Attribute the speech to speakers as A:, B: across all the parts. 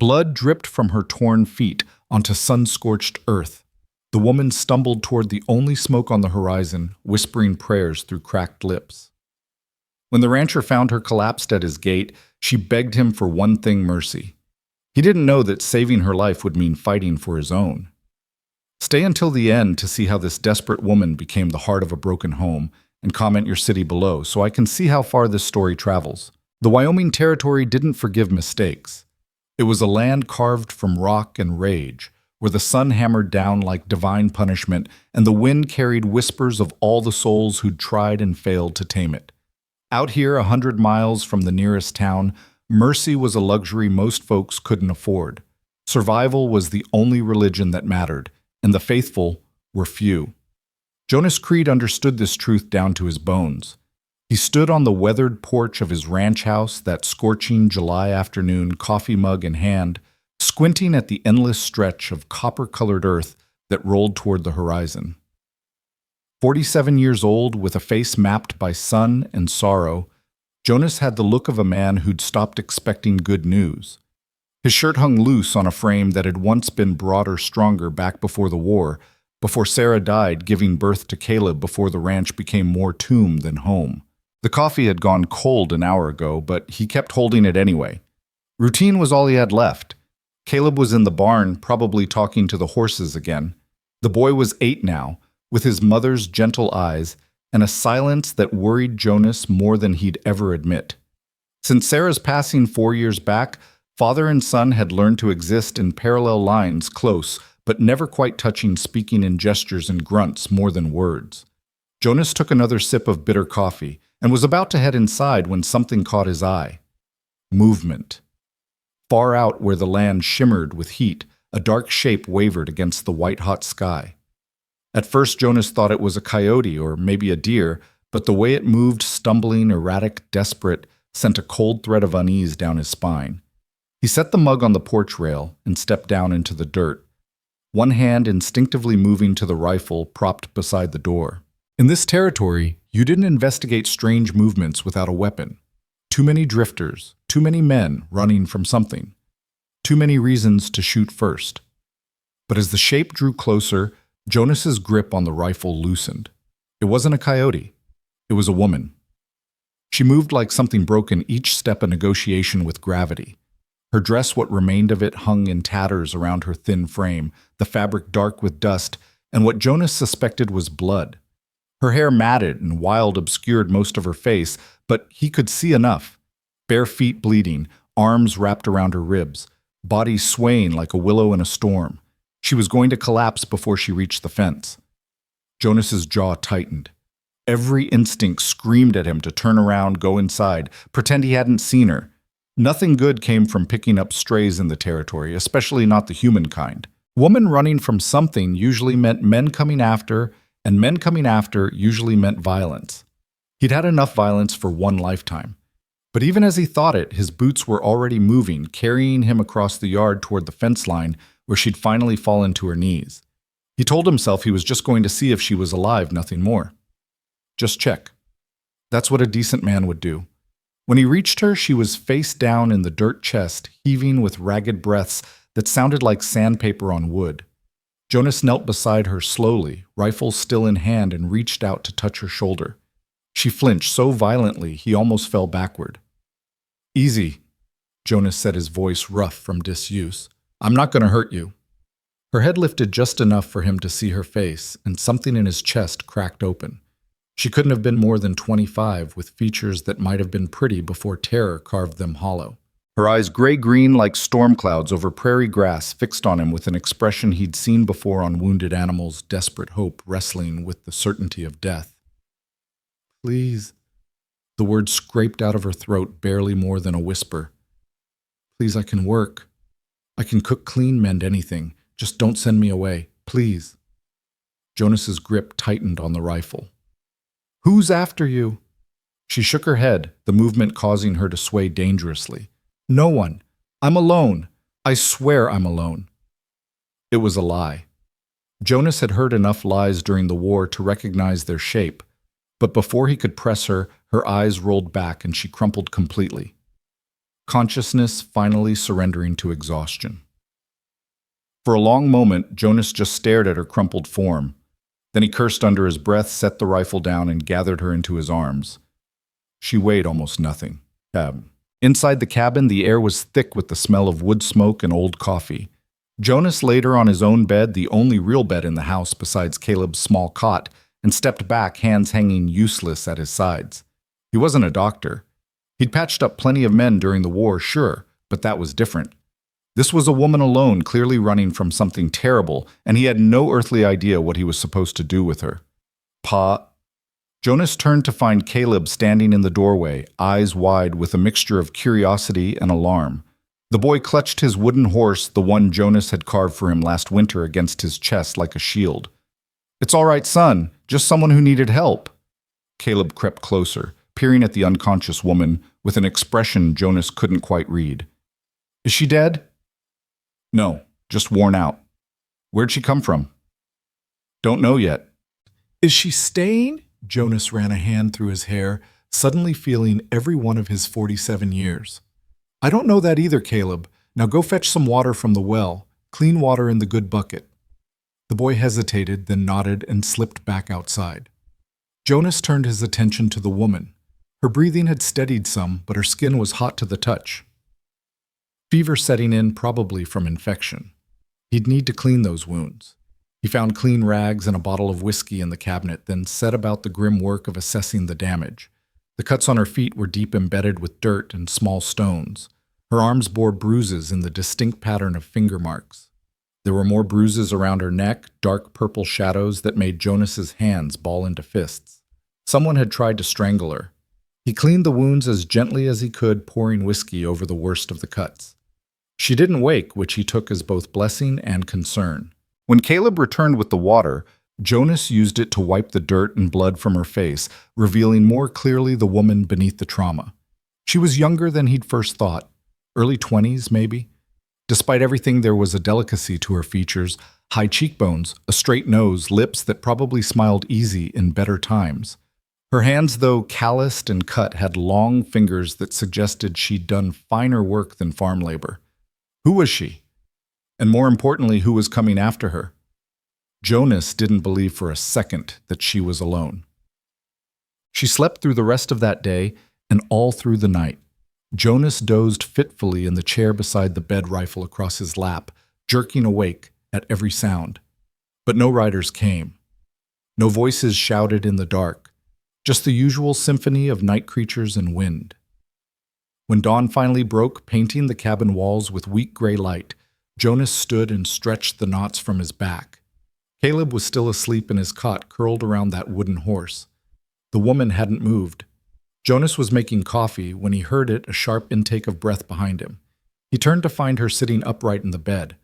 A: Blood dripped from her torn feet onto sun-scorched earth. The woman stumbled toward the only smoke on the horizon, whispering prayers through cracked lips. When the rancher found her collapsed at his gate, she begged him for one thing: mercy. He didn't know that saving her life would mean fighting for his own. Stay until the end to see how this desperate woman became the heart of a broken home, and comment your city below so I can see how far this story travels. The Wyoming Territory didn't forgive mistakes. It was a land carved from rock and rage, where the sun hammered down like divine punishment and the wind carried whispers of all the souls who'd tried and failed to tame it. Out here, 100 miles from the nearest town, mercy was a luxury most folks couldn't afford. Survival was the only religion that mattered, and the faithful were few. Jonas Creed understood this truth down to his bones. He stood on the weathered porch of his ranch house that scorching July afternoon, coffee mug in hand, squinting at the endless stretch of copper-colored earth that rolled toward the horizon. 47 years old, with a face mapped by sun and sorrow, Jonas had the look of a man who'd stopped expecting good news. His shirt hung loose on a frame that had once been broader, stronger back before the war, before Sarah died, giving birth to Caleb, before the ranch became more tomb than home. The coffee had gone cold an hour ago, but he kept holding it anyway. Routine was all he had left. Caleb was in the barn, probably talking to the horses again. The boy was 8 now, with his mother's gentle eyes and a silence that worried Jonas more than he'd ever admit. Since Sarah's passing 4 years back, father and son had learned to exist in parallel lines, close, but never quite touching, speaking in gestures and grunts more than words. Jonas took another sip of bitter coffee and was about to head inside when something caught his eye. Movement. Far out where the land shimmered with heat, a dark shape wavered against the white-hot sky. At first, Jonas thought it was a coyote or maybe a deer, but the way it moved, stumbling, erratic, desperate, sent a cold thread of unease down his spine. He set the mug on the porch rail and stepped down into the dirt, one hand instinctively moving to the rifle propped beside the door. In this territory, you didn't investigate strange movements without a weapon. Too many drifters, too many men running from something. Too many reasons to shoot first. But as the shape drew closer, Jonas's grip on the rifle loosened. It wasn't a coyote. It was a woman. She moved like something broken, each step a negotiation with gravity. Her dress, what remained of it, hung in tatters around her thin frame, the fabric dark with dust, and what Jonas suspected was blood. Her hair matted and wild obscured most of her face, but he could see enough. Bare feet bleeding, arms wrapped around her ribs, body swaying like a willow in a storm. She was going to collapse before she reached the fence. Jonas's jaw tightened. Every instinct screamed at him to turn around, go inside, pretend he hadn't seen her. Nothing good came from picking up strays in the territory, especially not the human kind. Woman running from something usually meant men coming after, and men coming after usually meant violence. He'd had enough violence for one lifetime. But even as he thought it, his boots were already moving, carrying him across the yard toward the fence line where she'd finally fallen to her knees. He told himself he was just going to see if she was alive, nothing more. Just check. That's what a decent man would do. When he reached her, she was face down in the dirt chest, heaving with ragged breaths that sounded like sandpaper on wood. Jonas knelt beside her slowly, rifle still in hand, and reached out to touch her shoulder. She flinched so violently he almost fell backward. "Easy," Jonas said, his voice rough from disuse. "I'm not going to hurt you." Her head lifted just enough for him to see her face, and something in his chest cracked open. She couldn't have been more than 25, with features that might have been pretty before terror carved them hollow. Her eyes gray-green like storm clouds over prairie grass fixed on him with an expression he'd seen before on wounded animals, desperate hope wrestling with the certainty of death. "Please," the words scraped out of her throat, barely more than a whisper. "Please, I can work. I can cook, clean, mend anything. Just don't send me away, please." Jonas's grip tightened on the rifle. "Who's after you?" She shook her head, the movement causing her to sway dangerously. "No one. I'm alone. I swear I'm alone." It was a lie. Jonas had heard enough lies during the war to recognize their shape, but before he could press her, her eyes rolled back and she crumpled completely. consciousness finally surrendering to exhaustion. For a long moment, Jonas just stared at her crumpled form. Then he cursed under his breath, set the rifle down, and gathered her into his arms. She weighed almost nothing. Inside the cabin, the air was thick with the smell of wood smoke and old coffee. Jonas laid her on his own bed, the only real bed in the house besides Caleb's small cot, and stepped back, hands hanging useless at his sides. He wasn't a doctor. He'd patched up plenty of men during the war, sure, but that was different. This was a woman alone, clearly running from something terrible, and he had no earthly idea what he was supposed to do with her. Jonas turned to find Caleb standing in the doorway, eyes wide with a mixture of curiosity and alarm. The boy clutched his wooden horse, the one Jonas had carved for him last winter, against his chest like a shield. "It's all right, son. Just someone who needed help." Caleb crept closer, peering at the unconscious woman with an expression Jonas couldn't quite read. "Is she dead?" "No, just worn out." "Where'd she come from?" "Don't know yet." "Is she staying?" Jonas ran a hand through his hair, suddenly feeling every one of his 47 years. "I don't know that either, Caleb. Now go fetch some water from the well. Clean water in the good bucket." The boy hesitated, then nodded and slipped back outside. Jonas turned his attention to the woman. Her breathing had steadied some, but her skin was hot to the touch. Fever setting in, probably from infection. He'd need to clean those wounds. He found clean rags and a bottle of whiskey in the cabinet, then set about the grim work of assessing the damage. The cuts on her feet were deep embedded with dirt and small stones. Her arms bore bruises in the distinct pattern of finger marks. There were more bruises around her neck, dark purple shadows that made Jonas's hands ball into fists. Someone had tried to strangle her. He cleaned the wounds as gently as he could, pouring whiskey over the worst of the cuts. She didn't wake, which he took as both blessing and concern. When Caleb returned with the water, Jonas used it to wipe the dirt and blood from her face, revealing more clearly the woman beneath the trauma. She was younger than he'd first thought, early 20s maybe. Despite everything, there was a delicacy to her features, high cheekbones, a straight nose, lips that probably smiled easy in better times. Her hands, though calloused and cut, had long fingers that suggested she'd done finer work than farm labor. Who was she? And more importantly, who was coming after her? Jonas didn't believe for a second that she was alone. She slept through the rest of that day and all through the night. Jonas dozed fitfully in the chair beside the bed, rifle across his lap, jerking awake at every sound. But no riders came. No voices shouted in the dark. Just the usual symphony of night creatures and wind. When dawn finally broke, painting the cabin walls with weak gray light, Jonas stood and stretched the knots from his back. Caleb was still asleep in his cot, curled around that wooden horse. The woman hadn't moved. Jonas was making coffee when he heard it, a sharp intake of breath behind him. He turned to find her sitting upright in the bed,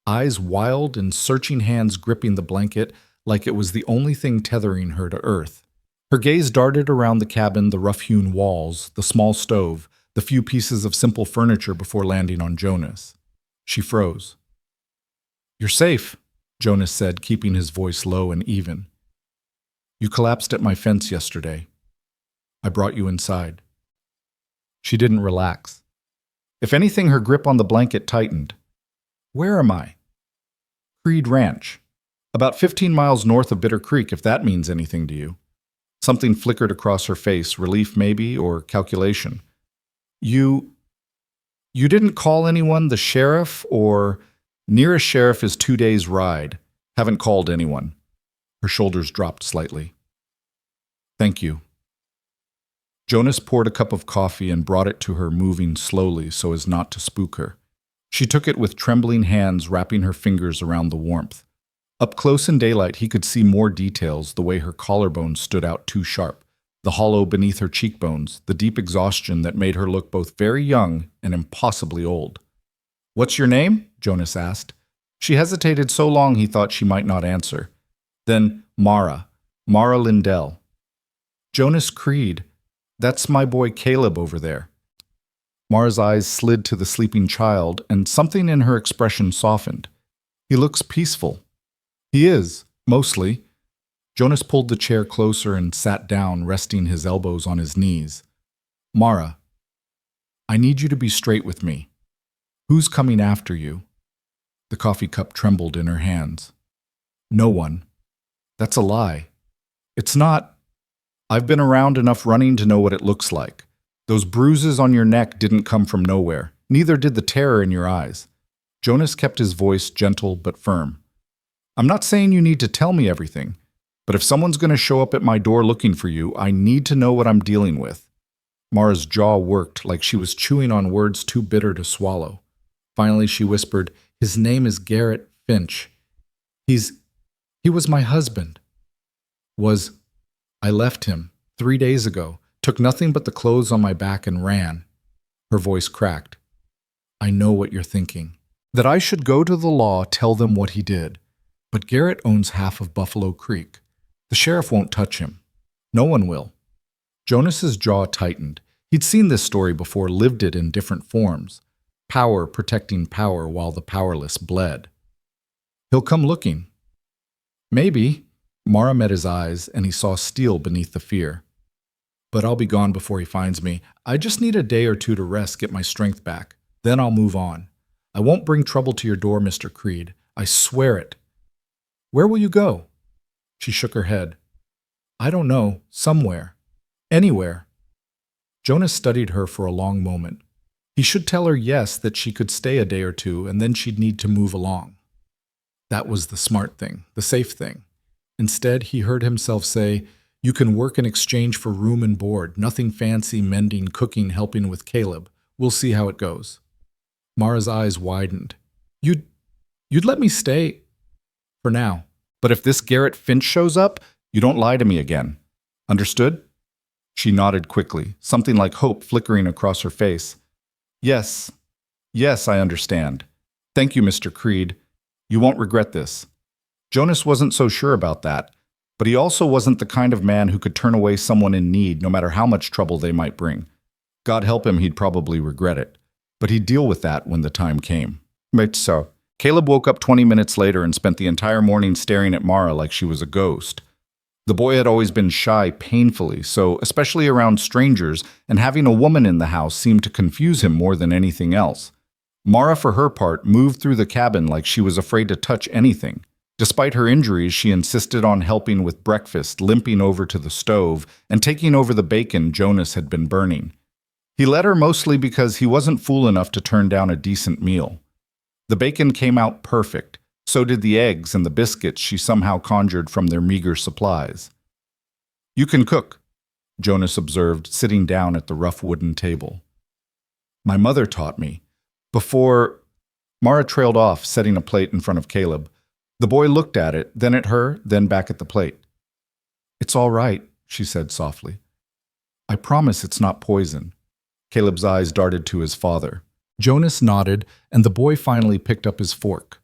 A: eyes wild and searching hands gripping the blanket like it was the only thing tethering her to earth. Her gaze darted around the cabin, the rough-hewn walls, the small stove, the few pieces of simple furniture before landing on Jonas. She froze. "You're safe," Jonas said, keeping his voice low and even. "You collapsed at my fence yesterday. I brought you inside." She didn't relax. If anything, her grip on the blanket tightened. "Where am I?" "Creed Ranch. About 15 miles north of Bitter Creek, if that means anything to you." Something flickered across her face, relief maybe, or calculation. You didn't call anyone, the sheriff, or nearest sheriff is 2 days' ride. Haven't called anyone. Her shoulders dropped slightly. "Thank you." Jonas poured a cup of coffee and brought it to her, moving slowly so as not to spook her. She took it with trembling hands, wrapping her fingers around the warmth. Up close in daylight, he could see more details, the way her collarbone stood out too sharp, the hollow beneath her cheekbones, the deep exhaustion that made her look both very young and impossibly old. "What's your name?" Jonas asked. She hesitated so long he thought she might not answer. Then, Mara Lindell. "Jonas Creed. That's my boy Caleb over there." Mara's eyes slid to the sleeping child, and something in her expression softened. "He looks peaceful." "He is, mostly." Jonas pulled the chair closer and sat down, resting his elbows on his knees. "Mara, I need you to be straight with me. Who's coming after you?" The coffee cup trembled in her hands. "No one." "That's a lie." "It's not. I've been around enough running to know what it looks like. Those bruises on your neck didn't come from nowhere. Neither did the terror in your eyes." Jonas kept his voice gentle but firm. "I'm not saying you need to tell me everything, but if someone's going to show up at my door looking for you, I need to know what I'm dealing with." Mara's jaw worked like she was chewing on words too bitter to swallow. Finally, she whispered, "His name is Garrett Finch. He was my husband." I left him 3 days ago, took nothing but the clothes on my back and ran." Her voice cracked. "I know what you're thinking. That I should go to the law, tell them what he did. But Garrett owns half of Buffalo Creek. The sheriff won't touch him. No one will." Jonas's jaw tightened. He'd seen this story before, lived it in different forms. Power protecting power while the powerless bled. "He'll come looking." "Maybe." Mara met his eyes, and he saw steel beneath the fear. "But I'll be gone before he finds me. I just need a day or two to rest, get my strength back. Then I'll move on. I won't bring trouble to your door, Mr. Creed. I swear it." "Where will you go?" She shook her head. "I don't know. Somewhere. Anywhere." Jonas studied her for a long moment. He should tell her yes, that she could stay a day or two, and then she'd need to move along. That was the smart thing, the safe thing. Instead, he heard himself say, "You can work in exchange for room and board. Nothing fancy, mending, cooking, helping with Caleb. We'll see how it goes." Mara's eyes widened. You'd let me stay?" "For now. But if this Garrett Finch shows up, you don't lie to me again. Understood?" She nodded quickly, something like hope flickering across her face. Yes, I understand. Thank you, Mr. Creed. You won't regret this." Jonas wasn't so sure about that, but he also wasn't the kind of man who could turn away someone in need no matter how much trouble they might bring. God help him, he'd probably regret it. But he'd deal with that when the time came. Right so. Caleb woke up 20 minutes later and spent the entire morning staring at Mara like she was a ghost. The boy had always been shy painfully, so especially around strangers, and having a woman in the house seemed to confuse him more than anything else. Mara, for her part, moved through the cabin like she was afraid to touch anything. Despite her injuries, she insisted on helping with breakfast, limping over to the stove, and taking over the bacon Jonas had been burning. He let her mostly because he wasn't fool enough to turn down a decent meal. The bacon came out perfect. So did the eggs and the biscuits she somehow conjured from their meager supplies. "You can cook," Jonas observed, sitting down at the rough wooden table. "My mother taught me. Before—" Mara trailed off, setting a plate in front of Caleb. The boy looked at it, then at her, then back at the plate. "It's all right," she said softly. "I promise it's not poison." Caleb's eyes darted to his father. Jonas nodded, and the boy finally picked up his fork.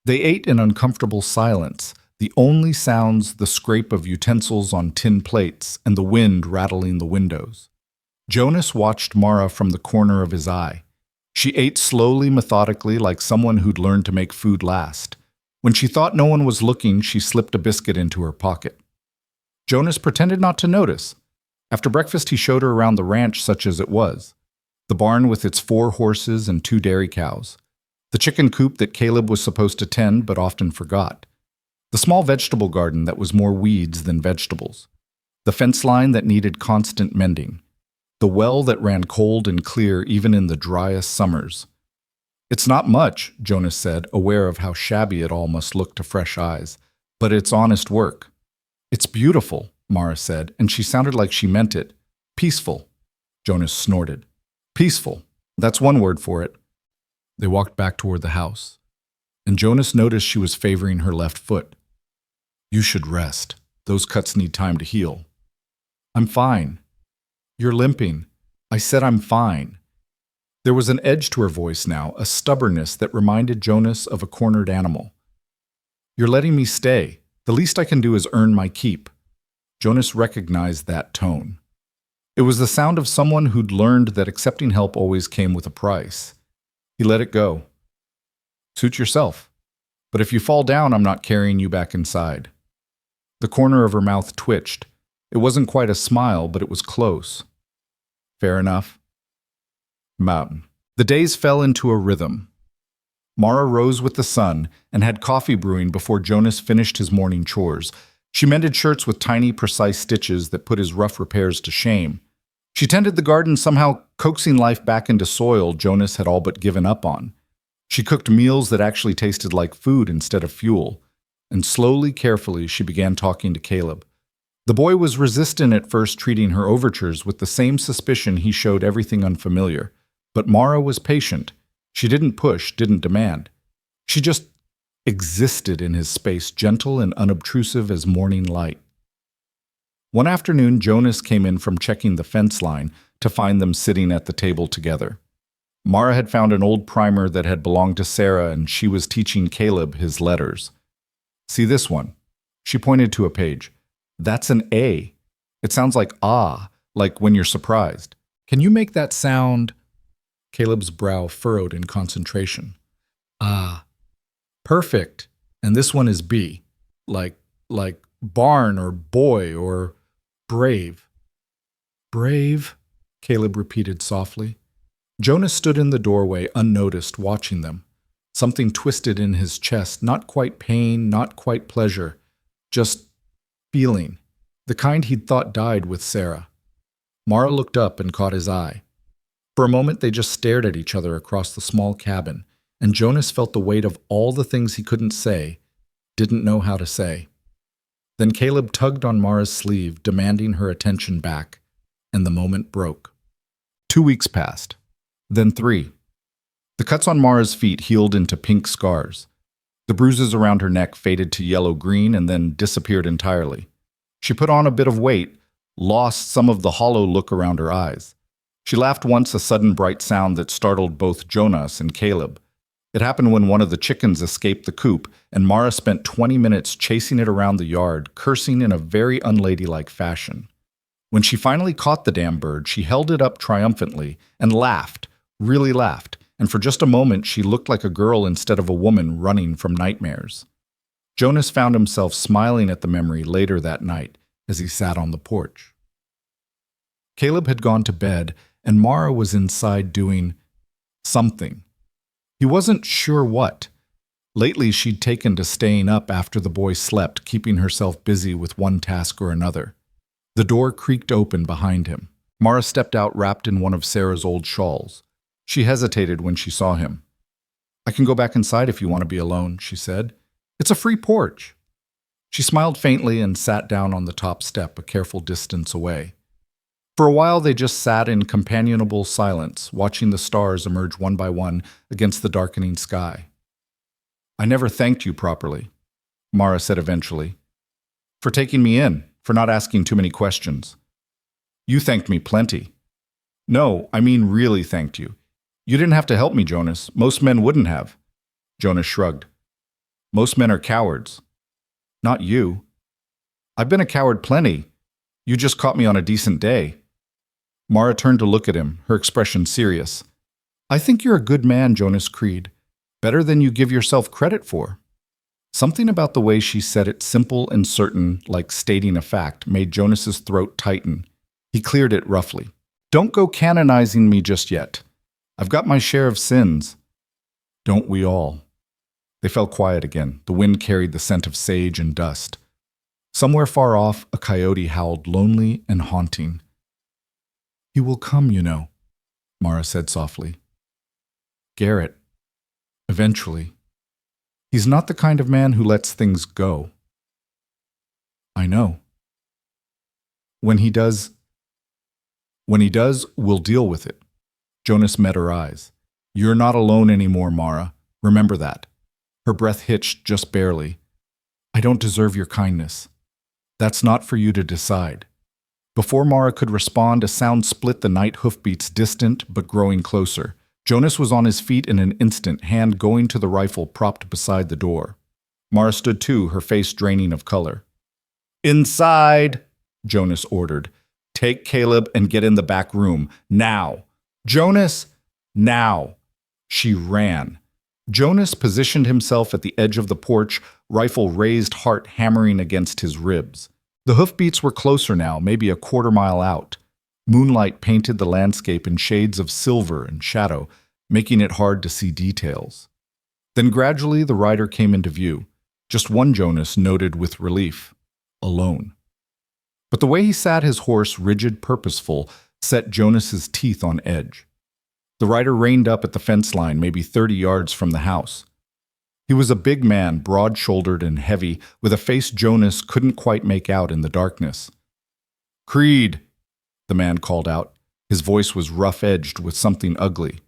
A: They ate in uncomfortable silence, the only sounds the scrape of utensils on tin plates and the wind rattling the windows. Jonas watched Mara from the corner of his eye. She ate slowly, methodically, like someone who'd learned to make food last. When she thought no one was looking, she slipped a biscuit into her pocket. Jonas pretended not to notice. After breakfast, he showed her around the ranch such as it was. The barn with its 4 horses and 2 dairy cows. The chicken coop that Caleb was supposed to tend but often forgot. The small vegetable garden that was more weeds than vegetables. The fence line that needed constant mending. The well that ran cold and clear even in the driest summers. "It's not much," Jonas said, aware of how shabby it all must look to fresh eyes. "But it's honest work." "It's beautiful," Mara said, and she sounded like she meant it. "Peaceful." Jonas snorted. "Peaceful. That's one word for it." They walked back toward the house, and Jonas noticed she was favoring her left foot. "You should rest. Those cuts need time to heal." "I'm fine." "You're limping." "I said I'm fine." There was an edge to her voice now, a stubbornness that reminded Jonas of a cornered animal. "You're letting me stay. The least I can do is earn my keep." Jonas recognized that tone. It was the sound of someone who'd learned that accepting help always came with a price. He let it go. "Suit yourself. But if you fall down, I'm not carrying you back inside." The corner of her mouth twitched. It wasn't quite a smile, but it was close. "Fair enough." Mountain. The days fell into a rhythm. Mara rose with the sun and had coffee brewing before Jonas finished his morning chores. She mended shirts with tiny, precise stitches that put his rough repairs to shame. She tended the garden, somehow coaxing life back into soil Jonas had all but given up on. She cooked meals that actually tasted like food instead of fuel. And slowly, carefully, she began talking to Caleb. The boy was resistant at first, treating her overtures with the same suspicion he showed everything unfamiliar. But Mara was patient. She didn't push, didn't demand. She just existed in his space, gentle and unobtrusive as morning light. One afternoon, Jonas came in from checking the fence line to find them sitting at the table together. Mara had found an old primer that had belonged to Sarah, and she was teaching Caleb his letters. See this one? She pointed to a page. That's an A. It sounds like ah, like when you're surprised. Can you make that sound? Caleb's brow furrowed in concentration. Ah. Perfect. And this one is B. Like barn or boy or brave. Brave, Caleb repeated softly. Jonas stood in the doorway, unnoticed, watching them. Something twisted in his chest, not quite pain, not quite pleasure, just feeling, the kind he'd thought died with Sarah. Mara looked up and caught his eye. For a moment they just stared at each other across the small cabin, and Jonas felt the weight of all the things he couldn't say, didn't know how to say. Then Caleb tugged on Mara's sleeve, demanding her attention back, and the moment broke. 2 weeks passed, then 3. The cuts on Mara's feet healed into pink scars. The bruises around her neck faded to yellow-green and then disappeared entirely. She put on a bit of weight, lost some of the hollow look around her eyes. She laughed once, a sudden bright sound that startled both Jonas and Caleb. It happened when one of the chickens escaped the coop, and Mara spent 20 minutes chasing it around the yard, cursing in a very unladylike fashion. When she finally caught the damn bird, she held it up triumphantly and laughed, really laughed, and for just a moment she looked like a girl instead of a woman running from nightmares. Jonas found himself smiling at the memory later that night as he sat on the porch. Caleb had gone to bed, and Mara was inside doing something. He wasn't sure what. Lately she'd taken to staying up after the boy slept, keeping herself busy with one task or another. The door creaked open behind him. Mara stepped out wrapped in one of Sarah's old shawls. She hesitated when she saw him. "I can go back inside if you want to be alone," she said. "It's a free porch." She smiled faintly and sat down on the top step, a careful distance away. For a while they just sat in companionable silence, watching the stars emerge one by one against the darkening sky. "I never thanked you properly," Mara said eventually. "For taking me in, for not asking too many questions." "You thanked me plenty." "No, I mean really thanked you. You didn't have to help me, Jonas. Most men wouldn't have." Jonas shrugged. "Most men are cowards." "Not you." "I've been a coward plenty. You just caught me on a decent day." Mara turned to look at him, her expression serious. "I think you're a good man, Jonas Creed. Better than you give yourself credit for." Something about the way she said it, simple and certain, like stating a fact, made Jonas's throat tighten. He cleared it roughly. "Don't go canonizing me just yet. I've got my share of sins." "Don't we all?" They fell quiet again. The wind carried the scent of sage and dust. Somewhere far off, a coyote howled, lonely and haunting. "He will come, you know," Mara said softly. "Garrett. Eventually. He's not the kind of man who lets things go." "I know." When he does, we'll deal with it." Jonas met her eyes. "You're not alone anymore, Mara. Remember that." Her breath hitched just barely. "I don't deserve your kindness. That's not for you to decide." Before Mara could respond, a sound split the night hoofbeats, distant but growing closer. Jonas was on his feet in an instant, hand going to the rifle propped beside the door. Mara stood too, her face draining of color. "Inside," Jonas ordered. "Take Caleb and get in the back room. Now." "Jonas!" "Now." She ran. Jonas positioned himself at the edge of the porch, rifle raised, heart hammering against his ribs. The hoofbeats were closer now, maybe a quarter mile out. Moonlight painted the landscape in shades of silver and shadow, making it hard to see details. Then gradually the rider came into view, just one Jonas noted with relief, alone. But the way he sat his horse, rigid, purposeful, set Jonas's teeth on edge. The rider reined up at the fence line, maybe 30 yards from the house. He was a big man, broad-shouldered and heavy, with a face Jonas couldn't quite make out in the darkness. "Creed," the man called out. His voice was rough-edged with something ugly.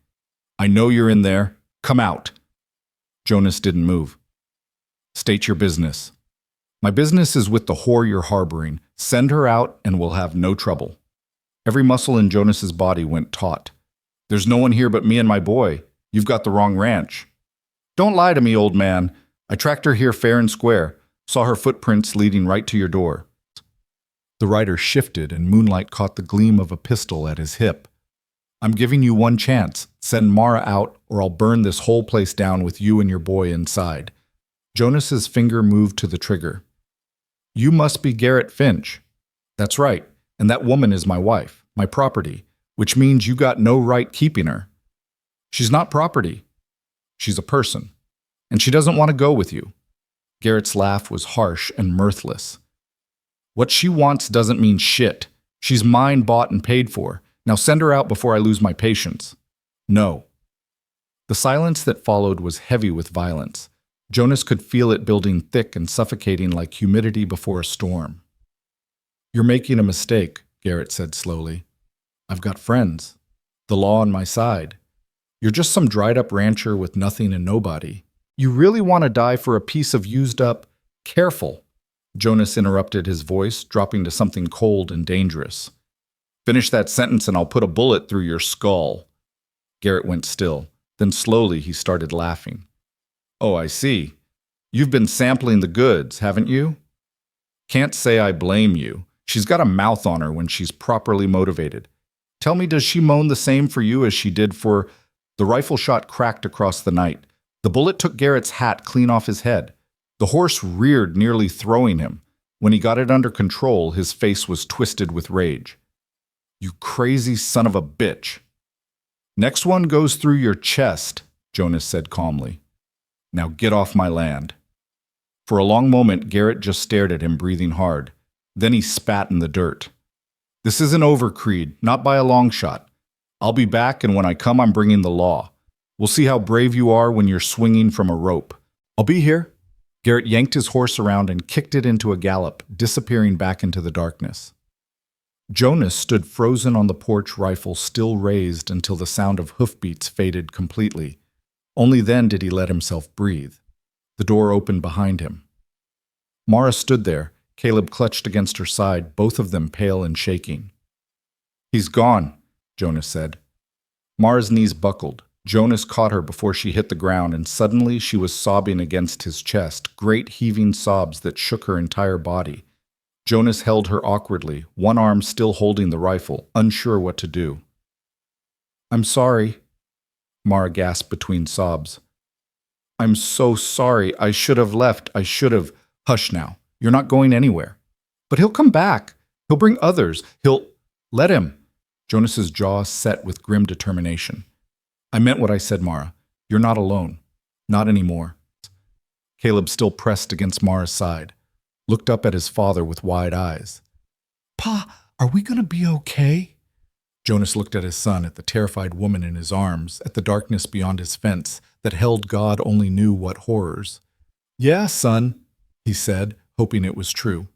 A: "I know you're in there. Come out." Jonas didn't move. "State your business." "My business is with the whore you're harboring. Send her out and we'll have no trouble." Every muscle in Jonas's body went taut. "There's no one here but me and my boy. You've got the wrong ranch." "Don't lie to me, old man. I tracked her here fair and square. Saw her footprints leading right to your door." The rider shifted and Moonlight caught the gleam of a pistol at his hip. "I'm giving you one chance. Send Mara out or I'll burn this whole place down with you and your boy inside." Jonas's finger moved to the trigger. "You must be Garrett Finch." "That's right, and that woman is my wife, my property, which means you got no right keeping her." "She's not property. She's a person, and she doesn't want to go with you." Garrett's laugh was harsh and mirthless. "What she wants doesn't mean shit. She's mine, bought and paid for. Now send her out before I lose my patience." "No." The silence that followed was heavy with violence. Jonas could feel it building thick and suffocating like humidity before a storm. "You're making a mistake," Garrett said slowly. "I've got friends. The law on my side. You're just some dried-up rancher with nothing and nobody. You really want to die for a piece of used-up—" "Careful," Jonas interrupted, his voice dropping to something cold and dangerous. "Finish that sentence and I'll put a bullet through your skull." Garrett went still. Then slowly he started laughing. "Oh, I see. You've been sampling the goods, haven't you? Can't say I blame you. She's got a mouth on her when she's properly motivated. Tell me, does she moan the same for you as she did for—" The rifle shot cracked across the night. The bullet took Garrett's hat clean off his head. The horse reared, nearly throwing him. When he got it under control, his face was twisted with rage. "You crazy son of a bitch." "Next one goes through your chest," Jonas said calmly. "Now get off my land." For a long moment, Garrett just stared at him, breathing hard. Then he spat in the dirt. "This isn't over, Creed, not by a long shot. I'll be back, and when I come, I'm bringing the law. We'll see how brave you are when you're swinging from a rope. I'll be here." Garrett yanked his horse around and kicked it into a gallop, disappearing back into the darkness. Jonas stood frozen on the porch, rifle still raised until the sound of hoofbeats faded completely. Only then did he let himself breathe. The door opened behind him. Mara stood there, Caleb clutched against her side, both of them pale and shaking. "He's gone," Jonas said. Mara's knees buckled. Jonas caught her before she hit the ground, and suddenly she was sobbing against his chest, great heaving sobs that shook her entire body. Jonas held her awkwardly, one arm still holding the rifle, unsure what to do. "I'm sorry," Mara gasped between sobs. "I'm so sorry. I should have left. I should have—" "Hush now. You're not going anywhere." "But he'll come back. He'll bring others. He'll—" "Let him." Jonas's jaw set with grim determination. "I meant what I said, Mara. You're not alone. Not anymore." Caleb, still pressed against Mara's side, looked up at his father with wide eyes. "Pa, are we going to be okay?" Jonas looked at his son, at the terrified woman in his arms, at the darkness beyond his fence that held God only knew what horrors. "Yeah, son," he said, hoping it was true.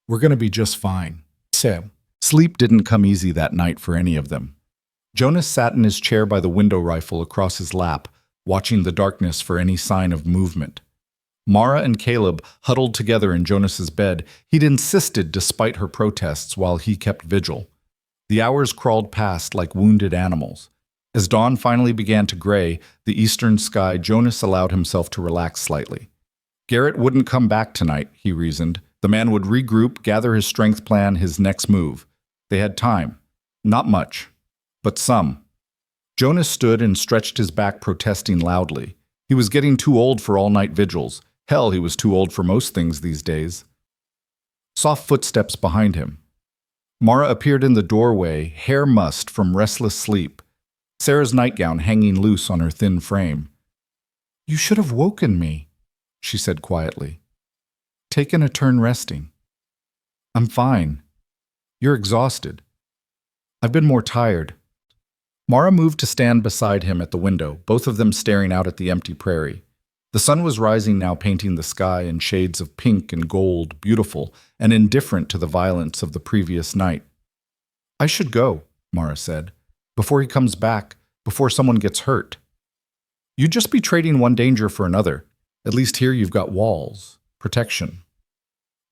A: "We're going to be just fine." Sleep didn't come easy that night for any of them. Jonas sat in his chair by the window, rifle across his lap, watching the darkness for any sign of movement. Mara and Caleb huddled together in Jonas's bed. He'd insisted despite her protests while he kept vigil. The hours crawled past like wounded animals. As dawn finally began to gray the eastern sky, Jonas allowed himself to relax slightly. Garrett wouldn't come back tonight, he reasoned. The man would regroup, gather his strength, plan his next move. They had time. Not much, but some. Jonas stood and stretched his back, protesting loudly. He was getting too old for all-night vigils. Hell, he was too old for most things these days. Soft footsteps behind him. Mara appeared in the doorway, hair mussed from restless sleep, Sarah's nightgown hanging loose on her thin frame. "You should have woken me," she said quietly. "Taken a turn resting." "I'm fine. You're exhausted." "I've been more tired." Mara moved to stand beside him at the window, both of them staring out at the empty prairie. The sun was rising now, painting the sky in shades of pink and gold, beautiful and indifferent to the violence of the previous night. "I should go," Mara said, "before he comes back, before someone gets hurt." "You'd just be trading one danger for another. At least here you've got walls, protection."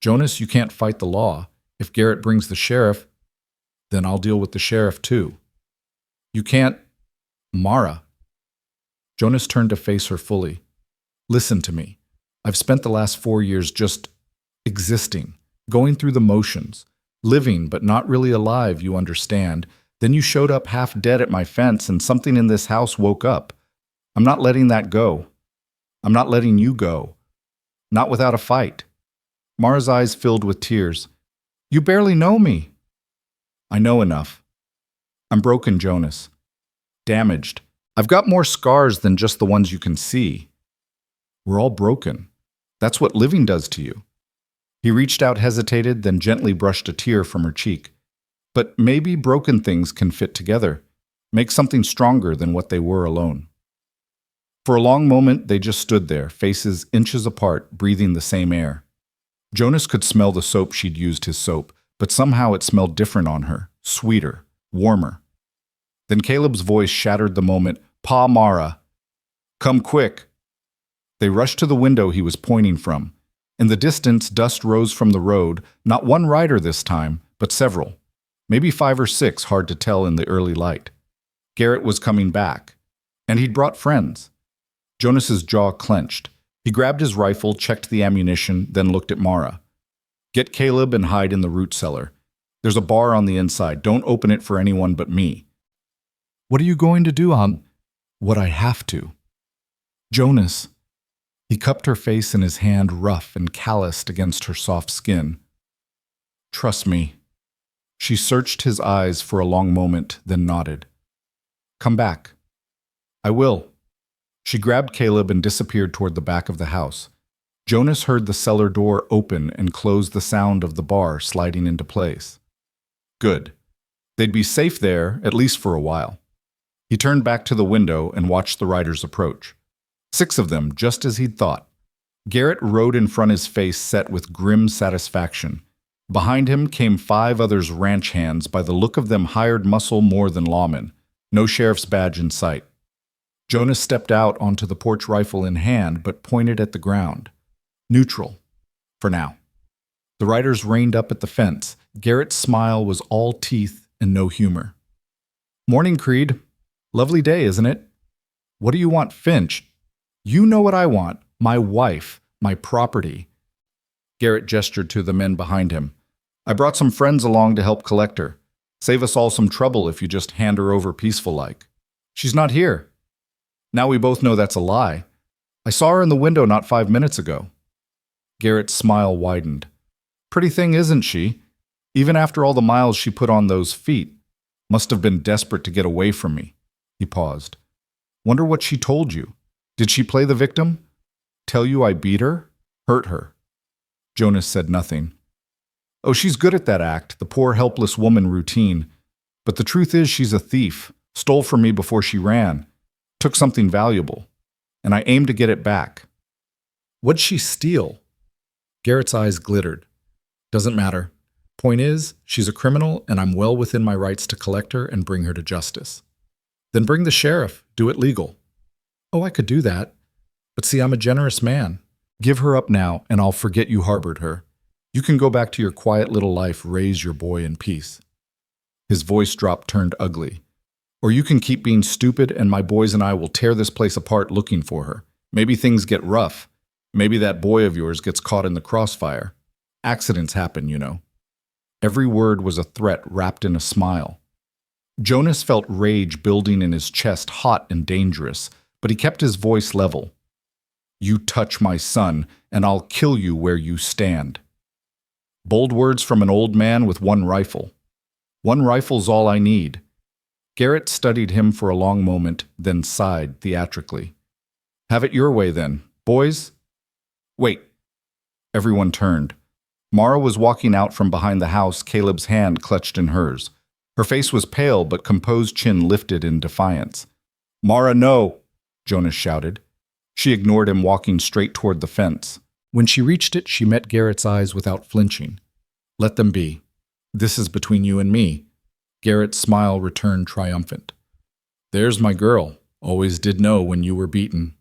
A: "Jonas, you can't fight the law. If Garrett brings the sheriff, then I'll deal with the sheriff too." "You can't—" "Mara." Jonas turned to face her fully. "Listen to me. I've spent the last 4 years just existing, going through the motions, living but not really alive, you understand. Then you showed up half dead at my fence and something in this house woke up. I'm not letting that go. I'm not letting you go. Not without a fight." Mara's eyes filled with tears. "You barely know me." "I know enough. I'm broken, Jonas. Damaged. I've got more scars than just the ones you can see. We're all broken. That's what living does to you." He reached out, hesitated, then gently brushed a tear from her cheek. "But maybe broken things can fit together, make something stronger than what they were alone." For a long moment, they just stood there, faces inches apart, breathing the same air. Jonas could smell the soap she'd used his soap, but somehow it smelled different on her, sweeter, warmer. Then Caleb's voice shattered the moment. "Pa, Mara, come quick." They rushed to the window he was pointing from. In the distance, dust rose from the road, not one rider this time, but several. Maybe 5 or 6, hard to tell in the early light. Garrett was coming back. And he'd brought friends. Jonas's jaw clenched. He grabbed his rifle, checked the ammunition, then looked at Mara. "Get Caleb and hide in the root cellar. There's a bar on the inside. Don't open it for anyone but me." "What are you going to do, Aunt?" "What I have to." "Jonas." He cupped her face in his hand, rough and calloused against her soft skin. "Trust me." She searched his eyes for a long moment, then nodded. "Come back." "I will." She grabbed Caleb and disappeared toward the back of the house. Jonas heard the cellar door open and close, the sound of the bar sliding into place. Good. They'd be safe there, at least for a while. He turned back to the window and watched the riders approach. 6 of them, just as he'd thought. Garrett rode in front, his face set with grim satisfaction. Behind him came 5 others, ranch hands, by the look of them hired muscle more than lawmen. No sheriff's badge in sight. Jonas stepped out onto the porch, rifle in hand, but pointed at the ground. Neutral. For now. The riders reined up at the fence. Garrett's smile was all teeth and no humor. "Morning, Creed. Lovely day, isn't it?" "What do you want, Finch?" "You know what I want. My wife. My property." Garrett gestured to the men behind him. "I brought some friends along to help collect her. Save us all some trouble if you just hand her over peaceful-like." "She's not here." "Now we both know that's a lie. I saw her in the window not 5 minutes ago." Garrett's smile widened. "Pretty thing, isn't she? Even after all the miles she put on those feet. Must have been desperate to get away from me." He paused. "Wonder what she told you. Did she play the victim? Tell you I beat her? Hurt her?" Jonas said nothing. "Oh, she's good at that act, the poor helpless woman routine. But the truth is she's a thief. Stole from me before she ran. Took something valuable. And I aim to get it back." "What'd she steal?" Garrett's eyes glittered. "Doesn't matter. Point is, she's a criminal, and I'm well within my rights to collect her and bring her to justice." "Then bring the sheriff. Do it legal." "Oh, I could do that. But see, I'm a generous man. Give her up now, and I'll forget you harbored her. You can go back to your quiet little life, raise your boy in peace." His voice drop turned ugly. "Or you can keep being stupid, and my boys and I will tear this place apart looking for her. Maybe things get rough. Maybe that boy of yours gets caught in the crossfire. Accidents happen, you know." Every word was a threat wrapped in a smile. Jonas felt rage building in his chest, hot and dangerous, but he kept his voice level. "You touch my son, and I'll kill you where you stand." Bold words from an old man with one rifle. One rifle's all I need. Garrett studied him for a long moment, then sighed theatrically. Have it your way then, boys. Wait. Everyone turned. Mara was walking out from behind the house, Caleb's hand clutched in hers. Her face was pale, but composed chin lifted in defiance. Mara, no, Jonas shouted. She ignored him, walking straight toward the fence. When she reached it, she met Garrett's eyes without flinching. Let them be. This is between you and me. Garrett's smile returned triumphant. There's my girl. Always did know when you were beaten.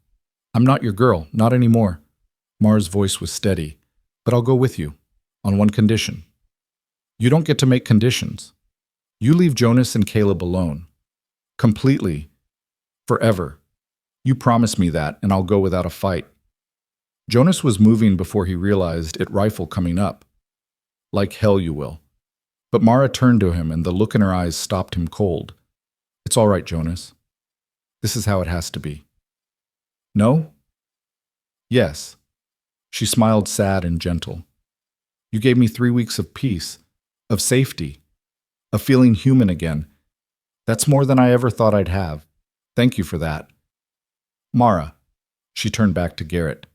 A: I'm not your girl, not anymore. Mara's voice was steady. But I'll go with you, on one condition. You don't get to make conditions. You leave Jonas and Caleb alone. Completely. Forever. You promise me that, and I'll go without a fight. Jonas was moving before he realized it rifle coming up. Like hell you will. But Mara turned to him, and the look in her eyes stopped him cold. It's all right, Jonas. This is how it has to be. No? Yes. She smiled sad and gentle. You gave me 3 weeks of peace, of safety, of feeling human again. That's more than I ever thought I'd have. Thank you for that. Mara, she turned back to Garrett.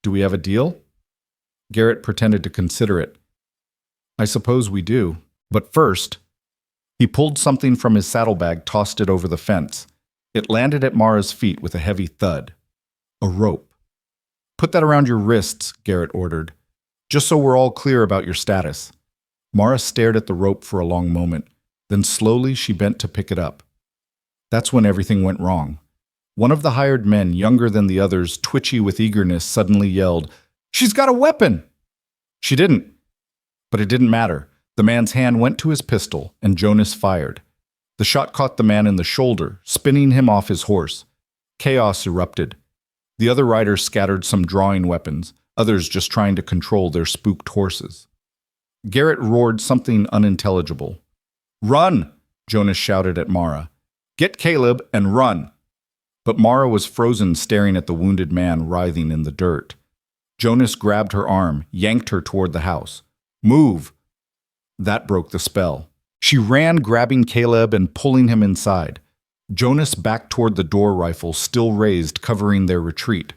A: Do we have a deal? Garrett pretended to consider it. I suppose we do. But first, he pulled something from his saddlebag, tossed it over the fence. It landed at Mara's feet with a heavy thud. A rope. Put that around your wrists, Garrett ordered, just so we're all clear about your status. Mara stared at the rope for a long moment. Then slowly she bent to pick it up. That's when everything went wrong. One of the hired men, younger than the others, twitchy with eagerness, suddenly yelled, She's got a weapon! She didn't. But it didn't matter. The man's hand went to his pistol, and Jonas fired. The shot caught the man in the shoulder, spinning him off his horse. Chaos erupted. The other riders scattered some drawing weapons, others just trying to control their spooked horses. Garrett roared something unintelligible. Run! Jonas shouted at Mara. Get Caleb and run! But Mara was frozen, staring at the wounded man writhing in the dirt. Jonas grabbed her arm, yanked her toward the house. Move! That broke the spell. She ran, grabbing Caleb and pulling him inside. Jonas backed toward the door, rifle still raised, covering their retreat.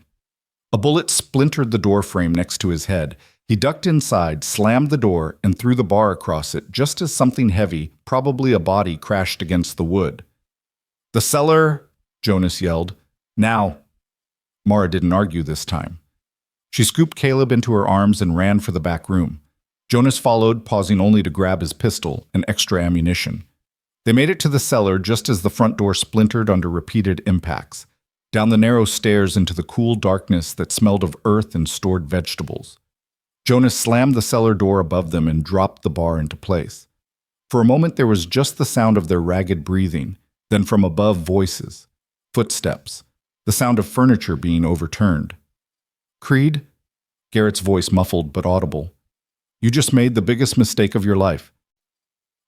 A: A bullet splintered the door frame next to his head. He ducked inside, slammed the door, and threw the bar across it just as something heavy, probably a body, crashed against the wood. The cellar, Jonas yelled. Now. Mara didn't argue this time. She scooped Caleb into her arms and ran for the back room. Jonas followed, pausing only to grab his pistol and extra ammunition. They made it to the cellar just as the front door splintered under repeated impacts, down the narrow stairs into the cool darkness that smelled of earth and stored vegetables. Jonas slammed the cellar door above them and dropped the bar into place. For a moment there was just the sound of their ragged breathing, then from above voices, footsteps, the sound of furniture being overturned. Creed? Garrett's voice muffled but audible. You just made the biggest mistake of your life.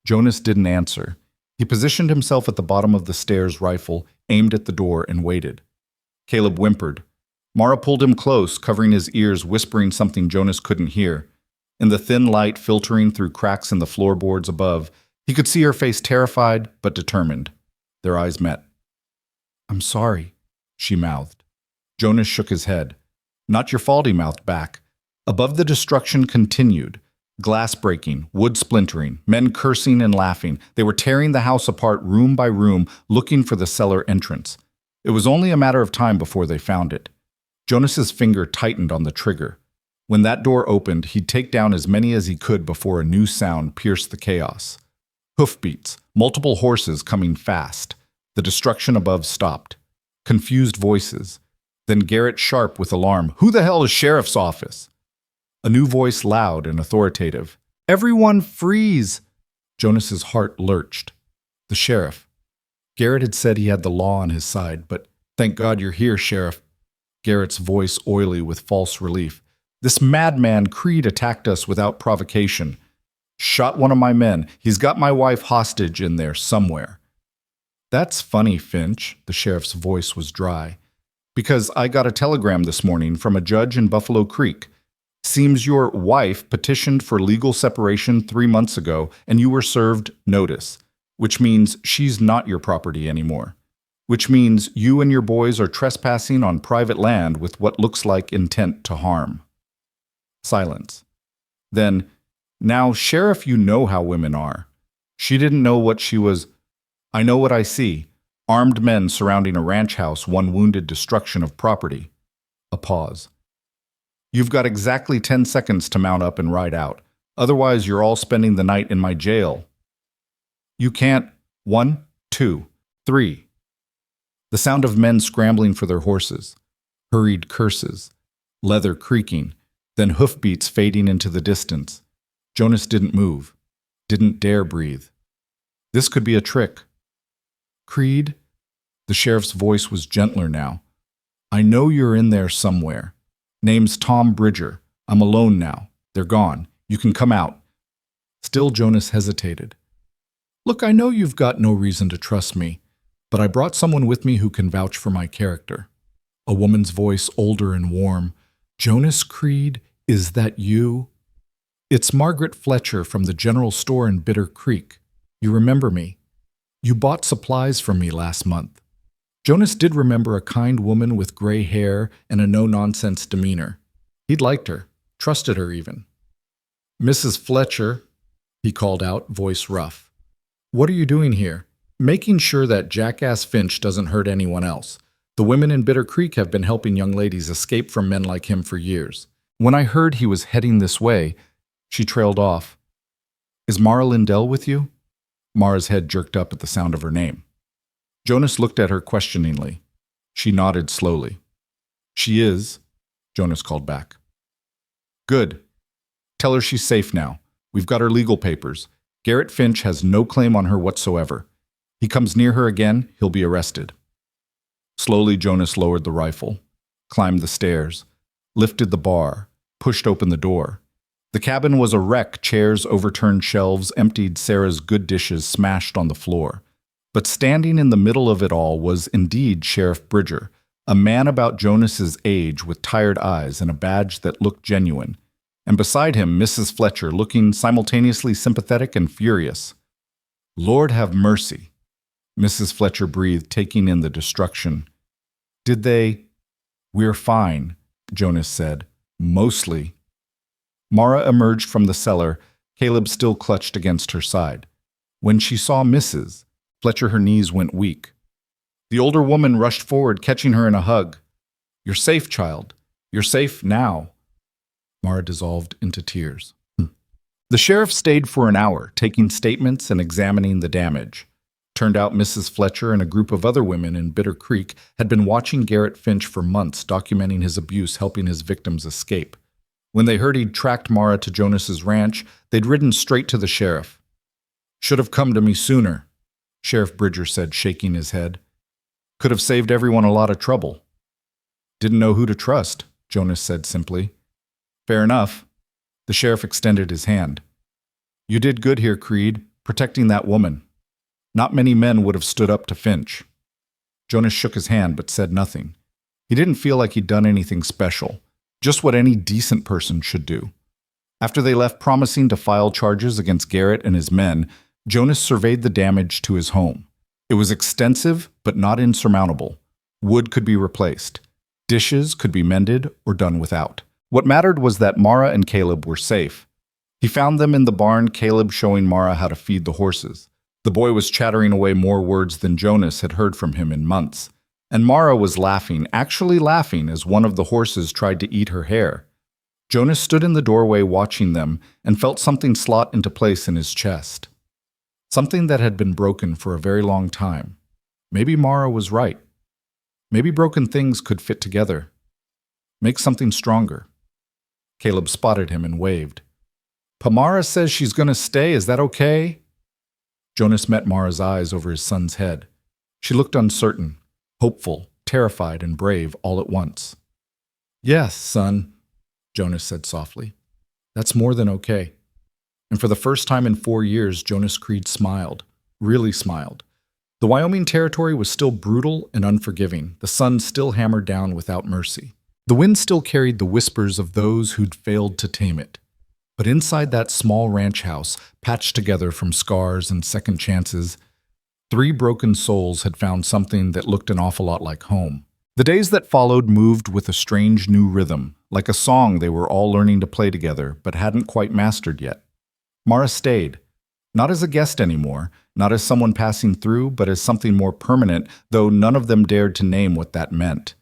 A: Jonas didn't answer. He positioned himself at the bottom of the stairs, rifle aimed at the door, and waited. Caleb whimpered. Mara pulled him close, covering his ears, whispering something Jonas couldn't hear. In the thin light filtering through cracks in the floorboards above, he could see her face, terrified but determined. Their eyes met. I'm sorry, she mouthed. Jonas shook his head. Not your fault, he mouthed back. Above the destruction continued. Glass breaking, wood splintering, men cursing and laughing. They were tearing the house apart room by room, looking for the cellar entrance. It was only a matter of time before they found it. Jonas's finger tightened on the trigger. When that door opened, he'd take down as many as he could before a new sound pierced the chaos. Hoofbeats, multiple horses coming fast. The destruction above stopped. Confused voices. Then Garrett sharp with alarm. Who the hell is sheriff's office? A new voice, loud and authoritative. Everyone freeze! Jonas's heart lurched. The sheriff. Garrett had said he had the law on his side, but thank God you're here, Sheriff. Garrett's voice oily with false relief. This madman Creed attacked us without provocation. Shot one of my men. He's got my wife hostage in there somewhere. That's funny, Finch. The sheriff's voice was dry. Because I got a telegram this morning from a judge in Buffalo Creek. Seems your wife petitioned for legal separation 3 months ago and you were served notice, which means she's not your property anymore. Which means you and your boys are trespassing on private land with what looks like intent to harm. Silence. Then, now, Sheriff, you know how women are. She didn't know what she was. I know what I see. Armed men surrounding a ranch house, one wounded, destruction of property. A pause. You've got exactly 10 seconds to mount up and ride out. Otherwise, you're all spending the night in my jail. You can't. 1, 2, 3. The sound of men scrambling for their horses. Hurried curses. Leather creaking. Then hoofbeats fading into the distance. Jonas didn't move. Didn't dare breathe. This could be a trick. Creed? The sheriff's voice was gentler now. I know you're in there somewhere. Name's Tom Bridger. I'm alone now. They're gone. You can come out. Still Jonas hesitated. Look, I know you've got no reason to trust me, but I brought someone with me who can vouch for my character. A woman's voice, older and warm. Jonas Creed, is that you? It's Margaret Fletcher from the general store in Bitter Creek. You remember me. You bought supplies from me last month. Jonas did remember a kind woman with gray hair and a no-nonsense demeanor. He'd liked her, trusted her even. Mrs. Fletcher, he called out, voice rough. What are you doing here? Making sure that jackass Finch doesn't hurt anyone else. The women in Bitter Creek have been helping young ladies escape from men like him for years. When I heard he was heading this way, she trailed off. Is Mara Lindell with you? Mara's head jerked up at the sound of her name. Jonas looked at her questioningly. She nodded slowly. She is, Jonas called back. Good. Tell her she's safe now. We've got her legal papers. Garrett Finch has no claim on her whatsoever. He comes near her again, he'll be arrested. Slowly, Jonas lowered the rifle, climbed the stairs, lifted the bar, pushed open the door. The cabin was a wreck, chairs, overturned shelves, emptied Sarah's good dishes smashed on the floor. But standing in the middle of it all was indeed Sheriff Bridger, a man about Jonas's age with tired eyes and a badge that looked genuine. And beside him, Mrs. Fletcher, looking simultaneously sympathetic and furious. Lord have mercy, Mrs. Fletcher breathed, taking in the destruction. Did they? We're fine, Jonas said. Mostly. Mara emerged from the cellar, Caleb still clutched against her side. When she saw Mrs. Fletcher, her knees went weak. The older woman rushed forward, catching her in a hug. You're safe, child. You're safe now. Mara dissolved into tears. The sheriff stayed for an hour, taking statements and examining the damage. Turned out Mrs. Fletcher and a group of other women in Bitter Creek had been watching Garrett Finch for months, documenting his abuse, helping his victims escape. When they heard he'd tracked Mara to Jonas's ranch, they'd ridden straight to the sheriff. Should have come to me sooner, Sheriff Bridger said, shaking his head. Could have saved everyone a lot of trouble. Didn't know who to trust, Jonas said simply. Fair enough. The sheriff extended his hand. You did good here, Creed, protecting that woman. Not many men would have stood up to Finch. Jonas shook his hand but said nothing. He didn't feel like he'd done anything special, just what any decent person should do. After they left promising to file charges against Garrett and his men, Jonas surveyed the damage to his home. It was extensive but not insurmountable. Wood could be replaced. Dishes could be mended or done without. What mattered was that Mara and Caleb were safe. He found them in the barn, Caleb showing Mara how to feed the horses. The boy was chattering away more words than Jonas had heard from him in months. And Mara was laughing, actually laughing, as one of the horses tried to eat her hair. Jonas stood in the doorway watching them and felt something slot into place in his chest. Something that had been broken for a very long time. Maybe Mara was right. Maybe broken things could fit together. Make something stronger. Caleb spotted him and waved. Mara says she's going to stay, is that okay? Jonas met Mara's eyes over his son's head. She looked uncertain, hopeful, terrified, and brave all at once. Yes, son, Jonas said softly. That's more than okay. And for the first time in 4 years, Jonas Creed smiled, really smiled. The Wyoming Territory was still brutal and unforgiving, the sun still hammered down without mercy. The wind still carried the whispers of those who'd failed to tame it. But inside that small ranch house, patched together from scars and second chances, 3 broken souls had found something that looked an awful lot like home. The days that followed moved with a strange new rhythm, like a song they were all learning to play together but hadn't quite mastered yet. Mara stayed, not as a guest anymore, not as someone passing through, but as something more permanent, though none of them dared to name what that meant.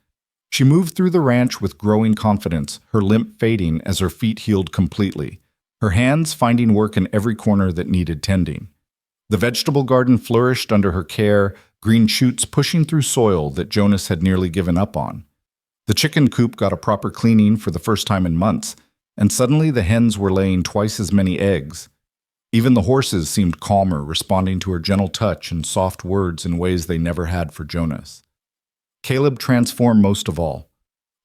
A: She moved through the ranch with growing confidence, her limp fading as her feet healed completely, her hands finding work in every corner that needed tending. The vegetable garden flourished under her care, green shoots pushing through soil that Jonas had nearly given up on. The chicken coop got a proper cleaning for the first time in months, and suddenly the hens were laying twice as many eggs. Even the horses seemed calmer, responding to her gentle touch and soft words in ways they never had for Jonas. Caleb transformed most of all.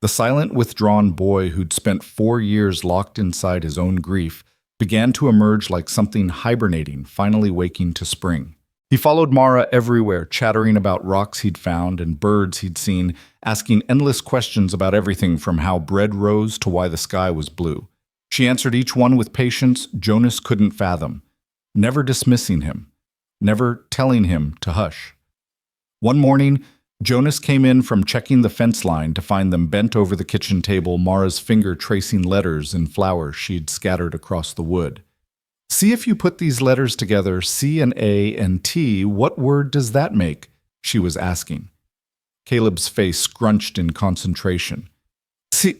A: The silent, withdrawn boy who'd spent 4 years locked inside his own grief began to emerge like something hibernating, finally waking to spring. He followed Mara everywhere, chattering about rocks he'd found and birds he'd seen, asking endless questions about everything from how bread rose to why the sky was blue. She answered each one with patience Jonas couldn't fathom, never dismissing him, never telling him to hush. One morning, Jonas came in from checking the fence line to find them bent over the kitchen table, Mara's finger tracing letters in flowers she'd scattered across the wood. "See if you put these letters together, C and A and T, what word does that make?" she was asking. Caleb's face scrunched in concentration. "C,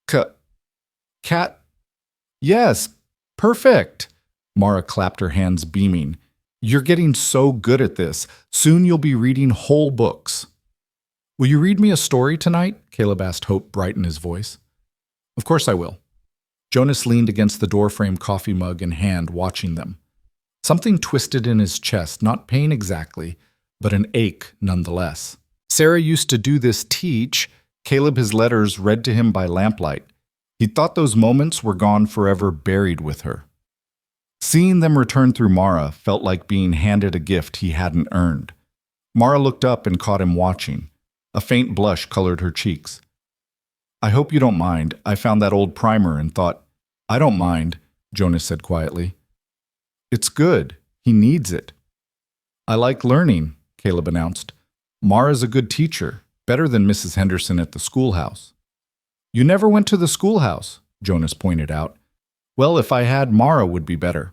A: cat. Yes, perfect." Mara clapped her hands, beaming. "You're getting so good at this. Soon you'll be reading whole books." "Will you read me a story tonight?" Caleb asked, hope bright in his voice. "Of course I will." Jonas leaned against the doorframe, coffee mug in hand, watching them. Something twisted in his chest, not pain exactly, but an ache nonetheless. Sarah used to do this teach, Caleb his letters read to him by lamplight. He thought those moments were gone forever, buried with her. Seeing them return through Mara felt like being handed a gift he hadn't earned. Mara looked up and caught him watching. A faint blush colored her cheeks. "I hope you don't mind. I found that old primer and thought—" "I don't mind," Jonas said quietly. "It's good. He needs it." "I like learning," Caleb announced. "Mara's a good teacher, better than Mrs. Henderson at the schoolhouse." "You never went to the schoolhouse," Jonas pointed out. "Well, if I had, Mara would be better."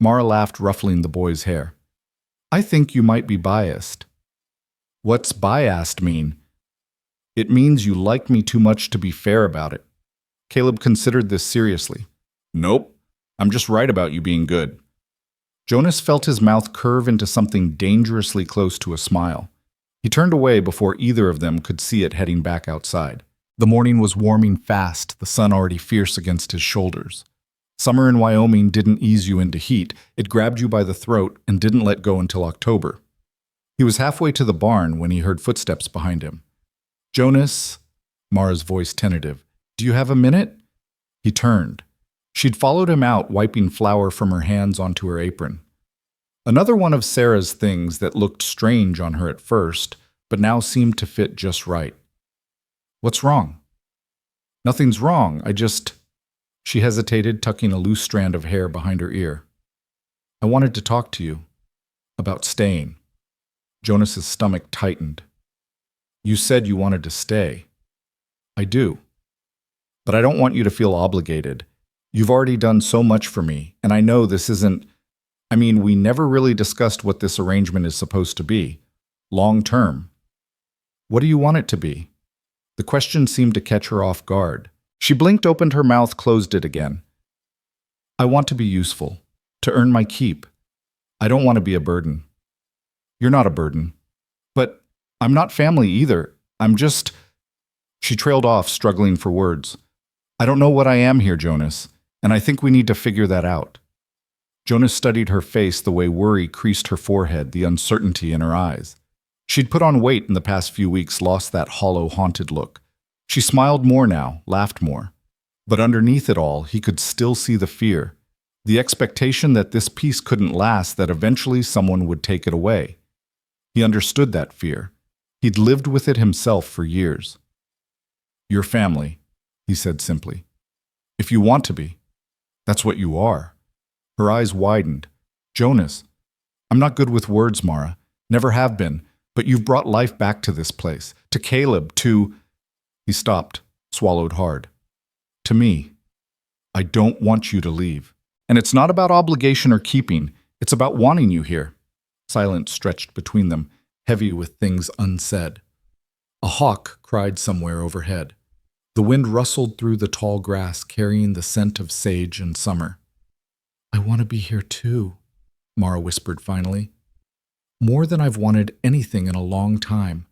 A: Mara laughed, ruffling the boy's hair. "I think you might be biased." "What's biased mean?" "It means you like me too much to be fair about it." Caleb considered this seriously. "Nope, I'm just right about you being good." Jonas felt his mouth curve into something dangerously close to a smile. He turned away before either of them could see it heading back outside. The morning was warming fast, the sun already fierce against his shoulders. Summer in Wyoming didn't ease you into heat, it grabbed you by the throat and didn't let go until October. He was halfway to the barn when he heard footsteps behind him. "Jonas," Mara's voice tentative, "do you have a minute?" He turned. She'd followed him out, wiping flour from her hands onto her apron. Another one of Sarah's things that looked strange on her at first, but now seemed to fit just right. "What's wrong?" "Nothing's wrong, I just—" She hesitated, tucking a loose strand of hair behind her ear. "I wanted to talk to you. About staying." Jonas's stomach tightened. "You said you wanted to stay." "I do. But I don't want you to feel obligated. You've already done so much for me, and I know this isn't— I mean, we never really discussed what this arrangement is supposed to be. Long term. What do you want it to be?" The question seemed to catch her off guard. She blinked, opened her mouth, closed it again. "I want to be useful, to earn my keep. I don't want to be a burden." "You're not a burden." "But I'm not family either. I'm just—" She trailed off, struggling for words. "I don't know what I am here, Jonas, and I think we need to figure that out." Jonas studied her face, the way worry creased her forehead, the uncertainty in her eyes. She'd put on weight in the past few weeks, lost that hollow, haunted look. She smiled more now, laughed more. But underneath it all, he could still see the fear, the expectation that this peace couldn't last, that eventually someone would take it away. He understood that fear. He'd lived with it himself for years. Your family, he said simply. If you want to be, that's what you are. Her eyes widened. Jonas, I'm not good with words, Mara. Never have been. But you've brought life back to this place. To Caleb, to... He stopped, swallowed hard. To me. I don't want you to leave. And it's not about obligation or keeping. It's about wanting you here. Silence stretched between them, heavy with things unsaid. A hawk cried somewhere overhead. The wind rustled through the tall grass, carrying the scent of sage and summer. I want to be here too, Mara whispered finally. More than I've wanted anything in a long time.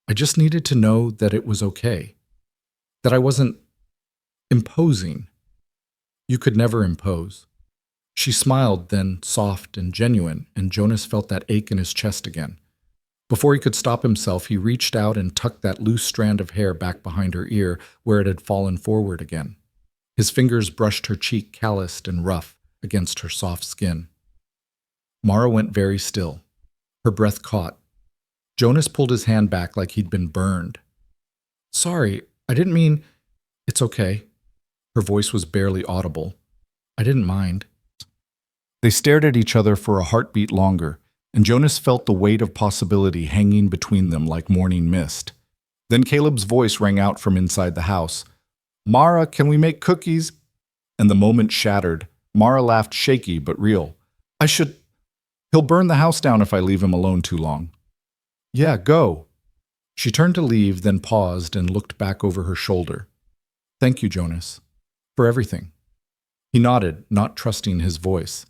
A: I just needed to know that it was okay. That I wasn't imposing. You could never impose. She smiled, then soft and genuine, and Jonas felt that ache in his chest again. Before he could stop himself, he reached out and tucked that loose strand of hair back behind her ear where it had fallen forward again. His fingers brushed her cheek, calloused and rough, against her soft skin. Mara went very still. Her breath caught. Jonas pulled his hand back like he'd been burned. Sorry, I didn't mean... It's okay. Her voice was barely audible. I didn't mind. They stared at each other for a heartbeat longer, and Jonas felt the weight of possibility hanging between them like morning mist. Then Caleb's voice rang out from inside the house. Mara, can we make cookies? And the moment shattered. Mara laughed, shaky but real. He'll burn the house down if I leave him alone too long. Yeah, go. She turned to leave, then paused and looked back over her shoulder. Thank you, Jonas, for everything. He nodded, not trusting his voice.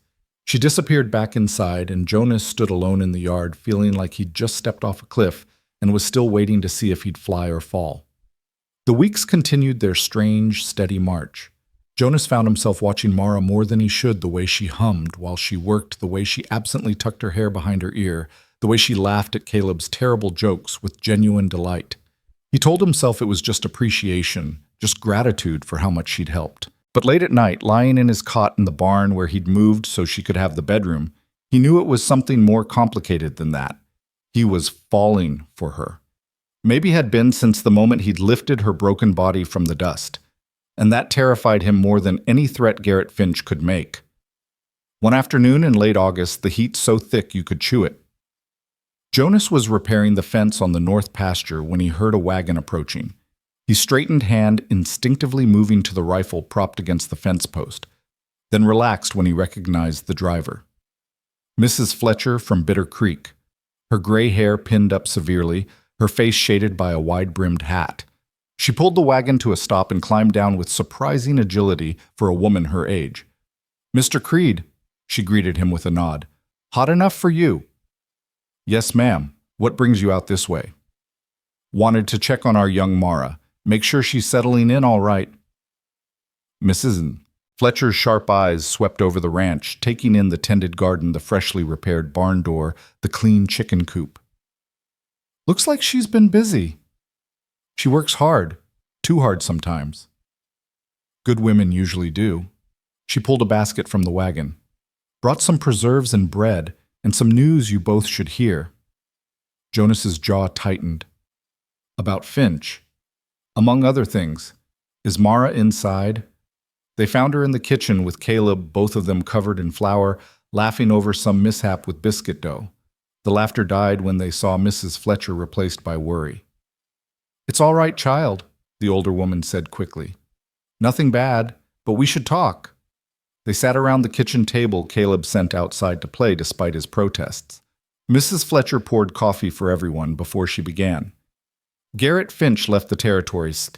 A: She disappeared back inside, and Jonas stood alone in the yard, feeling like he'd just stepped off a cliff and was still waiting to see if he'd fly or fall. The weeks continued their strange, steady march. Jonas found himself watching Mara more than he should, the way she hummed while she worked, the way she absently tucked her hair behind her ear, the way she laughed at Caleb's terrible jokes with genuine delight. He told himself it was just appreciation, just gratitude for how much she'd helped. But late at night, lying in his cot in the barn where he'd moved so she could have the bedroom, he knew it was something more complicated than that. He was falling for her. Maybe had been since the moment he'd lifted her broken body from the dust. And that terrified him more than any threat Garrett Finch could make. One afternoon in late August, the heat so thick you could chew it. Jonas was repairing the fence on the north pasture when he heard a wagon approaching. He straightened hand, instinctively moving to the rifle propped against the fence post, then relaxed when he recognized the driver. Mrs. Fletcher from Bitter Creek, her gray hair pinned up severely, her face shaded by a wide-brimmed hat. She pulled the wagon to a stop and climbed down with surprising agility for a woman her age. Mr. Creed, she greeted him with a nod. Hot enough for you? Yes, ma'am. What brings you out this way? Wanted to check on our young Mara. Make sure she's settling in all right. Mrs. Fletcher's sharp eyes swept over the ranch, taking in the tended garden, the freshly repaired barn door, the clean chicken coop. Looks like she's been busy. She works hard, too hard sometimes. Good women usually do. She pulled a basket from the wagon. Brought some preserves and bread, and some news you both should hear. Jonas's jaw tightened. About Finch. Among other things. Is Mara inside? They found her in the kitchen with Caleb, both of them covered in flour, laughing over some mishap with biscuit dough. The laughter died when they saw Mrs. Fletcher replaced by worry. It's all right, child, the older woman said quickly. Nothing bad, but we should talk. They sat around the kitchen table Caleb sent outside to play despite his protests. Mrs. Fletcher poured coffee for everyone before she began. Garrett Finch left the territories,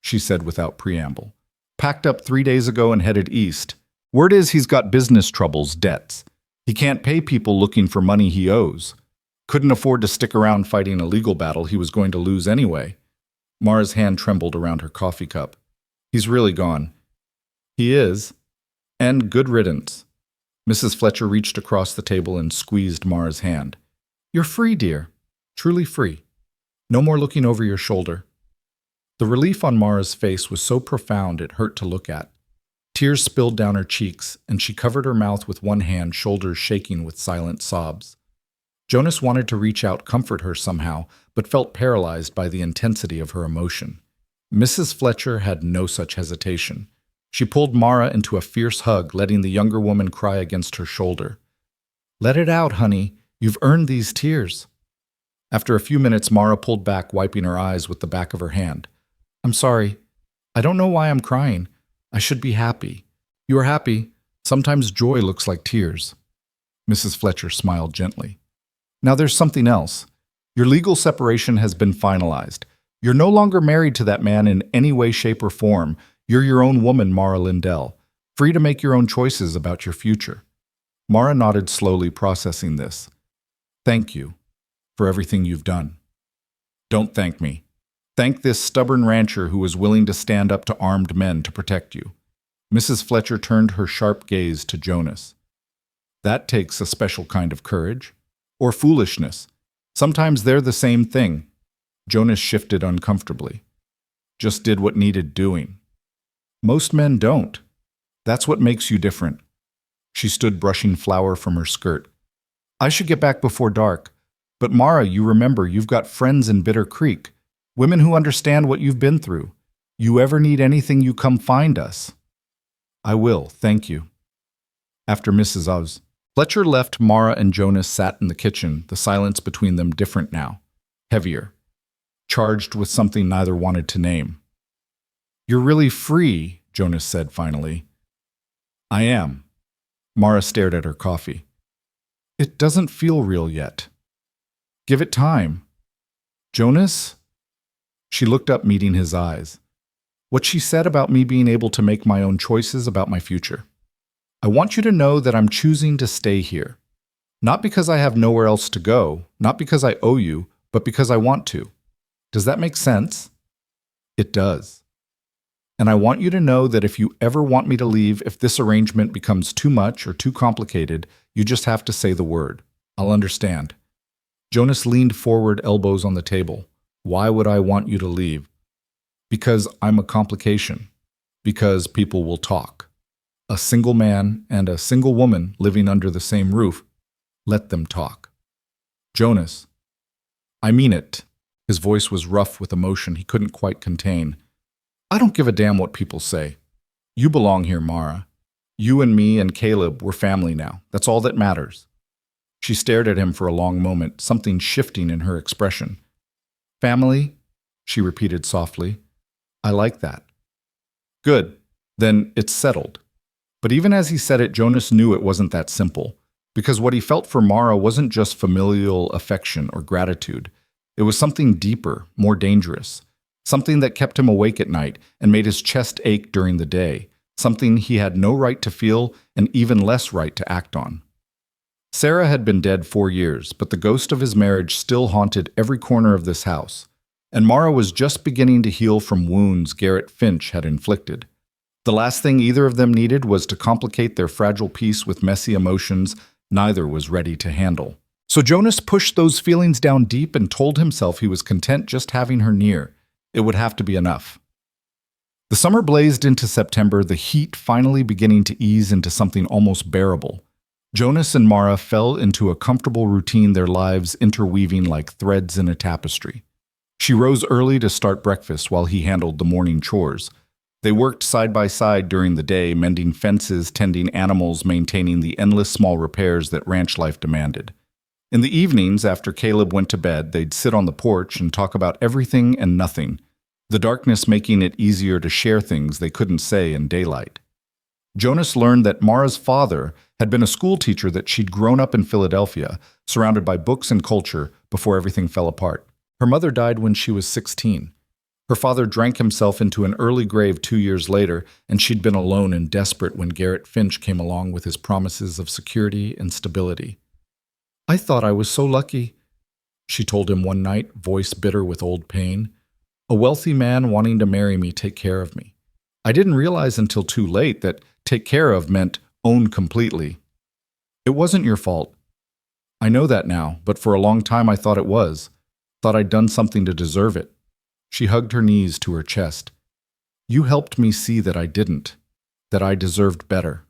A: she said without preamble. Packed up 3 days ago and headed east. Word is he's got business troubles, debts. He can't pay people looking for money he owes. Couldn't afford to stick around fighting a legal battle he was going to lose anyway. Mara's hand trembled around her coffee cup. He's really gone. He is. And good riddance. Mrs. Fletcher reached across the table and squeezed Mara's hand. You're free, dear. Truly free. No more looking over your shoulder. The relief on Mara's face was so profound it hurt to look at. Tears spilled down her cheeks, and she covered her mouth with one hand, shoulders shaking with silent sobs. Jonas wanted to reach out, comfort her somehow, but felt paralyzed by the intensity of her emotion. Mrs. Fletcher had no such hesitation. She pulled Mara into a fierce hug, letting the younger woman cry against her shoulder. "Let it out, honey. You've earned these tears." After a few minutes, Mara pulled back, wiping her eyes with the back of her hand. "I'm sorry. I don't know why I'm crying. I should be happy." "You are happy. Sometimes joy looks like tears." Mrs. Fletcher smiled gently. "Now there's something else. Your legal separation has been finalized. You're no longer married to that man in any way, shape, or form. You're your own woman, Mara Lindell, free to make your own choices about your future." Mara nodded slowly, processing this. "Thank you for everything you've done." "Don't thank me. Thank this stubborn rancher who was willing to stand up to armed men to protect you." Mrs. Fletcher turned her sharp gaze to Jonas. "That takes a special kind of courage. Or foolishness. Sometimes they're the same thing." Jonas shifted uncomfortably. "Just did what needed doing." "Most men don't. That's what makes you different." She stood brushing flour from her skirt. "I should get back before dark. But Mara, you remember, you've got friends in Bitter Creek. Women who understand what you've been through. You ever need anything, you come find us." "I will, thank you." After Mrs. Oz, Fletcher left, Mara and Jonas sat in the kitchen, the silence between them different now, heavier, charged with something neither wanted to name. "You're really free," Jonas said finally. "I am." Mara stared at her coffee. "It doesn't feel real yet." "Give it time." "Jonas?" She looked up, meeting his eyes. "What she said about me being able to make my own choices about my future. I want you to know that I'm choosing to stay here. Not because I have nowhere else to go, not because I owe you, but because I want to. Does that make sense?" "It does. And I want you to know that if you ever want me to leave, if this arrangement becomes too much or too complicated, you just have to say the word. I'll understand." Jonas leaned forward, elbows on the table. "Why would I want you to leave?" "Because I'm a complication. Because people will talk. A single man and a single woman living under the same roof. Let them talk." "Jonas." "I mean it." His voice was rough with emotion he couldn't quite contain. "I don't give a damn what people say. You belong here, Mara. You and me and Caleb, we're family now. That's all that matters." She stared at him for a long moment, something shifting in her expression. "Family?" she repeated softly. "I like that." "Good. Then it's settled." But even as he said it, Jonas knew it wasn't that simple, because what he felt for Mara wasn't just familial affection or gratitude. It was something deeper, more dangerous, something that kept him awake at night and made his chest ache during the day, something he had no right to feel and even less right to act on. Sarah had been dead 4 years, but the ghost of his marriage still haunted every corner of this house, and Mara was just beginning to heal from wounds Garrett Finch had inflicted. The last thing either of them needed was to complicate their fragile peace with messy emotions neither was ready to handle. So Jonas pushed those feelings down deep and told himself he was content just having her near. It would have to be enough. The summer blazed into September, the heat finally beginning to ease into something almost bearable. Jonas and Mara fell into a comfortable routine, their lives interweaving like threads in a tapestry. She rose early to start breakfast while he handled the morning chores. They worked side by side during the day, mending fences, tending animals, maintaining the endless small repairs that ranch life demanded. In the evenings, after Caleb went to bed, they'd sit on the porch and talk about everything and nothing, the darkness making it easier to share things they couldn't say in daylight. Jonas learned that Mara's father had been a school teacher, that she'd grown up in Philadelphia, surrounded by books and culture, before everything fell apart. Her mother died when she was 16. Her father drank himself into an early grave 2 years later, and she'd been alone and desperate when Garrett Finch came along with his promises of security and stability. "I thought I was so lucky," she told him one night, voice bitter with old pain. "A wealthy man wanting to marry me, take care of me. I didn't realize until too late that take care of meant own completely. It wasn't your fault. I know that now, but for a long time I thought it was. Thought I'd done something to deserve it." She hugged her knees to her chest. "You helped me see that I didn't, that I deserved better."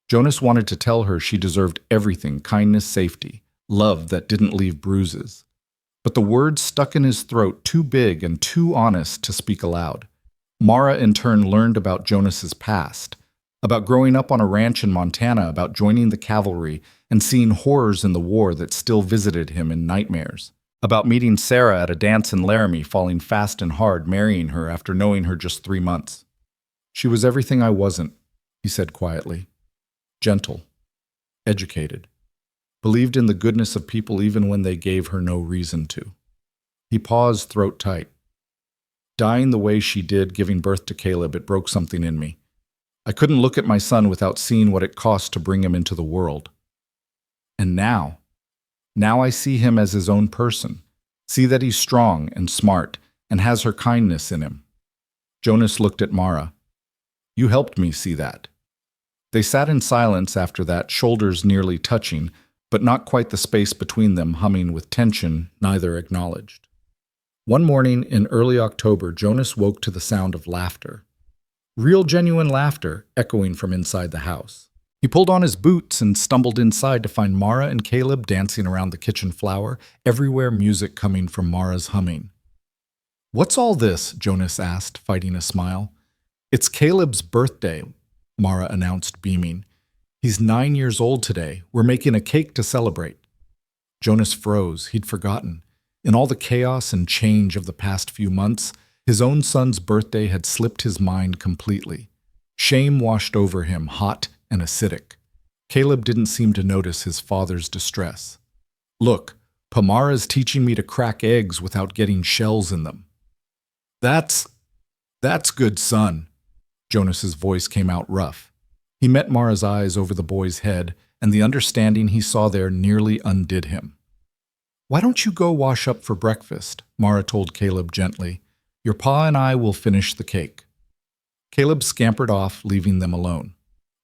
A: Jonas wanted to tell her she deserved everything, kindness, safety, love that didn't leave bruises. but the words stuck in his throat too big and too honest to speak aloud. Mara in turn learned about Jonas's past, about growing up on a ranch in Montana, about joining the cavalry and seeing horrors in the war that still visited him in nightmares, about meeting Sarah at a dance in Laramie, falling fast and hard, marrying her after knowing her just 3 months. She was everything I wasn't, he said quietly. Gentle, educated, believed in the goodness of people even when they gave her no reason to. He paused, throat tight. Dying the way she did, giving birth to Caleb, it broke something in me. I couldn't look at my son without seeing what it cost to bring him into the world. And now I see him as his own person, see that he's strong and smart and has her kindness in him. Jonas looked at Mara. You helped me see that. They sat in silence after that, shoulders nearly touching, but not quite the space between them humming with tension neither acknowledged. One morning in early October, Jonas woke to the sound of laughter. Real genuine laughter echoing from inside the house. He pulled on his boots and stumbled inside to find Mara and Caleb dancing around the kitchen floor, everywhere music coming from Mara's humming. What's all this? Jonas asked, fighting a smile. It's Caleb's birthday, Mara announced, beaming. He's 9 years old today. We're making a cake to celebrate. Jonas froze. He'd forgotten. In all the chaos and change of the past few months, his own son's birthday had slipped his mind completely. Shame washed over him, hot and acidic. Caleb didn't seem to notice his father's distress. Look, Pamara's teaching me to crack eggs without getting shells in them. That's good, son. Jonas's voice came out rough. He met Mara's eyes over the boy's head, and the understanding he saw there nearly undid him. Why don't you go wash up for breakfast? Mara told Caleb gently. Your pa and I will finish the cake. Caleb scampered off, leaving them alone.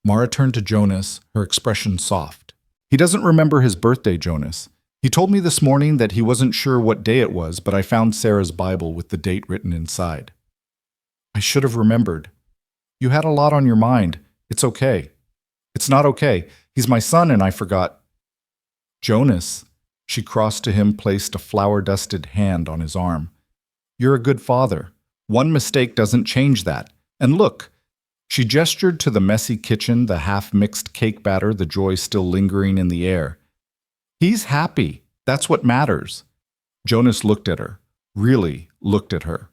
A: Mara turned to Jonas, her expression soft. He doesn't remember his birthday, Jonas. He told me this morning that he wasn't sure what day it was, but I found Sarah's Bible with the date written inside. I should have remembered. You had a lot on your mind. It's okay. It's not okay. He's my son and I forgot. Jonas, she crossed to him, placed a flour-dusted hand on his arm. You're a good father. One mistake doesn't change that. And look, she gestured to the messy kitchen, the half-mixed cake batter, the joy still lingering in the air. He's happy. That's what matters. Jonas looked at her, really looked at her.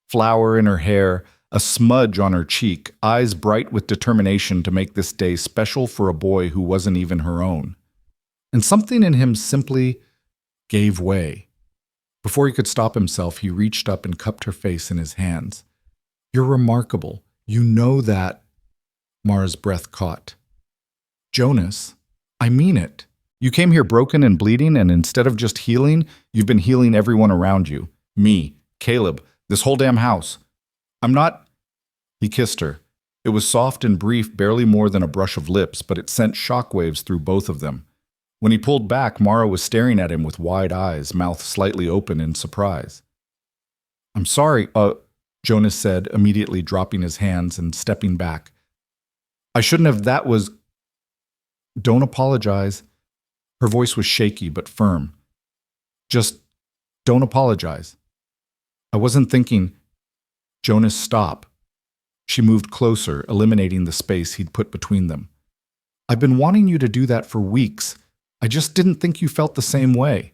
A: Flour in her hair, a smudge on her cheek, eyes bright with determination to make this day special for a boy who wasn't even her own. And something in him simply gave way. Before he could stop himself, he reached up and cupped her face in his hands. You're remarkable. You know that. Mara's breath caught. Jonas, I mean it. You came here broken and bleeding, and instead of just healing, you've been healing everyone around you. Me, Caleb, this whole damn house. I'm not... He kissed her. It was soft and brief, barely more than a brush of lips, but it sent shockwaves through both of them. When he pulled back, Mara was staring at him with wide eyes, mouth slightly open in surprise. I'm sorry, Jonas said, immediately dropping his hands and stepping back. I shouldn't have, that was... Don't apologize. Her voice was shaky but firm. Just don't apologize. I wasn't thinking... Jonas, stop. She moved closer, eliminating the space he'd put between them. I've been wanting you to do that for weeks. I just didn't think you felt the same way.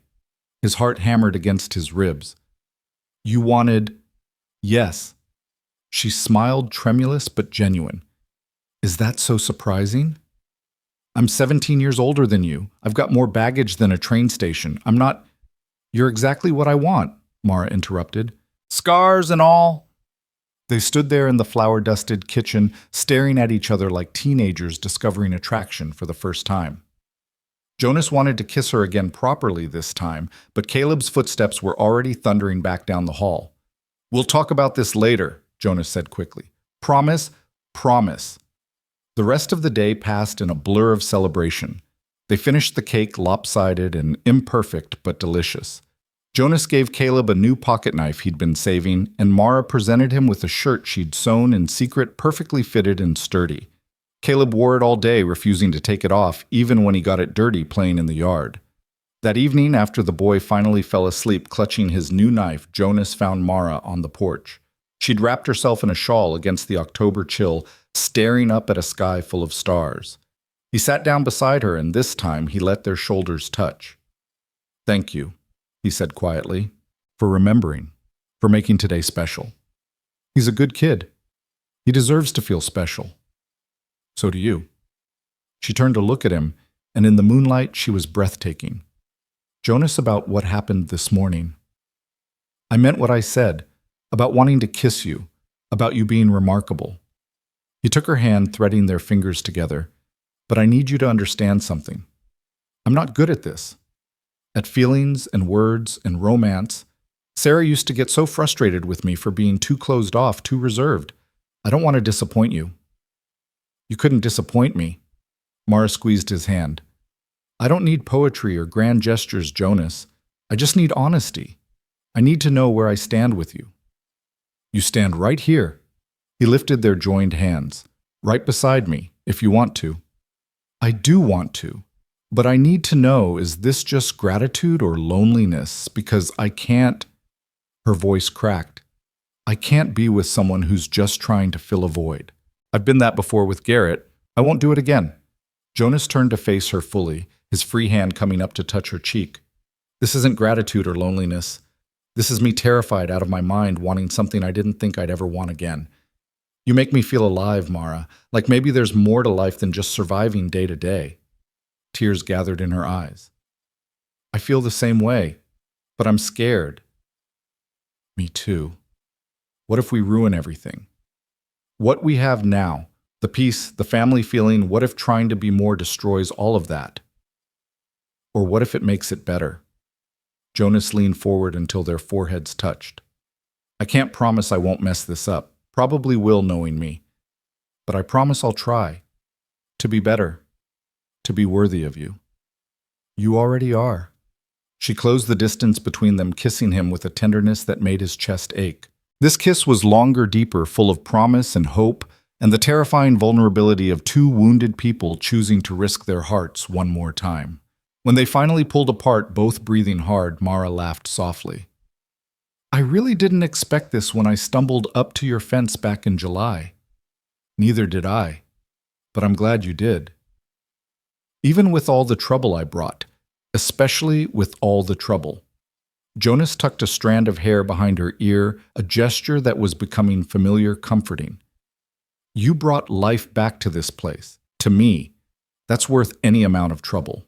A: His heart hammered against his ribs. You wanted... Yes. She smiled, tremulous but genuine. Is that so surprising? I'm 17 years older than you. I've got more baggage than a train station. I'm not... You're exactly what I want, Mara interrupted. Scars and all. They stood there in the flour-dusted kitchen, staring at each other like teenagers discovering attraction for the first time. Jonas wanted to kiss her again properly this time, but Caleb's footsteps were already thundering back down the hall. We'll talk about this later, Jonas said quickly. Promise? Promise. The rest of the day passed in a blur of celebration. They finished the cake lopsided and imperfect but delicious. Jonas gave Caleb a new pocket knife he'd been saving, and Mara presented him with a shirt she'd sewn in secret, perfectly fitted and sturdy. Caleb wore it all day, refusing to take it off, even when he got it dirty playing in the yard. That evening, after the boy finally fell asleep clutching his new knife, Jonas found Mara on the porch. She'd wrapped herself in a shawl against the October chill, staring up at a sky full of stars. He sat down beside her, and this time he let their shoulders touch. "Thank you," he said quietly, "for remembering, for making today special. He's a good kid. He deserves to feel special. So do you." She turned to look at him, and in the moonlight she was breathtaking. "Jonas, about what happened this morning. I meant what I said, about wanting to kiss you, about you being remarkable." He took her hand, threading their fingers together. "But I need you to understand something. I'm not good at this. At feelings and words and romance. Sarah used to get so frustrated with me for being too closed off, too reserved. I don't want to disappoint you." "You couldn't disappoint me." Mara squeezed his hand. "I don't need poetry or grand gestures, Jonas. I just need honesty. I need to know where I stand with you." "You stand right here." He lifted their joined hands. "Right beside me, if you want to." "I do want to. But I need to know, is this just gratitude or loneliness? Because I can't—" Her voice cracked. "I can't be with someone who's just trying to fill a void. I've been that before with Garrett. I won't do it again." Jonas turned to face her fully, his free hand coming up to touch her cheek. "This isn't gratitude or loneliness. This is me terrified out of my mind, wanting something I didn't think I'd ever want again. You make me feel alive, Mara, like maybe there's more to life than just surviving day to day." Tears gathered in her eyes. "I feel the same way, but I'm scared." "Me too. What if we ruin everything? What we have now, the peace, the family feeling, what if trying to be more destroys all of that? Or what if it makes it better?" Jonas leaned forward until their foreheads touched. "I can't promise I won't mess this up. Probably will, knowing me. But I promise I'll try. To be better. To be worthy of you." "You already are." She closed the distance between them, kissing him with a tenderness that made his chest ache. This kiss was longer, deeper, full of promise and hope, and the terrifying vulnerability of two wounded people choosing to risk their hearts one more time. When they finally pulled apart, both breathing hard, Mara laughed softly. "I really didn't expect this when I stumbled up to your fence back in July." "Neither did I, but I'm glad you did. Even with all the trouble I brought, especially with all the trouble." Jonas tucked a strand of hair behind her ear, a gesture that was becoming familiar, comforting. "You brought life back to this place, to me. That's worth any amount of trouble."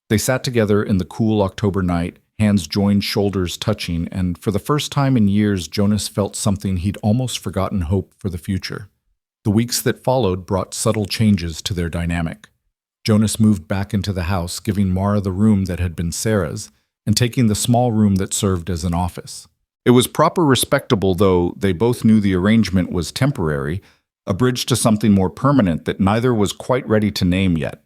A: They sat together in the cool October night, hands joined, shoulders touching, and for the first time in years, Jonas felt something he'd almost forgotten: hope for the future. The weeks that followed brought subtle changes to their dynamic. Jonas moved back into the house, giving Mara the room that had been Sarah's, and taking the small room that served as an office. It was proper, respectable, though they both knew the arrangement was temporary, a bridge to something more permanent that neither was quite ready to name yet.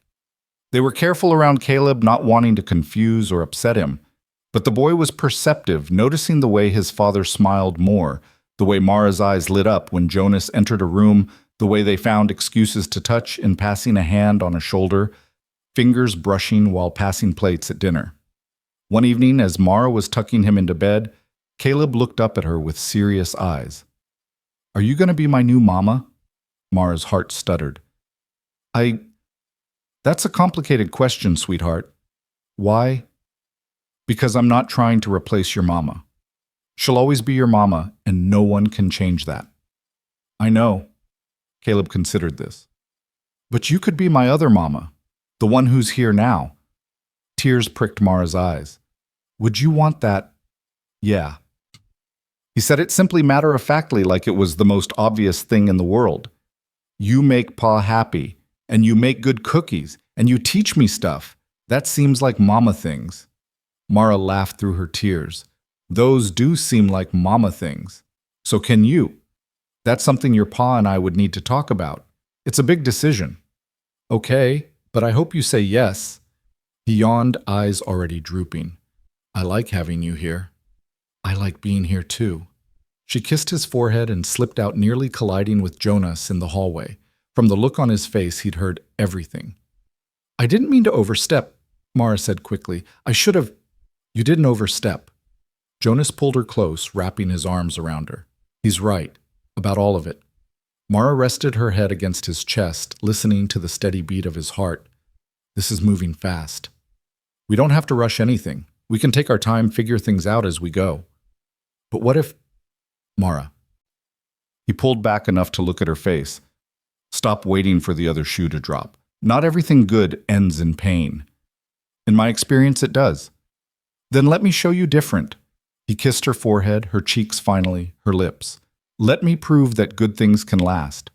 A: They were careful around Caleb, not wanting to confuse or upset him. But the boy was perceptive, noticing the way his father smiled more, the way Mara's eyes lit up when Jonas entered a room, the way they found excuses to touch in passing a hand on a shoulder, fingers brushing while passing plates at dinner. One evening, as Mara was tucking him into bed, Caleb looked up at her with serious eyes. "Are you going to be my new mama?" Mara's heart stuttered. That's a complicated question, sweetheart." "Why?" "Because I'm not trying to replace your mama. She'll always be your mama, and no one can change that." "I know." Caleb considered this. "But you could be my other mama, the one who's here now." Tears pricked Mara's eyes. "Would you want that?" "Yeah." He said it simply matter-of-factly, like it was the most obvious thing in the world. "You make Pa happy, and you make good cookies, and you teach me stuff. That seems like mama things." Mara laughed through her tears. "Those do seem like mama things. So can you. That's something your pa and I would need to talk about. It's a big decision." "Okay, but I hope you say yes." He yawned, eyes already drooping. "I like having you here." "I like being here too." She kissed his forehead and slipped out, nearly colliding with Jonas in the hallway. From the look on his face, he'd heard everything. "I didn't mean to overstep." Mara said quickly. I should have. You didn't overstep. Jonas pulled her close, wrapping his arms around her. He's right, about all of it. Mara rested her head against his chest, listening to the steady beat of his heart. This is moving fast. We don't have to rush anything. We can take our time, figure things out as we go. But what if... Mara. He pulled back enough to look at her face. Stop waiting for the other shoe to drop. Not everything good ends in pain. In my experience, it does. Then let me show you different. He kissed her forehead, her cheeks finally, her lips. Let me prove that good things can last.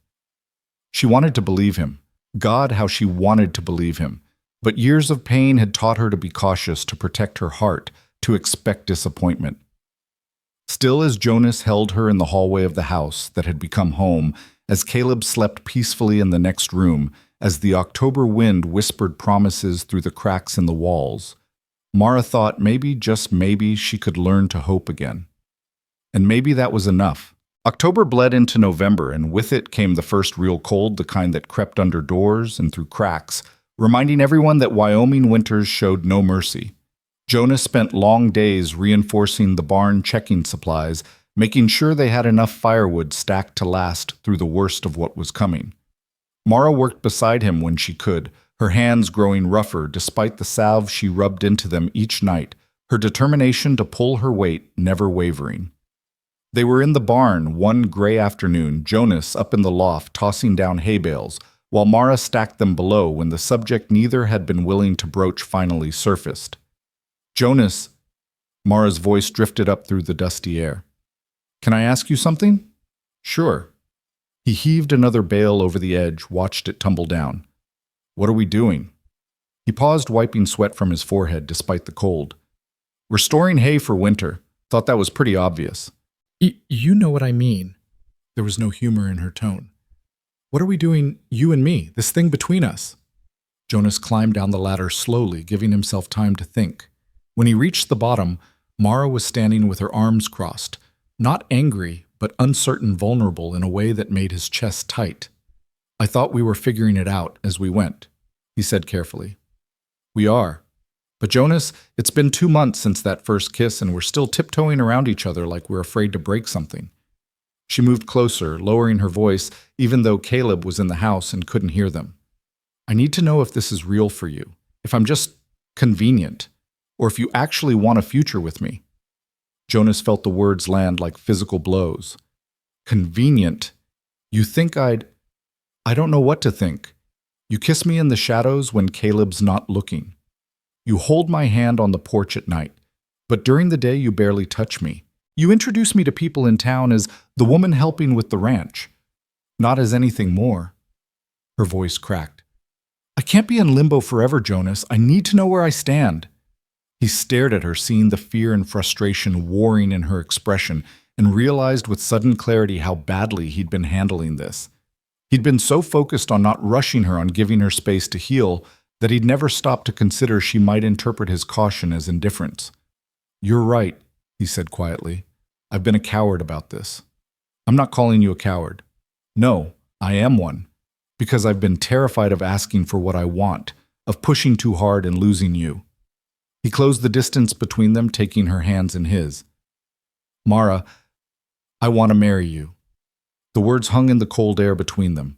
A: She wanted to believe him. God, how she wanted to believe him. But years of pain had taught her to be cautious, to protect her heart, to expect disappointment. Still, as Jonas held her in the hallway of the house that had become home, as Caleb slept peacefully in the next room, as the October wind whispered promises through the cracks in the walls, Mara thought maybe, just maybe, she could learn to hope again. And maybe that was enough. October bled into November, and with it came the first real cold, the kind that crept under doors and through cracks, reminding everyone that Wyoming winters showed no mercy. Jonas spent long days reinforcing the barn checking supplies, making sure they had enough firewood stacked to last through the worst of what was coming. Mara worked beside him when she could, her hands growing rougher despite the salve she rubbed into them each night, her determination to pull her weight never wavering. They were in the barn one gray afternoon, Jonas up in the loft tossing down hay bales, while Mara stacked them below when the subject neither had been willing to broach finally surfaced. Jonas, Mara's voice drifted up through the dusty air. Can I ask you something? Sure. He heaved another bale over the edge, watched it tumble down. What are we doing? He paused, wiping sweat from his forehead despite the cold. We're storing hay for winter. Thought that was pretty obvious. You know what I mean. There was no humor in her tone. What are we doing, you and me, this thing between us? Jonas climbed down the ladder slowly, giving himself time to think. When he reached the bottom, Mara was standing with her arms crossed, not angry, but uncertain, vulnerable in a way that made his chest tight. I thought we were figuring it out as we went, he said carefully. We are. But Jonas, it's been 2 months since that first kiss, and we're still tiptoeing around each other like we're afraid to break something. She moved closer, lowering her voice, even though Caleb was in the house and couldn't hear them. I need to know if this is real for you, if I'm just convenient, or if you actually want a future with me. Jonas felt the words land like physical blows. Convenient? You think I don't know what to think. You kiss me in the shadows when Caleb's not looking. You hold my hand on the porch at night, but during the day you barely touch me. You introduce me to people in town as the woman helping with the ranch, not as anything more. Her voice cracked. I can't be in limbo forever, Jonas. I need to know where I stand. He stared at her, seeing the fear and frustration warring in her expression, and realized with sudden clarity how badly he'd been handling this. He'd been so focused on not rushing her, on giving her space to heal, that he'd never stopped to consider she might interpret his caution as indifference. You're right, he said quietly. I've been a coward about this. I'm not calling you a coward. No, I am one. Because I've been terrified of asking for what I want, of pushing too hard and losing you. He closed the distance between them, taking her hands in his. Mara, I want to marry you. The words hung in the cold air between them.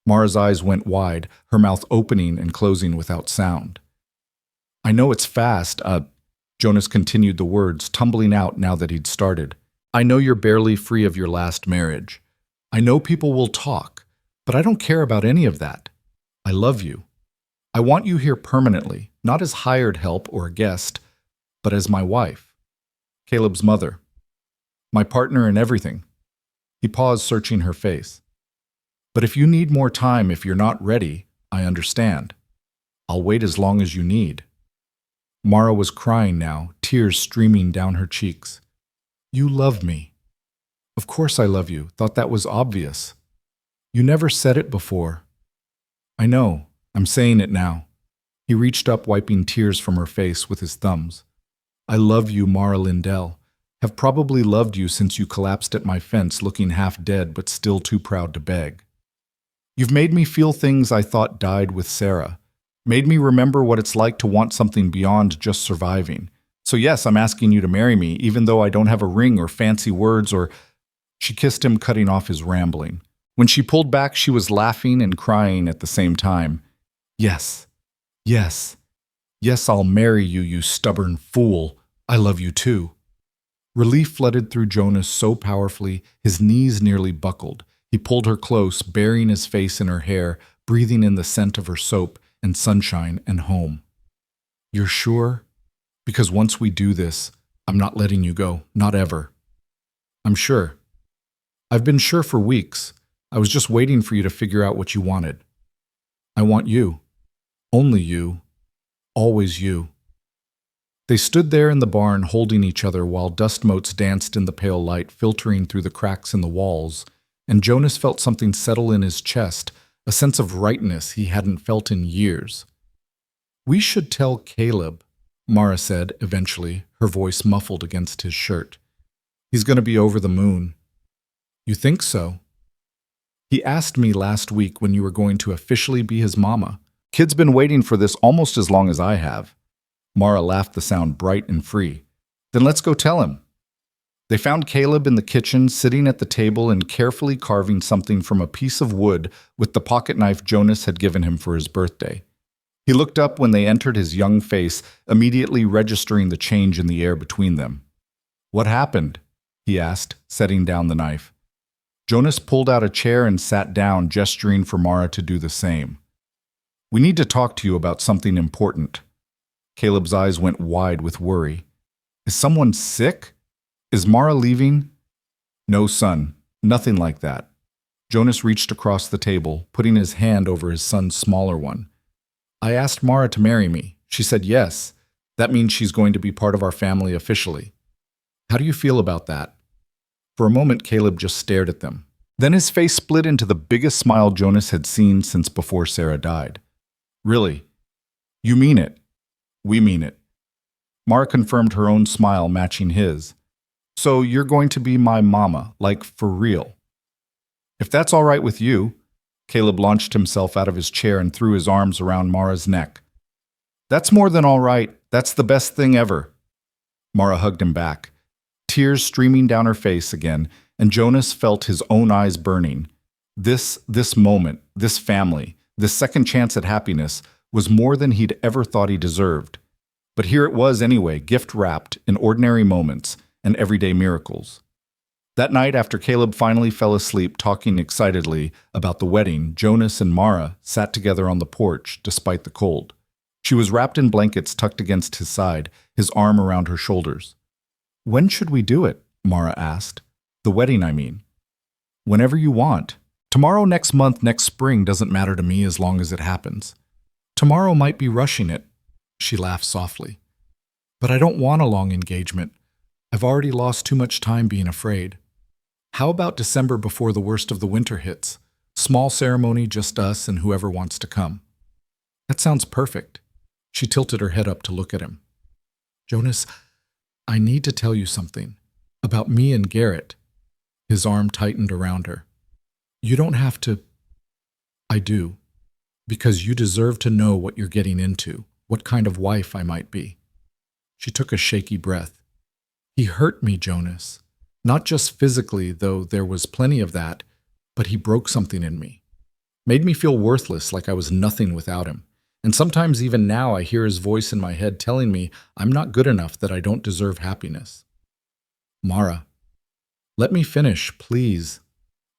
A: Mara's eyes went wide, her mouth opening and closing without sound. I know it's fast, Jonas continued the words, tumbling out now that he'd started. I know you're barely free of your last marriage. I know people will talk, but I don't care about any of that. I love you. I want you here permanently, not as hired help or a guest, but as my wife, Caleb's mother, my partner in everything. He paused, searching her face. But if you need more time, if you're not ready, I understand. I'll wait as long as you need. Mara was crying now, tears streaming down her cheeks. You love me. Of course I love you. Thought that was obvious. You never said it before. I know. I'm saying it now. He reached up, wiping tears from her face with his thumbs. I love you, Mara Lindell. Have probably loved you since you collapsed at my fence, looking half dead but still too proud to beg. You've made me feel things I thought died with Sarah. Made me remember what it's like to want something beyond just surviving. So yes, I'm asking you to marry me, even though I don't have a ring or fancy words or... She kissed him, cutting off his rambling. When she pulled back, she was laughing and crying at the same time. Yes, yes, yes, I'll marry you, you stubborn fool. I love you too. Relief flooded through Jonas so powerfully, his knees nearly buckled. He pulled her close, burying his face in her hair, breathing in the scent of her soap and sunshine and home. You're sure? Because once we do this, I'm not letting you go, not ever. I'm sure. I've been sure for weeks. I was just waiting for you to figure out what you wanted. I want you. Only you. Always you. They stood there in the barn holding each other while dust motes danced in the pale light filtering through the cracks in the walls, and Jonas felt something settle in his chest, a sense of rightness he hadn't felt in years. We should tell Caleb, Mara said eventually, her voice muffled against his shirt. He's going to be over the moon. You think so? He asked me last week when you were going to officially be his mama. Kid's been waiting for this almost as long as I have. Mara laughed, the sound bright and free. Then let's go tell him. They found Caleb in the kitchen, sitting at the table and carefully carving something from a piece of wood with the pocket knife Jonas had given him for his birthday. He looked up when they entered his young face, immediately registering the change in the air between them. What happened? He asked, setting down the knife. Jonas pulled out a chair and sat down, gesturing for Mara to do the same. We need to talk to you about something important. Caleb's eyes went wide with worry. Is someone sick? Is Mara leaving? No, son, nothing like that. Jonas reached across the table, putting his hand over his son's smaller one. I asked Mara to marry me. She said yes. That means she's going to be part of our family officially. How do you feel about that? For a moment, Caleb just stared at them. Then his face split into the biggest smile Jonas had seen since before Sarah died. Really? You mean it? We mean it. Mara confirmed, her own smile matching his. So you're going to be my mama, like for real? If that's all right with you. Caleb launched himself out of his chair and threw his arms around Mara's neck. That's more than all right. That's the best thing ever. Mara hugged him back, tears streaming down her face again, and Jonas felt his own eyes burning. This moment, this family, this second chance at happiness was more than he'd ever thought he deserved. But here it was anyway, gift-wrapped in ordinary moments and everyday miracles. That night, after Caleb finally fell asleep talking excitedly about the wedding, Jonas and Mara sat together on the porch despite the cold. She was wrapped in blankets tucked against his side, his arm around her shoulders. When should we do it? Mara asked. The wedding, I mean. Whenever you want. Tomorrow, next month, next spring doesn't matter to me as long as it happens. Tomorrow might be rushing it. She laughed softly. But I don't want a long engagement. I've already lost too much time being afraid. How about December before the worst of the winter hits? Small ceremony, just us and whoever wants to come. That sounds perfect. She tilted her head up to look at him. Jonas, I need to tell you something. About me and Garrett. His arm tightened around her. You don't have to. I do. Because you deserve to know what you're getting into, what kind of wife I might be. She took a shaky breath. He hurt me, Jonas. Not just physically, though there was plenty of that, but he broke something in me. Made me feel worthless, like I was nothing without him. And sometimes even now I hear his voice in my head telling me I'm not good enough, that I don't deserve happiness. Mara, let me finish, please.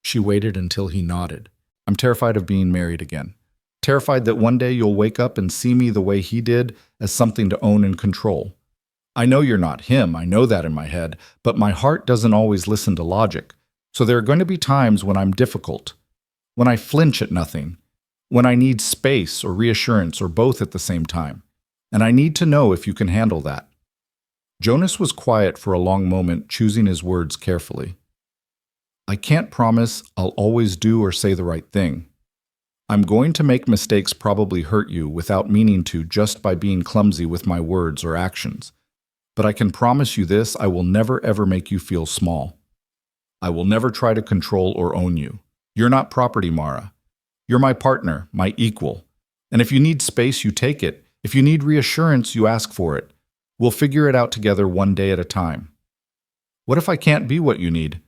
A: She waited until he nodded. I'm terrified of being married again. Terrified that one day you'll wake up and see me the way he did, as something to own and control. I know you're not him, I know that in my head, but my heart doesn't always listen to logic. So there are going to be times when I'm difficult, when I flinch at nothing, when I need space or reassurance or both at the same time. And I need to know if you can handle that. Jonas was quiet for a long moment, choosing his words carefully. I can't promise I'll always do or say the right thing. I'm going to make mistakes, probably hurt you without meaning to, just by being clumsy with my words or actions. But I can promise you this, I will never ever make you feel small. I will never try to control or own you. You're not property, Mara. You're my partner, my equal. And if you need space, you take it. If you need reassurance, you ask for it. We'll figure it out together one day at a time. What if I can't be what you need?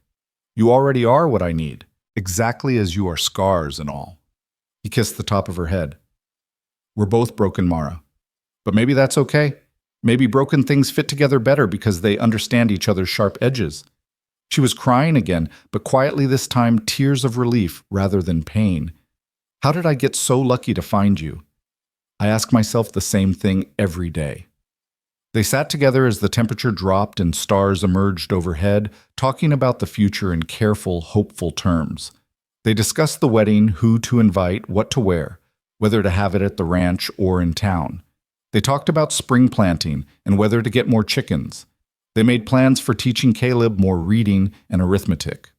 A: You already are what I need, exactly as you are scars and all. He kissed the top of her head. We're both broken, Mara. But maybe that's okay. Maybe broken things fit together better because they understand each other's sharp edges. She was crying again, but quietly this time tears of relief rather than pain. How did I get so lucky to find you? I ask myself the same thing every day. They sat together as the temperature dropped and stars emerged overhead, talking about the future in careful, hopeful terms. They discussed the wedding, who to invite, what to wear, whether to have it at the ranch or in town. They talked about spring planting and whether to get more chickens. They made plans for teaching Caleb more reading and arithmetic.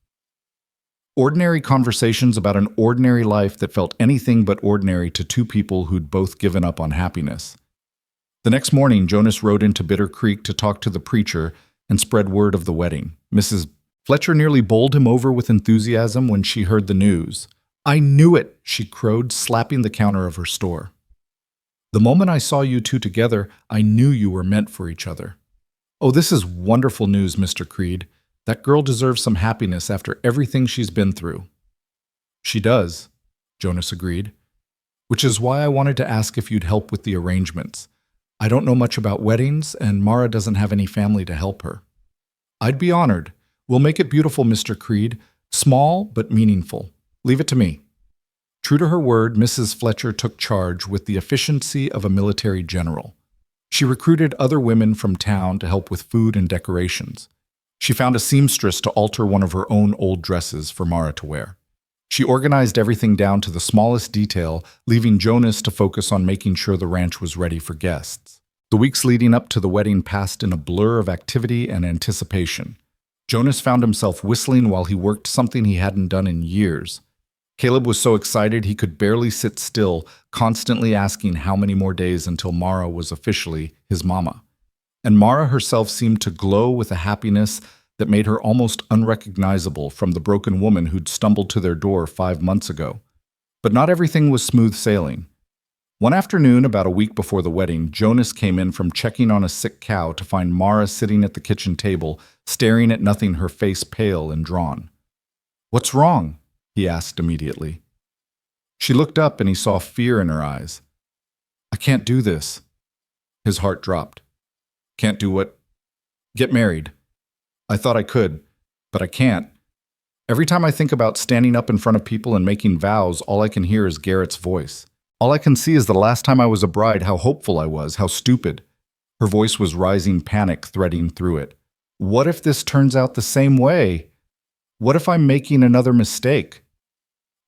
A: Ordinary conversations about an ordinary life that felt anything but ordinary to two people who'd both given up on happiness. The next morning, Jonas rode into Bitter Creek to talk to the preacher and spread word of the wedding. Mrs. Fletcher nearly bowled him over with enthusiasm when she heard the news. I knew it, she crowed, slapping the counter of her store. The moment I saw you two together, I knew you were meant for each other. Oh, this is wonderful news, Mr. Creed. That girl deserves some happiness after everything she's been through. She does, Jonas agreed, which is why I wanted to ask if you'd help with the arrangements. I don't know much about weddings, and Mara doesn't have any family to help her. I'd be honored. We'll make it beautiful, Mr. Creed. Small, but meaningful. Leave it to me. True to her word, Mrs. Fletcher took charge with the efficiency of a military general. She recruited other women from town to help with food and decorations. She found a seamstress to alter one of her own old dresses for Mara to wear. She organized everything down to the smallest detail, leaving Jonas to focus on making sure the ranch was ready for guests. The weeks leading up to the wedding passed in a blur of activity and anticipation. Jonas found himself whistling while he worked something he hadn't done in years. Caleb was so excited he could barely sit still, constantly asking how many more days until Mara was officially his mama. And Mara herself seemed to glow with a happiness that made her almost unrecognizable from the broken woman who'd stumbled to their door 5 months ago. But not everything was smooth sailing. One afternoon, about a week before the wedding, Jonas came in from checking on a sick cow to find Mara sitting at the kitchen table, staring at nothing, her face pale and drawn. "What's wrong?" he asked immediately. She looked up and he saw fear in her eyes. "I can't do this." His heart dropped. "Can't do what?" "Get married. I thought I could, but I can't. Every time I think about standing up in front of people and making vows, all I can hear is Garrett's voice. All I can see is the last time I was a bride, how hopeful I was, how stupid." Her voice was rising, panic threading through it. "What if this turns out the same way? What if I'm making another mistake?"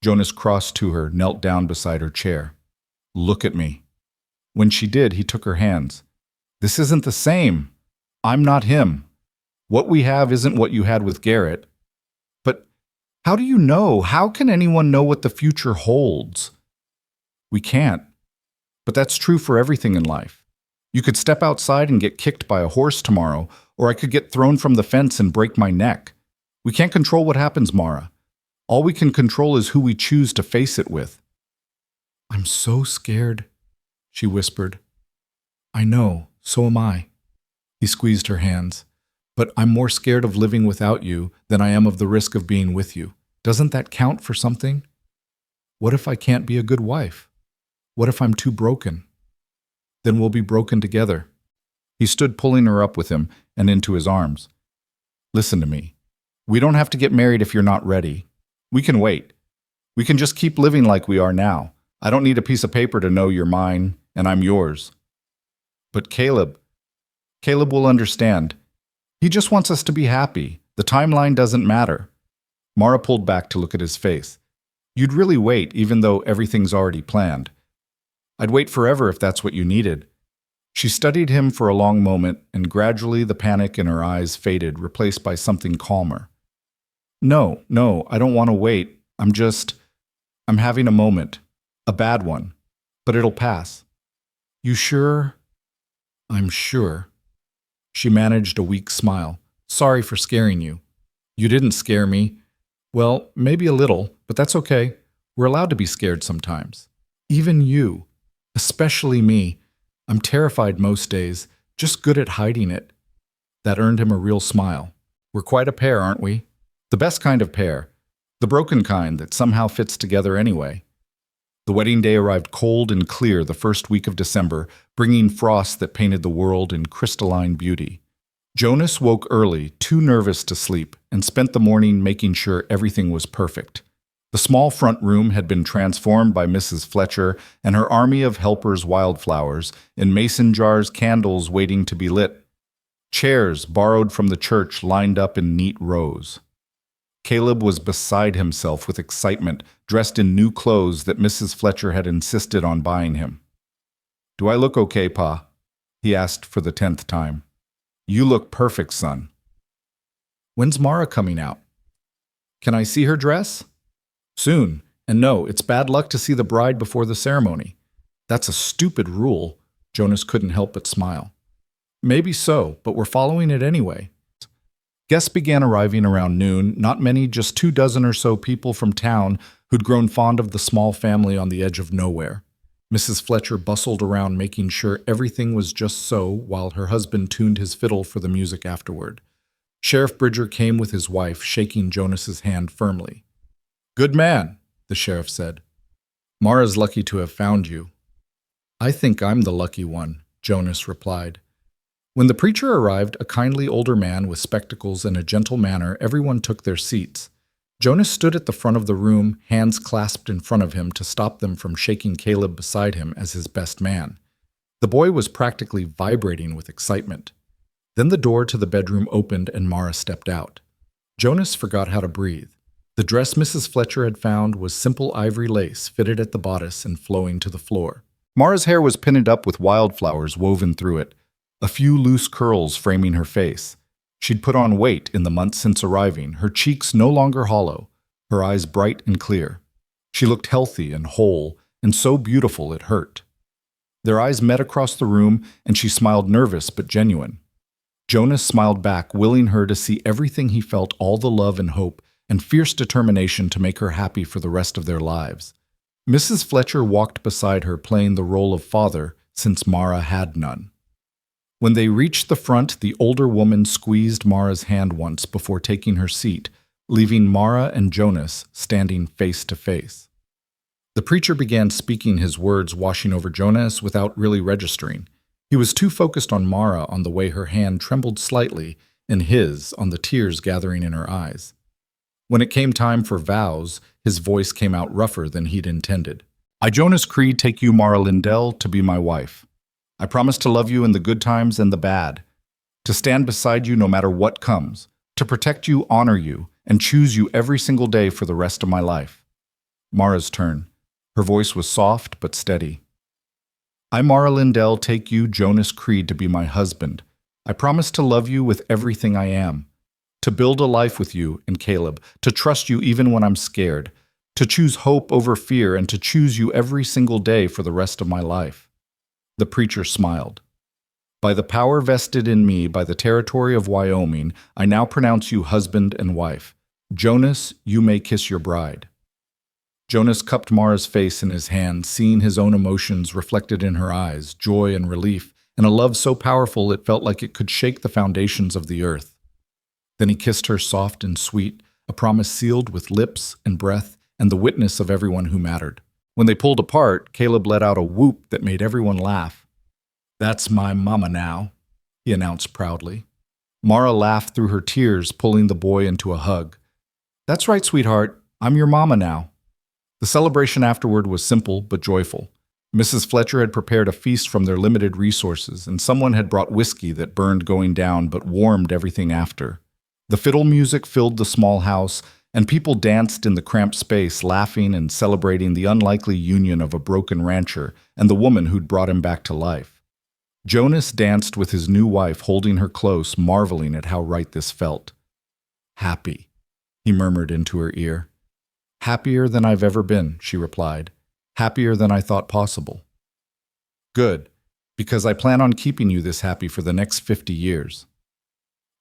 A: Jonas crossed to her, knelt down beside her chair. "Look at me." When she did, he took her hands. "This isn't the same. I'm not him. What we have isn't what you had with Garrett." "But how do you know? How can anyone know what the future holds?" "We can't. But that's true for everything in life. You could step outside and get kicked by a horse tomorrow, or I could get thrown from the fence and break my neck. We can't control what happens, Mara. All we can control is who we choose to face it with." "I'm so scared," she whispered. "I know, so am I." He squeezed her hands. "But I'm more scared of living without you than I am of the risk of being with you. Doesn't that count for something? What if I can't be a good wife? What if I'm too broken? Then we'll be broken together." He stood pulling her up with him and into his arms. "Listen to me. We don't have to get married if you're not ready. We can wait. We can just keep living like we are now. I don't need a piece of paper to know you're mine and I'm yours." "But Caleb will understand. He just wants us to be happy. The timeline doesn't matter." Mara pulled back to look at his face. "You'd really wait, even though everything's already planned." "I'd wait forever if that's what you needed." She studied him for a long moment, and gradually the panic in her eyes faded, replaced by something calmer. No, I don't want to wait. I'm having a moment. A bad one. But it'll pass." "You sure?" "I'm sure." She managed a weak smile. "Sorry for scaring you." "You didn't scare me." "Well, maybe a little, but that's okay. We're allowed to be scared sometimes. Even you." Especially me. I'm terrified most days, just good at hiding it. That earned him a real smile. We're quite a pair, aren't we? The best kind of pair. The broken kind that somehow fits together anyway. The wedding day arrived cold and clear the first week of December, bringing frost that painted the world in crystalline beauty. Jonas woke early, too nervous to sleep, and spent the morning making sure everything was perfect. The small front room had been transformed by Mrs. Fletcher and her army of helpers wildflowers, in mason jars candles waiting to be lit. Chairs, borrowed from the church, lined up in neat rows. Caleb was beside himself with excitement, dressed in new clothes that Mrs. Fletcher had insisted on buying him. "Do I look okay, Pa?" he asked for the 10th time. "You look perfect, son." "When's Mara coming out?" "Can I see her dress?" "Soon. And no, it's bad luck to see the bride before the ceremony." "That's a stupid rule." Jonas couldn't help but smile. "Maybe so, but we're following it anyway." Guests began arriving around noon, not many, just 24 or so people from town who'd grown fond of the small family on the edge of nowhere. Mrs. Fletcher bustled around making sure everything was just so while her husband tuned his fiddle for the music afterward. Sheriff Bridger came with his wife, shaking Jonas's hand firmly. "Good man," the sheriff said. "Mara's lucky to have found you." "I think I'm the lucky one," Jonas replied. When the preacher arrived, a kindly older man with spectacles and a gentle manner, everyone took their seats. Jonas stood at the front of the room, hands clasped in front of him to stop them from shaking Caleb beside him as his best man. The boy was practically vibrating with excitement. Then the door to the bedroom opened and Mara stepped out. Jonas forgot how to breathe. The dress Mrs. Fletcher had found was simple ivory lace fitted at the bodice and flowing to the floor. Mara's hair was pinned up with wildflowers woven through it, a few loose curls framing her face. She'd put on weight in the months since arriving, her cheeks no longer hollow, her eyes bright and clear. She looked healthy and whole, and so beautiful it hurt. Their eyes met across the room, and she smiled nervous but genuine. Jonas smiled back, willing her to see everything he felt, all the love and hope, and fierce determination to make her happy for the rest of their lives. Mrs. Fletcher walked beside her, playing the role of father, since Mara had none. When they reached the front, the older woman squeezed Mara's hand once before taking her seat, leaving Mara and Jonas standing face to face. The preacher began speaking, his words washing over Jonas without really registering. He was too focused on Mara, on the way her hand trembled slightly, and his on the tears gathering in her eyes. When it came time for vows, his voice came out rougher than he'd intended. "I, Jonas Creed, take you, Mara Lindell, to be my wife. I promise to love you in the good times and the bad, to stand beside you no matter what comes, to protect you, honor you, and choose you every single day for the rest of my life." Mara's turn. Her voice was soft but steady. "I, Mara Lindell, take you, Jonas Creed, to be my husband. I promise to love you with everything I am, to build a life with you and Caleb, to trust you even when I'm scared, to choose hope over fear, and to choose you every single day for the rest of my life." The preacher smiled. "By the power vested in me by the territory of Wyoming, I now pronounce you husband and wife. Jonas, you may kiss your bride." Jonas cupped Mara's face in his hand, seeing his own emotions reflected in her eyes, joy and relief, and a love so powerful it felt like it could shake the foundations of the earth. Then he kissed her soft and sweet, a promise sealed with lips and breath and the witness of everyone who mattered. When they pulled apart, Caleb let out a whoop that made everyone laugh. "That's my mama now," he announced proudly. Mara laughed through her tears, pulling the boy into a hug. "That's right, sweetheart. I'm your mama now." The celebration afterward was simple but joyful. Mrs. Fletcher had prepared a feast from their limited resources, and someone had brought whiskey that burned going down but warmed everything after. The fiddle music filled the small house, and people danced in the cramped space, laughing and celebrating the unlikely union of a broken rancher and the woman who'd brought him back to life. Jonas danced with his new wife, holding her close, marveling at how right this felt. "Happy," he murmured into her ear. "Happier than I've ever been," she replied. "Happier than I thought possible." "Good, because I plan on keeping you this happy for the next 50 years.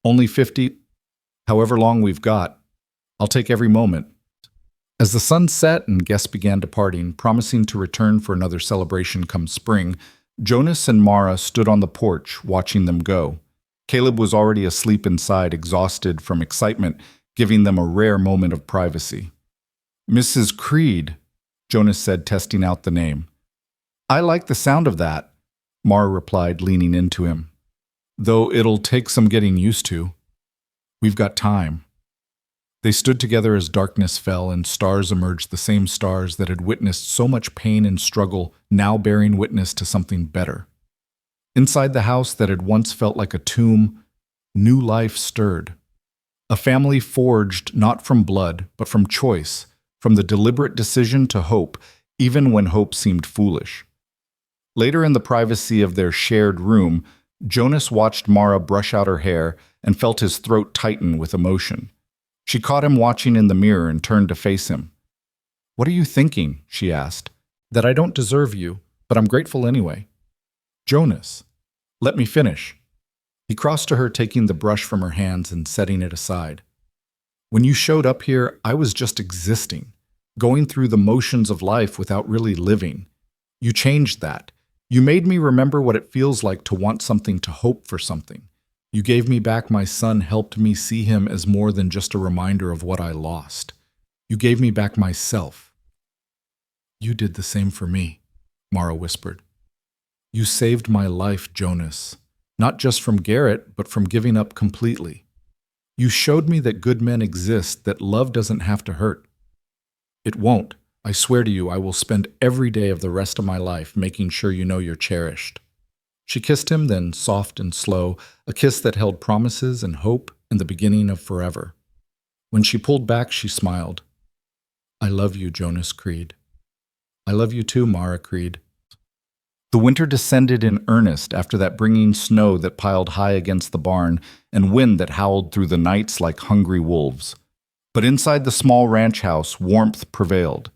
A: "Only 50? However long we've got. I'll take every moment." As the sun set and guests began departing, promising to return for another celebration come spring, Jonas and Mara stood on the porch, watching them go. Caleb was already asleep inside, exhausted from excitement, giving them a rare moment of privacy. "Mrs. Creed," Jonas said, testing out the name. "I like the sound of that," Mara replied, leaning into him. "Though it'll take some getting used to. We've got time." They stood together as darkness fell and stars emerged, the same stars that had witnessed so much pain and struggle, now bearing witness to something better. Inside the house that had once felt like a tomb, new life stirred. A family forged not from blood, but from choice, from the deliberate decision to hope, even when hope seemed foolish. Later, in the privacy of their shared room, Jonas watched Mara brush out her hair and felt his throat tighten with emotion. She caught him watching in the mirror and turned to face him. "What are you thinking?" she asked. "That I don't deserve you, but I'm grateful anyway." "Jonas, let me finish." He crossed to her, taking the brush from her hands and setting it aside. "When you showed up here, I was just existing, going through the motions of life without really living. You changed that. You made me remember what it feels like to want something, to hope for something. You gave me back my son, helped me see him as more than just a reminder of what I lost. You gave me back myself." "You did the same for me," Mara whispered. "You saved my life, Jonas, not just from Garrett, but from giving up completely. You showed me that good men exist, that love doesn't have to hurt. It won't. I swear to you, I will spend every day of the rest of my life making sure you know you're cherished." She kissed him, then soft and slow, a kiss that held promises and hope and the beginning of forever. When she pulled back, she smiled. "I love you, Jonas Creed." "I love you too, Mara Creed." The winter descended in earnest after that bringing snow that piled high against the barn and wind that howled through the nights like hungry wolves. But inside the small ranch house, warmth prevailed.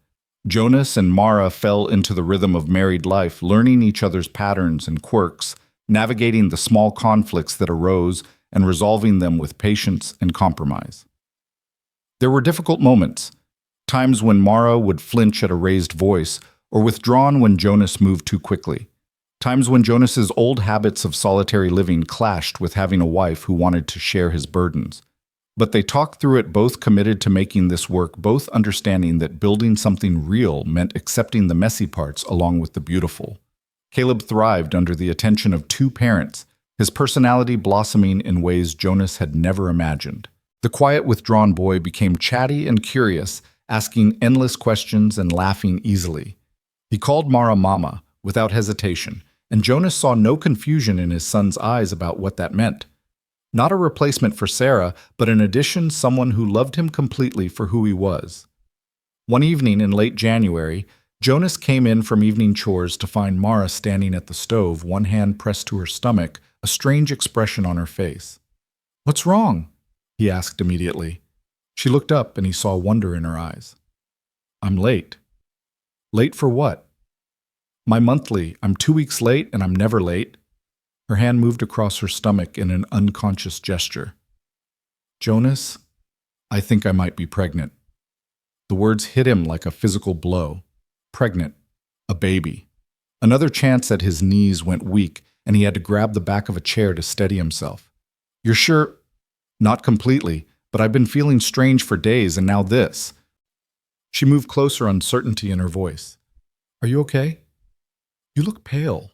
A: Jonas and Mara fell into the rhythm of married life, learning each other's patterns and quirks, navigating the small conflicts that arose and resolving them with patience and compromise. There were difficult moments, times when Mara would flinch at a raised voice or withdrawn when Jonas moved too quickly, times when Jonas's old habits of solitary living clashed with having a wife who wanted to share his burdens. But they talked through it, both committed to making this work, both understanding that building something real meant accepting the messy parts along with the beautiful. Caleb thrived under the attention of two parents, his personality blossoming in ways Jonas had never imagined. The quiet, withdrawn boy became chatty and curious, asking endless questions and laughing easily. He called Mara Mama without hesitation, and Jonas saw no confusion in his son's eyes about what that meant. Not a replacement for Sarah, but in addition, someone who loved him completely for who he was. One evening in late January, Jonas came in from evening chores to find Mara standing at the stove, one hand pressed to her stomach, a strange expression on her face. "What's wrong?" he asked immediately. She looked up and he saw wonder in her eyes. "I'm late." "Late for what?" "My monthly. I'm 2 weeks late and I'm never late." Her hand moved across her stomach in an unconscious gesture. "Jonas, I think I might be pregnant." The words hit him like a physical blow. Pregnant. A baby. Another chance at his knees went weak, and he had to grab the back of a chair to steady himself. "You're sure?" "Not completely, but I've been feeling strange for days, and now this." She moved closer, uncertainty in her voice. "Are you okay? You look pale."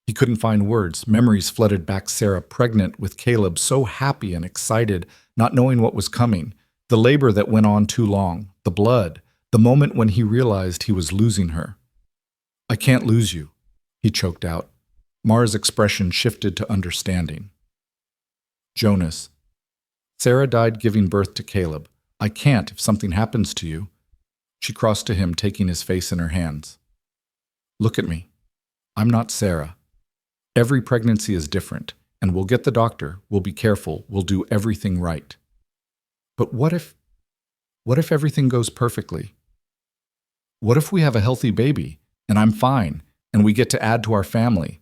A: He couldn't find words. Memories flooded back. Sarah, pregnant with Caleb, so happy and excited, not knowing what was coming. The labor that went on too long. The blood. The moment when he realized he was losing her. "I can't lose you," he choked out. Mara's expression shifted to understanding. "Jonas, Sarah died giving birth to Caleb. I can't if something happens to you." She crossed to him, taking his face in her hands. "Look at me. I'm not Sarah. Every pregnancy is different, and we'll get the doctor, we'll be careful, we'll do everything right. But what if everything goes perfectly? What if we have a healthy baby, and I'm fine, and we get to add to our family?"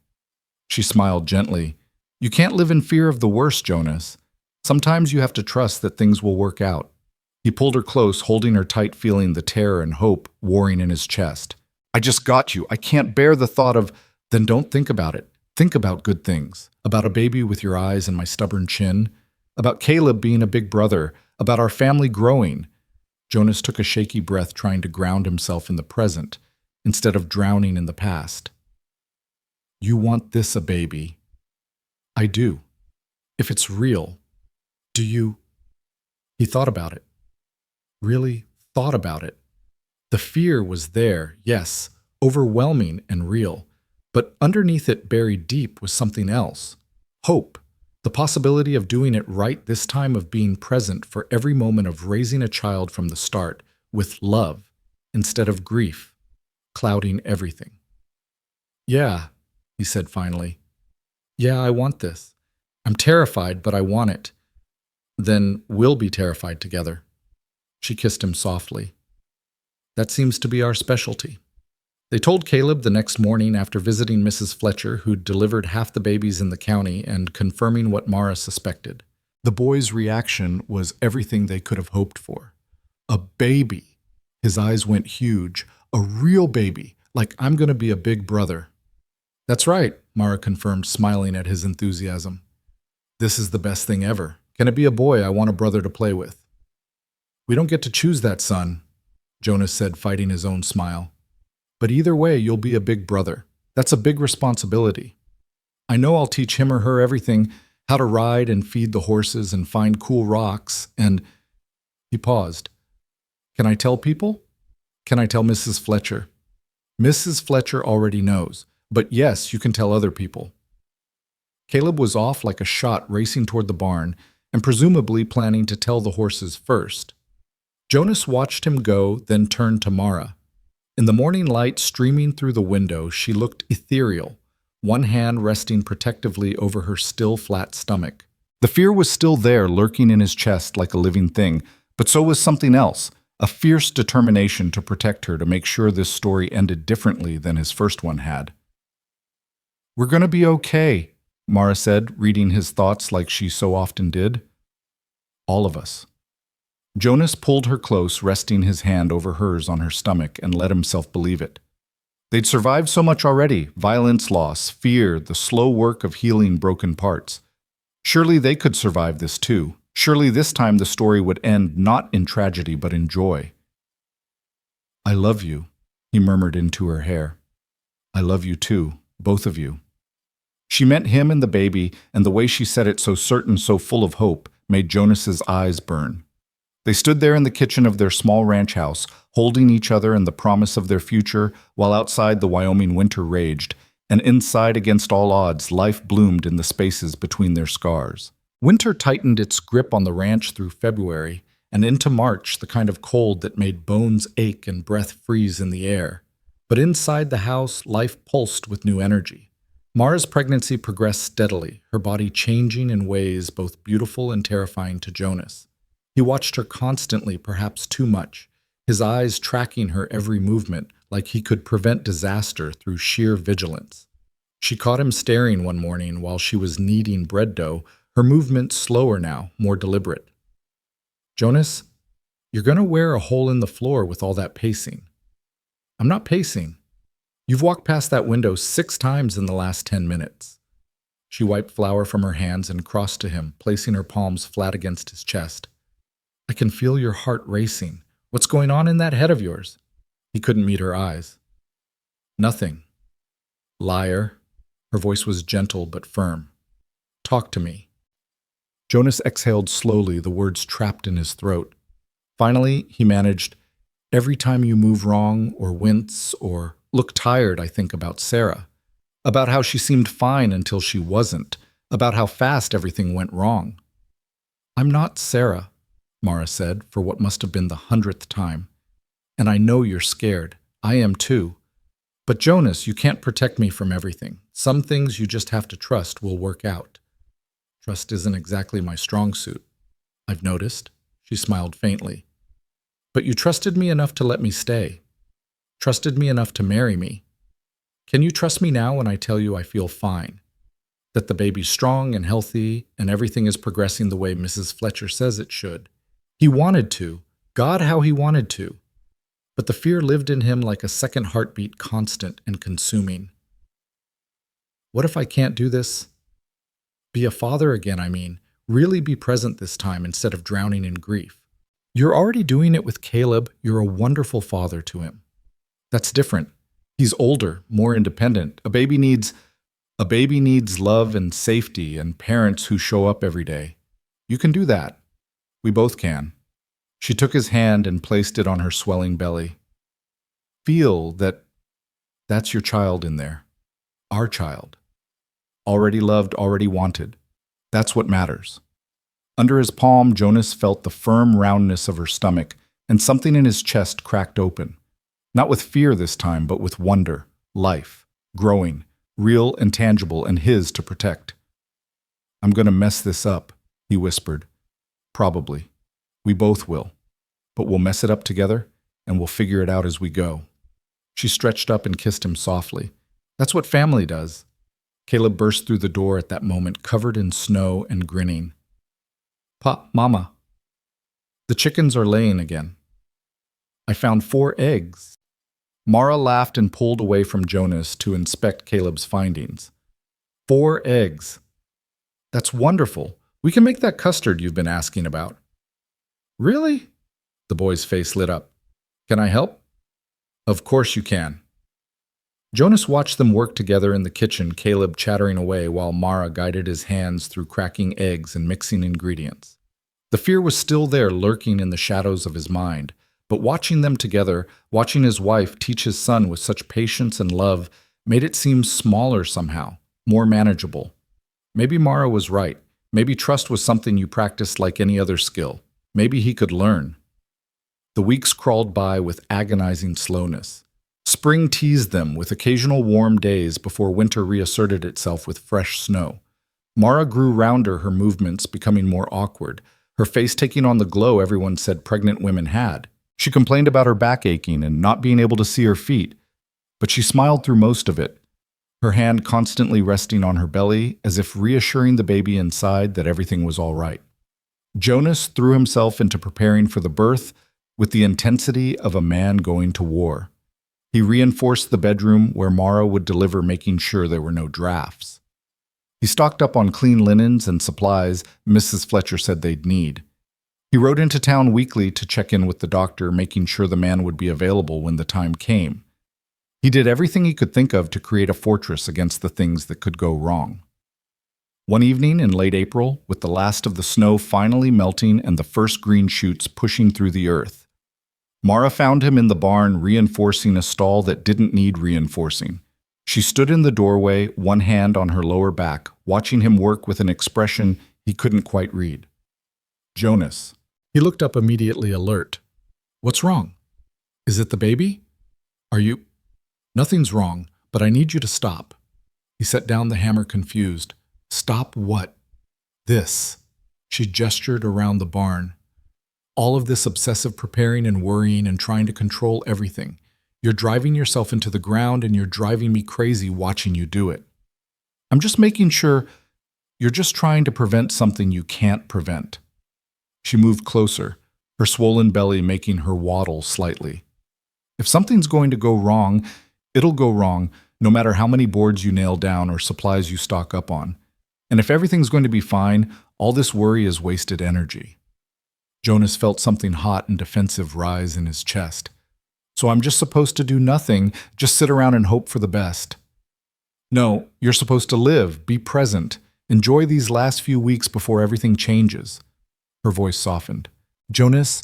A: She smiled gently. "You can't live in fear of the worst, Jonas. Sometimes you have to trust that things will work out." He pulled her close, holding her tight, feeling the terror and hope warring in his chest. I just got you. I can't bear the thought of, then don't think about it. Think about good things. About a baby with your eyes and my stubborn chin. About Caleb being a big brother. About our family growing. Jonas took a shaky breath, trying to ground himself in the present, instead of drowning in the past. You want this a baby? I do. If it's real, do you? He thought about it. Really thought about it. The fear was there, yes, overwhelming and real, but underneath it, buried deep, was something else. Hope. The possibility of doing it right this time, of being present for every moment, of raising a child from the start with love instead of grief, clouding everything. Yeah, he said finally. Yeah, I want this. I'm terrified, but I want it. Then we'll be terrified together. She kissed him softly. That seems to be our specialty. They told Caleb the next morning after visiting Mrs. Fletcher, who'd delivered half the babies in the county, and confirming what Mara suspected. The boys' reaction was everything they could have hoped for. A baby. His eyes went huge. A real baby, like I'm going to be a big brother. That's right, Mara confirmed, smiling at his enthusiasm. This is the best thing ever. Can it be a boy? I want a brother to play with. We don't get to choose that, son, Jonas said, fighting his own smile. But either way, you'll be a big brother. That's a big responsibility. I know I'll teach him or her everything, how to ride and feed the horses and find cool rocks, and… He paused. Can I tell people? Can I tell Mrs. Fletcher? Mrs. Fletcher already knows, but yes, you can tell other people. Caleb was off like a shot, racing toward the barn, and presumably planning to tell the horses first. Jonas watched him go, then turned to Mara. In the morning light streaming through the window, she looked ethereal, one hand resting protectively over her still flat stomach. The fear was still there, lurking in his chest like a living thing, but so was something else, a fierce determination to protect her, to make sure this story ended differently than his first one had. We're going to be okay, Mara said, reading his thoughts like she so often did. All of us. Jonas pulled her close, resting his hand over hers on her stomach, and let himself believe it. They'd survived so much already: violence, loss, fear, the slow work of healing broken parts. Surely they could survive this too. Surely this time the story would end not in tragedy but in joy. I love you, he murmured into her hair. I love you too, both of you. She meant him and the baby, and the way she said it, so certain, so full of hope, made Jonas's eyes burn. They stood there in the kitchen of their small ranch house, holding each other and the promise of their future, while outside the Wyoming winter raged, and inside, against all odds, life bloomed in the spaces between their scars. Winter tightened its grip on the ranch through February, and into March, the kind of cold that made bones ache and breath freeze in the air. But inside the house, life pulsed with new energy. Mara's pregnancy progressed steadily, her body changing in ways both beautiful and terrifying to Jonas. He watched her constantly, perhaps too much, his eyes tracking her every movement like he could prevent disaster through sheer vigilance. She caught him staring one morning while she was kneading bread dough, her movements slower now, more deliberate. Jonas, you're going to wear a hole in the floor with all that pacing. I'm not pacing. You've walked past that window 6 times in the last 10 minutes. She wiped flour from her hands and crossed to him, placing her palms flat against his chest. I can feel your heart racing. What's going on in that head of yours? He couldn't meet her eyes. Nothing. Liar. Her voice was gentle but firm. Talk to me. Jonas exhaled slowly, the words trapped in his throat. Finally, he managed, every time you move wrong or wince or look tired, I think about Sarah. About how she seemed fine until she wasn't. About how fast everything went wrong. I'm not Sarah, Mara said, for what must have been the 100th time. And I know you're scared. I am too. But Jonas, you can't protect me from everything. Some things you just have to trust will work out. Trust isn't exactly my strong suit, I've noticed. She smiled faintly. But you trusted me enough to let me stay. Trusted me enough to marry me. Can you trust me now when I tell you I feel fine? That the baby's strong and healthy and everything is progressing the way Mrs. Fletcher says it should? He wanted to, God, how he wanted to. But the fear lived in him like a second heartbeat, constant and consuming. What if I can't do this? Be a father again, I mean. Really be present this time instead of drowning in grief. You're already doing it with Caleb. You're a wonderful father to him. That's different. He's older, more independent. A baby needs love and safety and parents who show up every day. You can do that. We both can. She took his hand and placed it on her swelling belly. Feel that that's your child in there. Our child. Already loved, already wanted. That's what matters. Under his palm, Jonas felt the firm roundness of her stomach, and something in his chest cracked open. Not with fear this time, but with wonder, life, growing, real and tangible, and his to protect. I'm going to mess this up, he whispered. Probably. We both will. But we'll mess it up together, and we'll figure it out as we go. She stretched up and kissed him softly. That's what family does. Caleb burst through the door at that moment, covered in snow and grinning. Mama. The chickens are laying again. I found 4 eggs. Mara laughed and pulled away from Jonas to inspect Caleb's findings. 4 eggs. That's wonderful. We can make that custard you've been asking about. Really? The boy's face lit up. Can I help? Of course you can. Jonas watched them work together in the kitchen, Caleb chattering away while Mara guided his hands through cracking eggs and mixing ingredients. The fear was still there, lurking in the shadows of his mind, but watching them together, watching his wife teach his son with such patience and love, made it seem smaller somehow, more manageable. Maybe Mara was right. Maybe trust was something you practiced like any other skill. Maybe he could learn. The weeks crawled by with agonizing slowness. Spring teased them with occasional warm days before winter reasserted itself with fresh snow. Mara grew rounder, her movements becoming more awkward, her face taking on the glow everyone said pregnant women had. She complained about her back aching and not being able to see her feet, but she smiled through most of it, her hand constantly resting on her belly as if reassuring the baby inside that everything was all right. Jonas threw himself into preparing for the birth with the intensity of a man going to war. He reinforced the bedroom where Mara would deliver, making sure there were no drafts. He stocked up on clean linens and supplies Mrs. Fletcher said they'd need. He rode into town weekly to check in with the doctor, making sure the man would be available when the time came. He did everything he could think of to create a fortress against the things that could go wrong. One evening in late April, with the last of the snow finally melting and the first green shoots pushing through the earth, Mara found him in the barn reinforcing a stall that didn't need reinforcing. She stood in the doorway, one hand on her lower back, watching him work with an expression he couldn't quite read. Jonas. He looked up immediately, alert. What's wrong? Is it the baby? Are you? Nothing's wrong, but I need you to stop. He set down the hammer, confused. Stop what? This. She gestured around the barn. All of this obsessive preparing and worrying and trying to control everything. You're driving yourself into the ground and you're driving me crazy watching you do it. I'm just making sure you're just trying to prevent something you can't prevent. She moved closer, her swollen belly making her waddle slightly. If something's going to go wrong, it'll go wrong no matter how many boards you nail down or supplies you stock up on. And if everything's going to be fine, all this worry is wasted energy. Jonas felt something hot and defensive rise in his chest. So I'm just supposed to do nothing, just sit around and hope for the best. No, you're supposed to live, be present, enjoy these last few weeks before everything changes. Her voice softened. Jonas,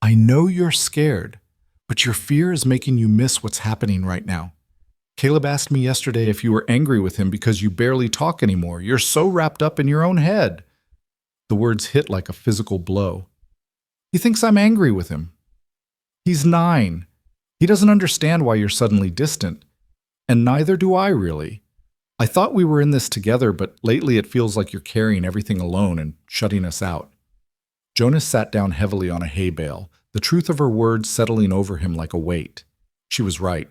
A: I know you're scared, but your fear is making you miss what's happening right now. Caleb asked me yesterday if you were angry with him because you barely talk anymore. You're so wrapped up in your own head. The words hit like a physical blow. He thinks I'm angry with him. He's 9. He doesn't understand why you're suddenly distant. And neither do I, really. I thought we were in this together, but lately it feels like you're carrying everything alone and shutting us out. Jonas sat down heavily on a hay bale, the truth of her words settling over him like a weight. She was right.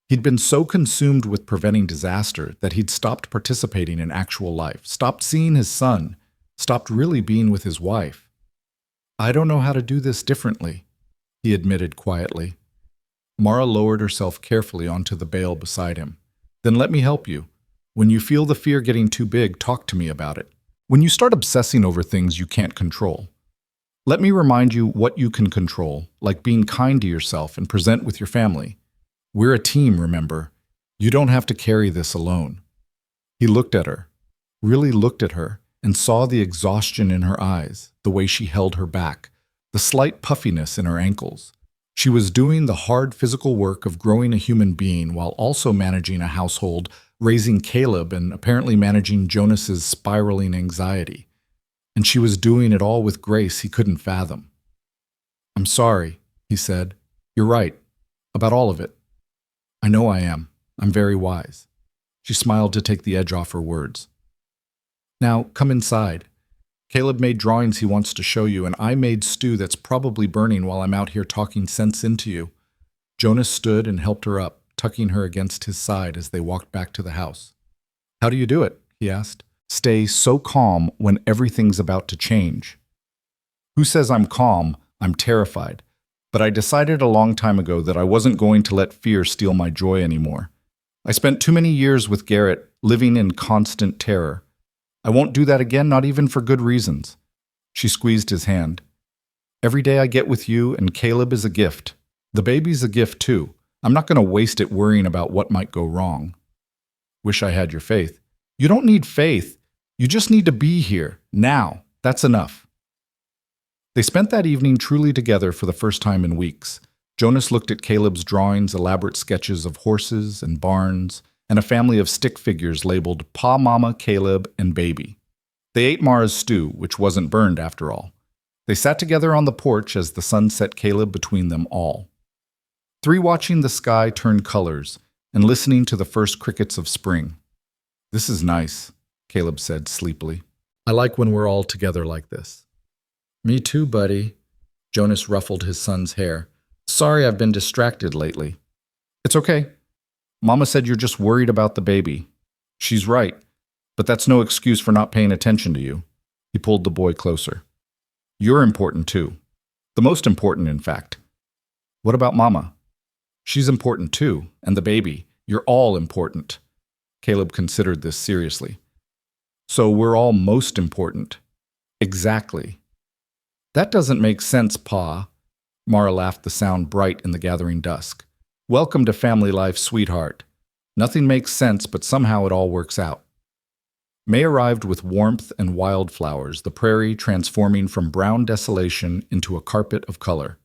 A: He'd been so consumed with preventing disaster that he'd stopped participating in actual life, stopped seeing his son, stopped really being with his wife. I don't know how to do this differently. he admitted quietly. Mara lowered herself carefully onto the bale beside him. Then let me help you. When you feel the fear getting too big, talk to me about it. When you start obsessing over things you can't control, let me remind you what you can control, like being kind to yourself and present with your family. We're a team, remember. You don't have to carry this alone. He looked at her, really looked at her, and saw the exhaustion in her eyes, the way she held her back, the slight puffiness in her ankles. She was doing the hard physical work of growing a human being while also managing a household, raising Caleb, and apparently managing Jonas's spiraling anxiety. And she was doing it all with grace he couldn't fathom. I'm sorry, he said. You're right. About all of it. I know I am. I'm very wise. She smiled to take the edge off her words. Now, come inside. Caleb made drawings he wants to show you, and I made stew that's probably burning while I'm out here talking sense into you. Jonas stood and helped her up, tucking her against his side as they walked back to the house. How do you do it? He asked. Stay so calm when everything's about to change. Who says I'm calm? I'm terrified. But I decided a long time ago that I wasn't going to let fear steal my joy anymore. I spent too many years with Garrett, living in constant terror. I won't do that again, not even for good reasons. She squeezed his hand. Every day I get with you and Caleb is a gift. The baby's a gift too. I'm not going to waste it worrying about what might go wrong. Wish I had your faith. You don't need faith. You just need to be here, now. That's enough. They spent that evening truly together for the first time in weeks. Jonas looked at Caleb's drawings, elaborate sketches of horses and barns, and a family of stick figures labeled Pa, Mama, Caleb, and Baby. They ate Mara's stew, which wasn't burned after all. They sat together on the porch as the sun set Caleb between them all. Three watching the sky turn colors and listening to the first crickets of spring. This is nice, Caleb said sleepily. I like when we're all together like this. Me too, buddy. Jonas ruffled his son's hair. Sorry I've been distracted lately. It's okay. Mama said you're just worried about the baby. She's right, but that's no excuse for not paying attention to you. He pulled the boy closer. You're important too. The most important, in fact. What about Mama? She's important too, and the baby. You're all important. Caleb considered this seriously. So we're all most important. Exactly. That doesn't make sense, Pa. Mara laughed, the sound bright in the gathering dusk. Welcome to family life, sweetheart. Nothing makes sense, but somehow it all works out. May arrived with warmth and wildflowers, the prairie transforming from brown desolation into a carpet of color.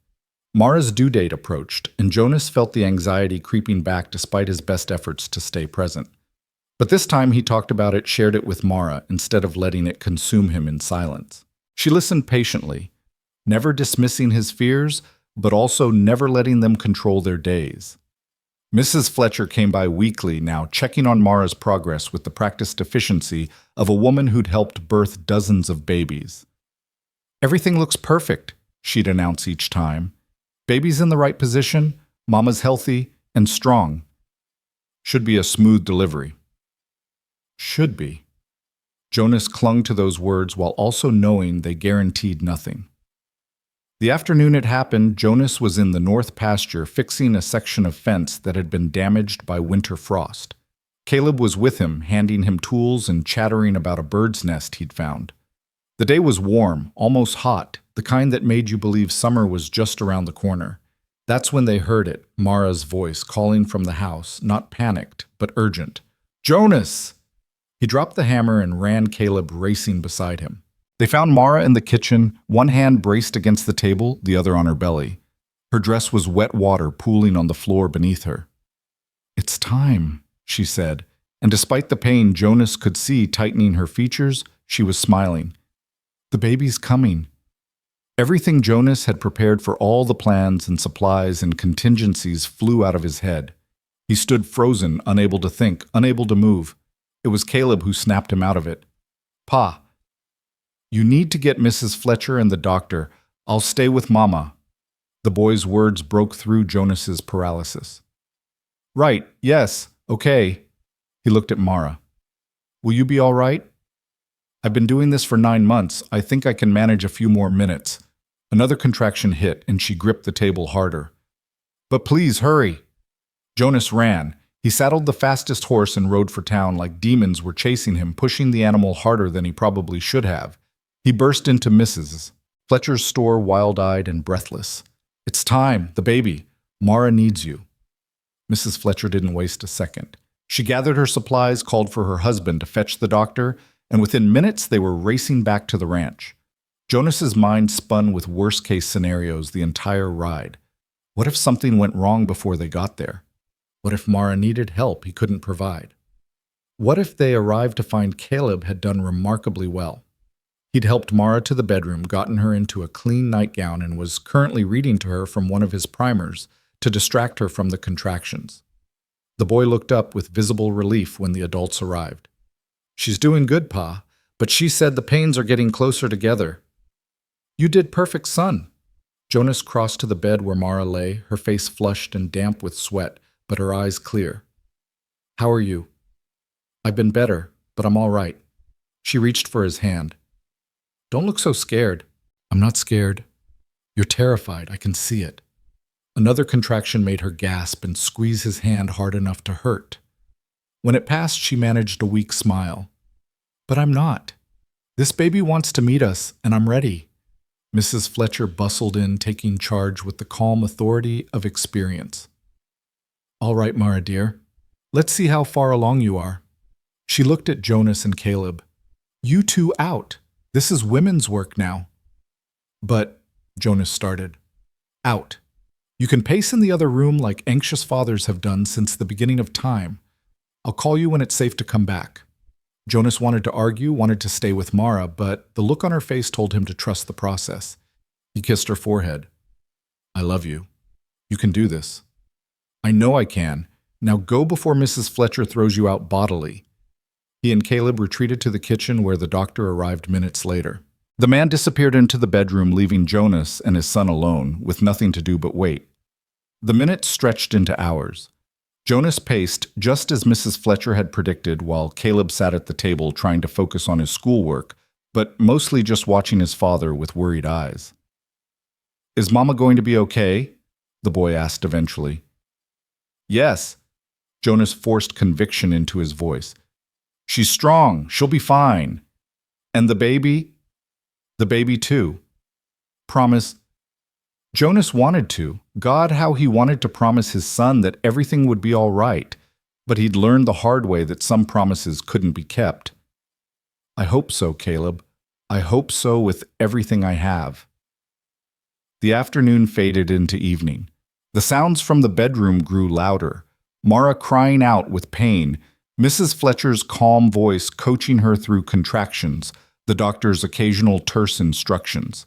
A: Mara's due date approached, and Jonas felt the anxiety creeping back despite his best efforts to stay present. But this time he talked about it, shared it with Mara, instead of letting it consume him in silence. She listened patiently, never dismissing his fears, but also never letting them control their days. Mrs. Fletcher came by weekly now, checking on Mara's progress with the practiced efficiency of a woman who'd helped birth dozens of babies. Everything looks perfect, she'd announce each time. Baby's in the right position, Mama's healthy and strong. Should be a smooth delivery. Should be. Jonas clung to those words while also knowing they guaranteed nothing. The afternoon it happened, Jonas was in the north pasture fixing a section of fence that had been damaged by winter frost. Caleb was with him, handing him tools and chattering about a bird's nest he'd found. The day was warm, almost hot, the kind that made you believe summer was just around the corner. That's when they heard it, Mara's voice calling from the house, not panicked, but urgent. Jonas! He dropped the hammer and ran, Caleb racing beside him. They found Mara in the kitchen, one hand braced against the table, the other on her belly. Her dress was wet water pooling on the floor beneath her. It's time, she said, and despite the pain Jonas could see tightening her features, she was smiling. The baby's coming. Everything Jonas had prepared for all the plans and supplies and contingencies flew out of his head. He stood frozen, unable to think, unable to move. It was Caleb who snapped him out of it. Pa, you need to get Mrs. Fletcher and the doctor. I'll stay with Mama. The boy's words broke through Jonas's paralysis. Right, yes, okay. He looked at Mara. Will you be all right? I've been doing this for 9 months. I think I can manage a few more minutes. Another contraction hit, and she gripped the table harder. But please, hurry! Jonas ran. He saddled the fastest horse and rode for town like demons were chasing him, pushing the animal harder than he probably should have. He burst into Mrs. Fletcher's store, wild-eyed and breathless. It's time, the baby. Mara needs you. Mrs. Fletcher didn't waste a second. She gathered her supplies, called for her husband to fetch the doctor, and within minutes they were racing back to the ranch. Jonas's mind spun with worst-case scenarios the entire ride. What if something went wrong before they got there? What if Mara needed help he couldn't provide? What if they arrived to find Caleb had done remarkably well? He'd helped Mara to the bedroom, gotten her into a clean nightgown, and was currently reading to her from one of his primers to distract her from the contractions. The boy looked up with visible relief when the adults arrived. She's doing good, Pa, but she said the pains are getting closer together. You did perfect, son. Jonas crossed to the bed where Mara lay, her face flushed and damp with sweat, but her eyes clear. How are you? I've been better, but I'm all right. She reached for his hand. Don't look so scared. I'm not scared. You're terrified, I can see it. Another contraction made her gasp and squeeze his hand hard enough to hurt. When it passed, she managed a weak smile. But I'm not. This baby wants to meet us, and I'm ready. Mrs. Fletcher bustled in, taking charge with the calm authority of experience. All right, Mara dear. Let's see how far along you are. She looked at Jonas and Caleb. You two out. This is women's work now. But, Jonas started. Out. You can pace in the other room like anxious fathers have done since the beginning of time. I'll call you when it's safe to come back. Jonas wanted to argue, wanted to stay with Mara, but the look on her face told him to trust the process. He kissed her forehead. I love you. You can do this. I know I can. Now go before Mrs. Fletcher throws you out bodily. He and Caleb retreated to the kitchen where the doctor arrived minutes later. The man disappeared into the bedroom, leaving Jonas and his son alone, with nothing to do but wait. The minutes stretched into hours. Jonas paced just as Mrs. Fletcher had predicted, while Caleb sat at the table trying to focus on his schoolwork, but mostly just watching his father with worried eyes. Is Mama going to be okay? The boy asked eventually. Yes. Jonas forced conviction into his voice. She's strong. She'll be fine. And the baby? The baby too. Promise. Jonas wanted to. God, how he wanted to promise his son that everything would be all right, but he'd learned the hard way that some promises couldn't be kept. I hope so, Caleb. I hope so with everything I have. The afternoon faded into evening. The sounds from the bedroom grew louder. Mara crying out with pain, Mrs. Fletcher's calm voice coaching her through contractions, the doctor's occasional terse instructions.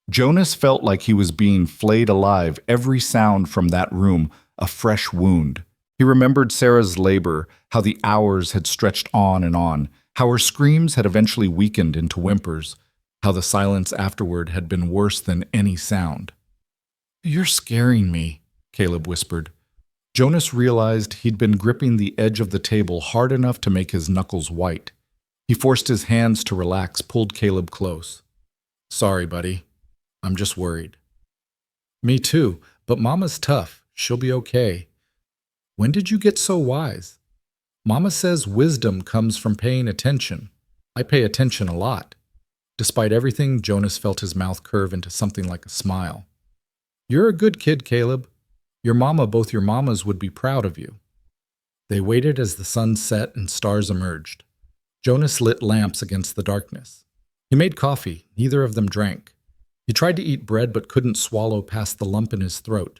A: Jonas felt like he was being flayed alive, every sound from that room a fresh wound. He remembered Sarah's labor, how the hours had stretched on, how her screams had eventually weakened into whimpers, how the silence afterward had been worse than any sound. You're scaring me, Caleb whispered. Jonas realized he'd been gripping the edge of the table hard enough to make his knuckles white. He forced his hands to relax, pulled Caleb close. Sorry, buddy. I'm just worried. Me too, but Mama's tough. She'll be okay. When did you get so wise? Mama says wisdom comes from paying attention. I pay attention a lot. Despite everything, Jonas felt his mouth curve into something like a smile. You're a good kid, Caleb. Both your mamas would be proud of you. They waited as the sun set and stars emerged. Jonas lit lamps against the darkness. He made coffee. Neither of them drank. He tried to eat bread but couldn't swallow past the lump in his throat.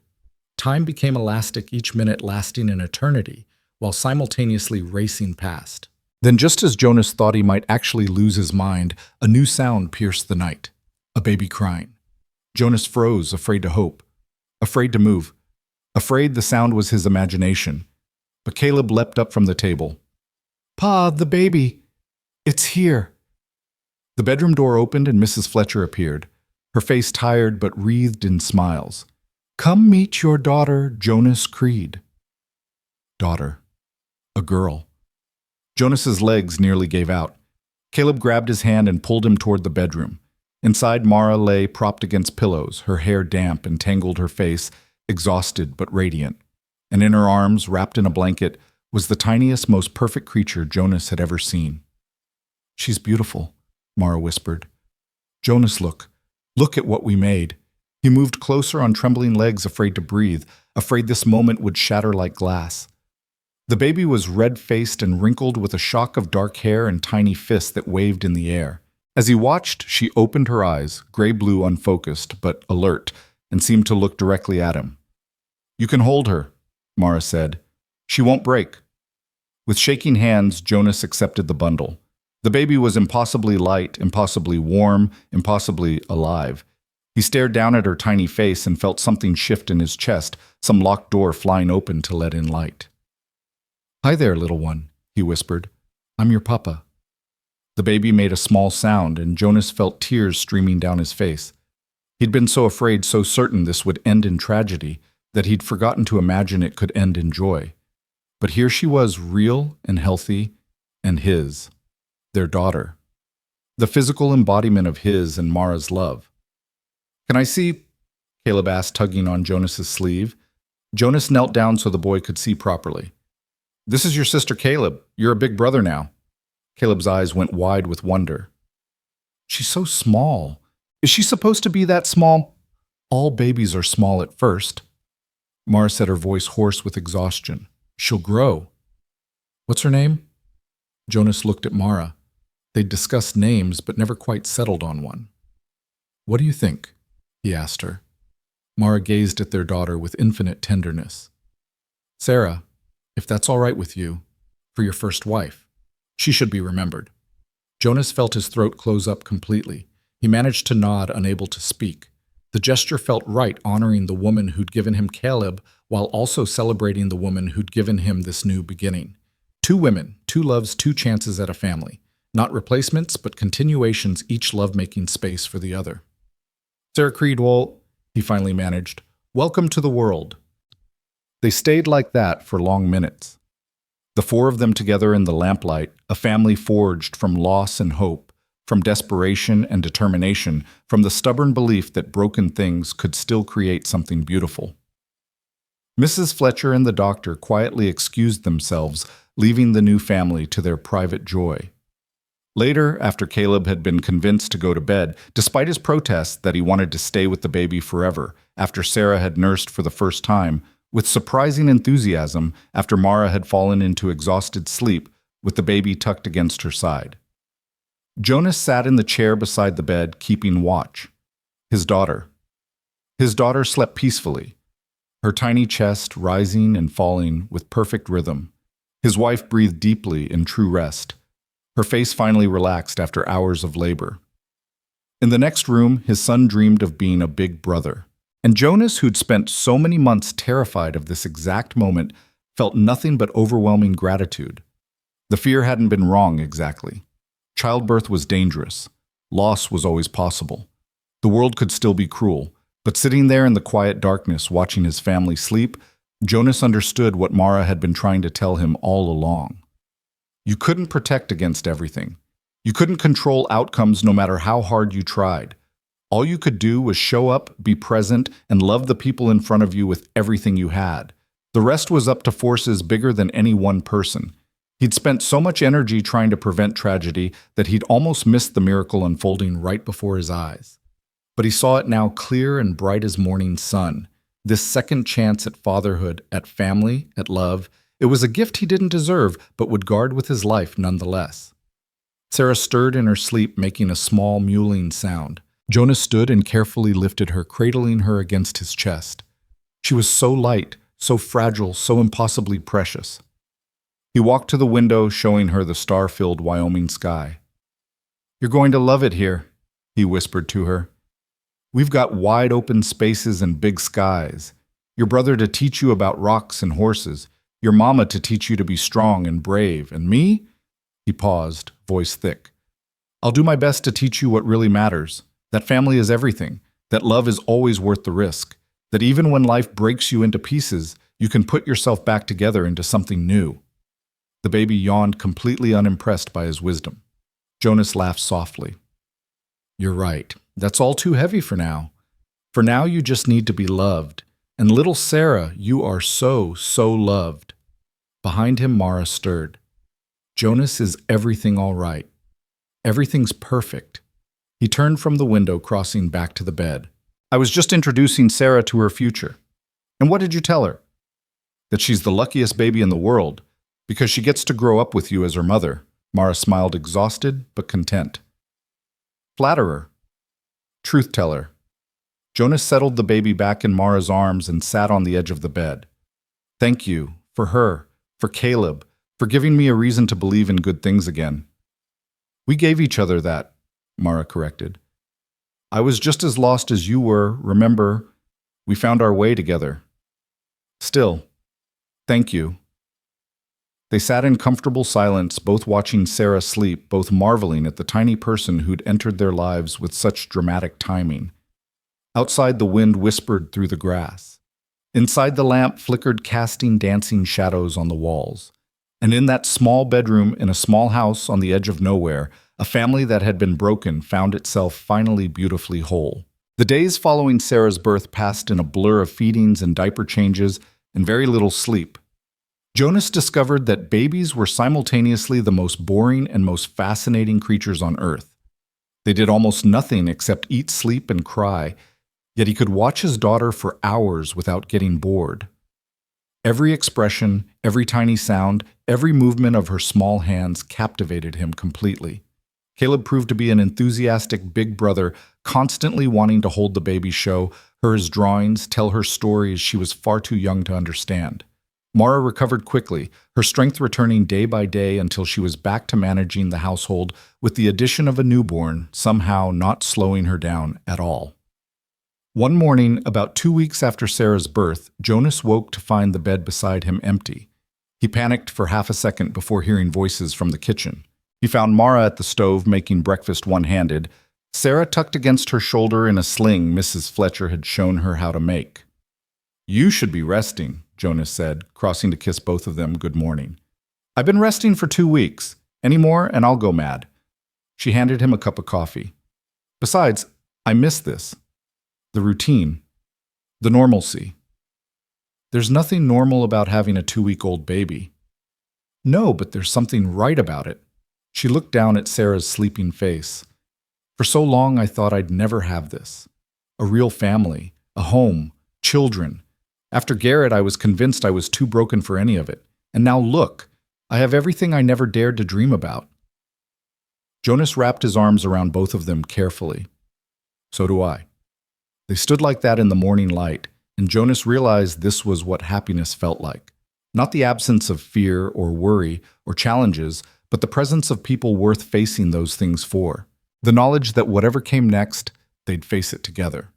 A: Time became elastic, each minute lasting an eternity, while simultaneously racing past. Then, just as Jonas thought he might actually lose his mind, a new sound pierced the night. A baby crying. Jonas froze, afraid to hope, afraid to move, afraid the sound was his imagination. But Caleb leapt up from the table. Pa, the baby! It's here! The bedroom door opened and Mrs. Fletcher appeared, her face tired but wreathed in smiles. Come meet your daughter, Jonas Creed. Daughter. A girl. Jonas's legs nearly gave out. Caleb grabbed his hand and pulled him toward the bedroom. Inside, Mara lay propped against pillows, her hair damp and tangled her face, exhausted but radiant. And in her arms, wrapped in a blanket, was the tiniest, most perfect creature Jonas had ever seen. "She's beautiful," Mara whispered. "Jonas, look. Look at what we made." He moved closer on trembling legs, afraid to breathe, afraid this moment would shatter like glass. The baby was red-faced and wrinkled with a shock of dark hair and tiny fists that waved in the air. As he watched, she opened her eyes, gray-blue unfocused, but alert, and seemed to look directly at him. "You can hold her," Mara said. "She won't break." With shaking hands, Jonas accepted the bundle. The baby was impossibly light, impossibly warm, impossibly alive. He stared down at her tiny face and felt something shift in his chest, some locked door flying open to let in light. "Hi there, little one," he whispered. "I'm your papa." The baby made a small sound, and Jonas felt tears streaming down his face. He'd been so afraid, so certain this would end in tragedy, that he'd forgotten to imagine it could end in joy. But here she was, real and healthy, and his, their daughter. The physical embodiment of his and Mara's love. "Can I see?" Caleb asked, tugging on Jonas's sleeve. Jonas knelt down so the boy could see properly. "This is your sister Caleb. You're a big brother now." Caleb's eyes went wide with wonder. "She's so small. Is she supposed to be that small?" "All babies are small at first." Mara said, her voice hoarse with exhaustion. "She'll grow." "What's her name?" Jonas looked at Mara. They'd discussed names, but never quite settled on one. "What do you think?" he asked her. Mara gazed at their daughter with infinite tenderness. "Sarah, if that's all right with you, for your first wife. She should be remembered." Jonas felt his throat close up completely. He managed to nod, unable to speak. The gesture felt right, honoring the woman who'd given him Caleb, while also celebrating the woman who'd given him this new beginning. Two women, two loves, two chances at a family. Not replacements, but continuations, each love making space for the other. "Sarah Creedwell," he finally managed, "welcome to the world." They stayed like that for long minutes. The four of them together in the lamplight, a family forged from loss and hope, from desperation and determination, from the stubborn belief that broken things could still create something beautiful. Mrs. Fletcher and the doctor quietly excused themselves, leaving the new family to their private joy. Later, after Caleb had been convinced to go to bed, despite his protests that he wanted to stay with the baby forever, after Sarah had nursed for the first time, with surprising enthusiasm after Mara had fallen into exhausted sleep with the baby tucked against her side. Jonas sat in the chair beside the bed, keeping watch. His daughter. His daughter slept peacefully, her tiny chest rising and falling with perfect rhythm. His wife breathed deeply in true rest. Her face finally relaxed after hours of labor. In the next room, his son dreamed of being a big brother. And Jonas, who'd spent so many months terrified of this exact moment, felt nothing but overwhelming gratitude. The fear hadn't been wrong exactly. Childbirth was dangerous. Loss was always possible. The world could still be cruel. But sitting there in the quiet darkness, watching his family sleep, Jonas understood what Mara had been trying to tell him all along. You couldn't protect against everything. You couldn't control outcomes no matter how hard you tried. All you could do was show up, be present, and love the people in front of you with everything you had. The rest was up to forces bigger than any one person. He'd spent so much energy trying to prevent tragedy that he'd almost missed the miracle unfolding right before his eyes. But he saw it now clear and bright as morning sun. This second chance at fatherhood, at family, at love. It was a gift he didn't deserve, but would guard with his life nonetheless. Sarah stirred in her sleep, making a small mewling sound. Jonas stood and carefully lifted her, cradling her against his chest. She was so light, so fragile, so impossibly precious. He walked to the window, showing her the star-filled Wyoming sky. "You're going to love it here," he whispered to her. "We've got wide open spaces and big skies. Your brother to teach you about rocks and horses. Your mama to teach you to be strong and brave. And me?" He paused, voice thick. "I'll do my best to teach you what really matters. That family is everything. That love is always worth the risk. That even when life breaks you into pieces, you can put yourself back together into something new." The baby yawned, completely unimpressed by his wisdom. Jonas laughed softly. You're right. That's all too heavy for now. For now, you just need to be loved. And little Sarah, you are so, so loved. Behind him, Mara stirred. Jonas, is everything all right? Everything's perfect. He turned from the window, crossing back to the bed. I was just introducing Sarah to her future. And what did you tell her? That she's the luckiest baby in the world, because she gets to grow up with you as her mother. Mara smiled, exhausted but content. Flatterer. Truth teller. Jonas settled the baby back in Mara's arms and sat on the edge of the bed. Thank you, for her, for Caleb, for giving me a reason to believe in good things again. We gave each other that, Mara corrected. I was just as lost as you were, remember? We found our way together. Still, thank you. They sat in comfortable silence, both watching Sarah sleep, both marveling at the tiny person who'd entered their lives with such dramatic timing. Outside, the wind whispered through the grass. Inside, the lamp flickered, casting dancing shadows on the walls. And in that small bedroom in a small house on the edge of nowhere, a family that had been broken found itself finally beautifully whole. The days following Sarah's birth passed in a blur of feedings and diaper changes and very little sleep. Jonas discovered that babies were simultaneously the most boring and most fascinating creatures on earth. They did almost nothing except eat, sleep, and cry, yet he could watch his daughter for hours without getting bored. Every expression, every tiny sound, every movement of her small hands captivated him completely. Caleb proved to be an enthusiastic big brother, constantly wanting to hold the baby, show her his drawings, tell her stories she was far too young to understand. Mara recovered quickly, her strength returning day by day until she was back to managing the household with the addition of a newborn, somehow not slowing her down at all. One morning, about 2 weeks after Sarah's birth, Jonas woke to find the bed beside him empty. He panicked for half a second before hearing voices from the kitchen. He found Mara at the stove making breakfast one-handed, Sarah tucked against her shoulder in a sling Mrs. Fletcher had shown her how to make. You should be resting, Jonas said, crossing to kiss both of them good morning. I've been resting for 2 weeks. Any more and I'll go mad. She handed him a cup of coffee. Besides, I miss this. The routine. The normalcy. There's nothing normal about having a 2-week-old baby. No, but there's something right about it. She looked down at Sarah's sleeping face. For so long I thought I'd never have this. A real family, a home, children. After Garrett, I was convinced I was too broken for any of it. And now look, I have everything I never dared to dream about. Jonas wrapped his arms around both of them carefully. So do I. They stood like that in the morning light, and Jonas realized this was what happiness felt like. Not the absence of fear or worry or challenges, but the presence of people worth facing those things for. The knowledge that whatever came next, they'd face it together.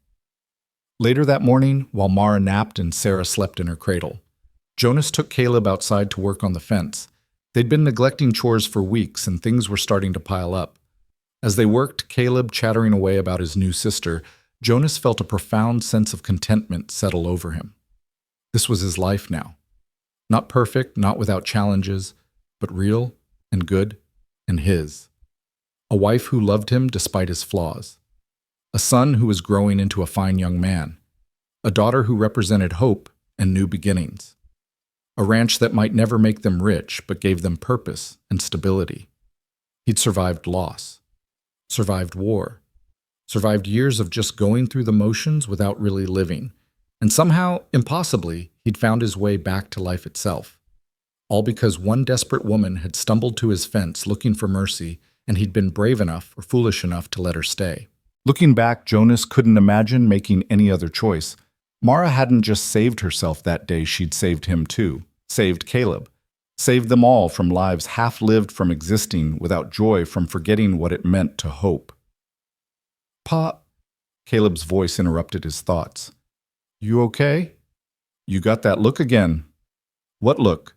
A: Later that morning, while Mara napped and Sarah slept in her cradle, Jonas took Caleb outside to work on the fence. They'd been neglecting chores for weeks, and things were starting to pile up. As they worked, Caleb chattering away about his new sister, Jonas felt a profound sense of contentment settle over him. This was his life now. Not perfect, not without challenges, but real and good and his. A wife who loved him despite his flaws. A son who was growing into a fine young man. A daughter who represented hope and new beginnings. A ranch that might never make them rich, but gave them purpose and stability. He'd survived loss. Survived war. Survived years of just going through the motions without really living. And somehow, impossibly, he'd found his way back to life itself. All because one desperate woman had stumbled to his fence looking for mercy, and he'd been brave enough or foolish enough to let her stay. Looking back, Jonas couldn't imagine making any other choice. Mara hadn't just saved herself that day, she'd saved him too. Saved Caleb. Saved them all from lives half-lived from existing without joy, from forgetting what it meant to hope. "Pop," Caleb's voice interrupted his thoughts. "You okay? You got that look again." "What look?"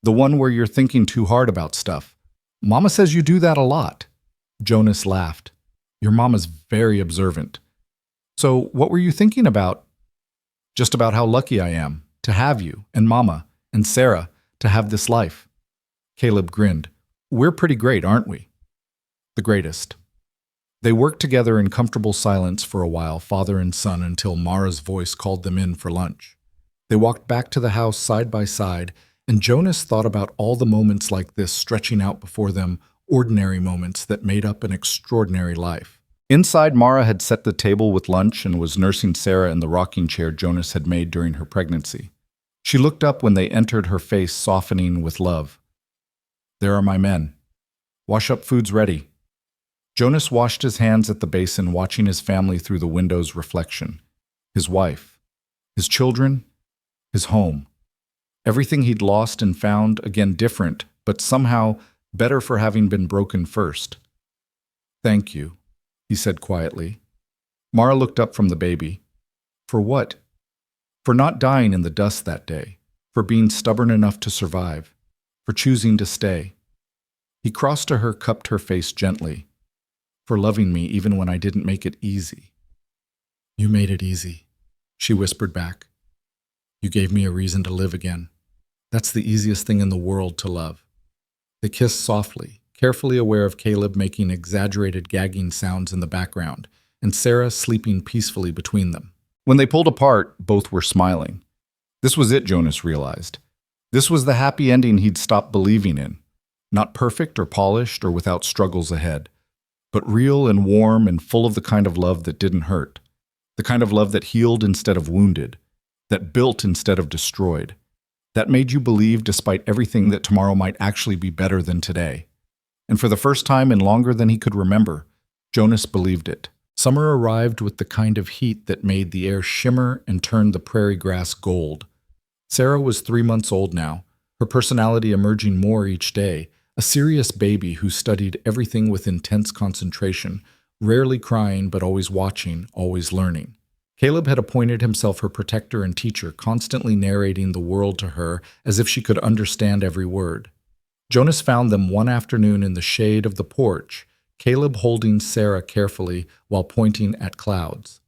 A: "The one where you're thinking too hard about stuff. Mama says you do that a lot." Jonas laughed. "Your mama's very observant." "So what were you thinking about?" "Just about how lucky I am to have you and Mama and Sarah to have this life." Caleb grinned. "We're pretty great, aren't we?" "The greatest." They worked together in comfortable silence for a while, father and son, until Mara's voice called them in for lunch. They walked back to the house side by side, and Jonas thought about all the moments like this stretching out before them, ordinary moments that made up an extraordinary life. Inside, Mara had set the table with lunch and was nursing Sarah in the rocking chair Jonas had made during her pregnancy. She looked up when they entered, her face softening with love. "There are my men. Wash up, food's ready." Jonas washed his hands at the basin, watching his family through the window's reflection. His wife, his children, his home. Everything he'd lost and found, again different, but somehow better for having been broken first. "Thank you," he said quietly. Mara looked up from the baby. "For what?" "For not dying in the dust that day, for being stubborn enough to survive, for choosing to stay." He crossed to her, cupped her face gently. "For loving me even when I didn't make it easy." "You made it easy," she whispered back. "You gave me a reason to live again. That's the easiest thing in the world, to love." They kissed softly, carefully aware of Caleb making exaggerated gagging sounds in the background, and Sarah sleeping peacefully between them. When they pulled apart, both were smiling. This was it, Jonas realized. This was the happy ending he'd stopped believing in. Not perfect or polished or without struggles ahead, but real and warm and full of the kind of love that didn't hurt. The kind of love that healed instead of wounded, that built instead of destroyed, that made you believe despite everything that tomorrow might actually be better than today. And for the first time in longer than he could remember, Jonas believed it. Summer arrived with the kind of heat that made the air shimmer and turned the prairie grass gold. Sarah was 3 months old now, her personality emerging more each day, a serious baby who studied everything with intense concentration, rarely crying but always watching, always learning. Caleb had appointed himself her protector and teacher, constantly narrating the world to her as if she could understand every word. Jonas found them one afternoon in the shade of the porch, Caleb holding Sarah carefully while pointing at clouds.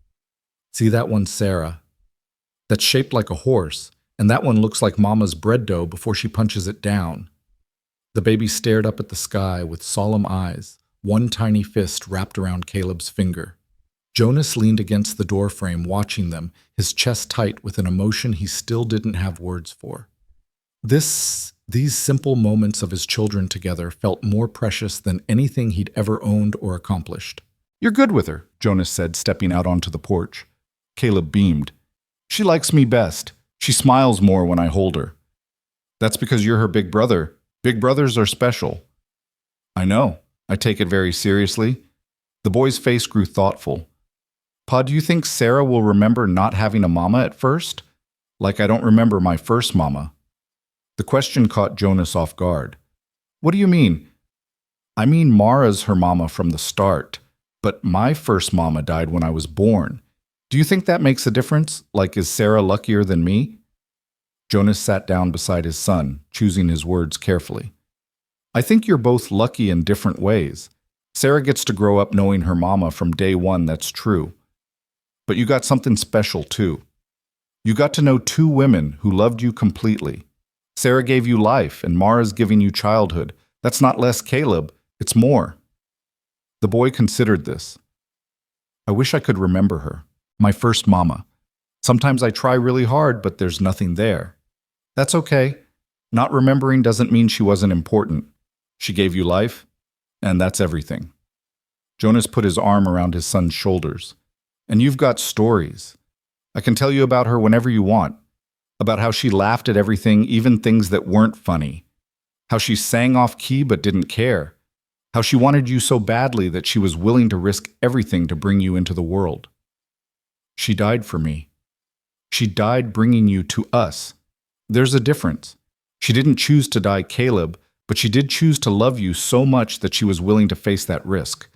A: "See that one, Sarah? That's shaped like a horse, and that one looks like Mama's bread dough before she punches it down." The baby stared up at the sky with solemn eyes, one tiny fist wrapped around Caleb's finger. Jonas leaned against the doorframe, watching them, his chest tight with an emotion he still didn't have words for. These simple moments of his children together felt more precious than anything he'd ever owned or accomplished. "You're good with her," Jonas said, stepping out onto the porch. Caleb beamed. "She likes me best. She smiles more when I hold her." "That's because you're her big brother. Big brothers are special." "I know. I take it very seriously." The boy's face grew thoughtful. "Pa, do you think Sarah will remember not having a mama at first? Like I don't remember my first mama." The question caught Jonas off guard. "What do you mean?" "I mean Mara's her mama from the start, but my first mama died when I was born. Do you think that makes a difference? Like, is Sarah luckier than me?" Jonas sat down beside his son, choosing his words carefully. "I think you're both lucky in different ways. Sarah gets to grow up knowing her mama from day one, that's true. But you got something special too. You got to know 2 women who loved you completely. Sarah gave you life, and Mara's giving you childhood. That's not less Caleb, it's more." The boy considered this. "I wish I could remember her. My first mama. Sometimes I try really hard, but there's nothing there. That's okay. Not remembering doesn't mean she wasn't important. She gave you life, and that's everything." Jonas put his arm around his son's shoulders. "And you've got stories. I can tell you about her whenever you want. About how she laughed at everything, even things that weren't funny. How she sang off key but didn't care. How she wanted you so badly that she was willing to risk everything to bring you into the world. She died for me. She died bringing you to us. There's a difference. She didn't choose to die, Caleb, but she did choose to love you so much that she was willing to face that risk.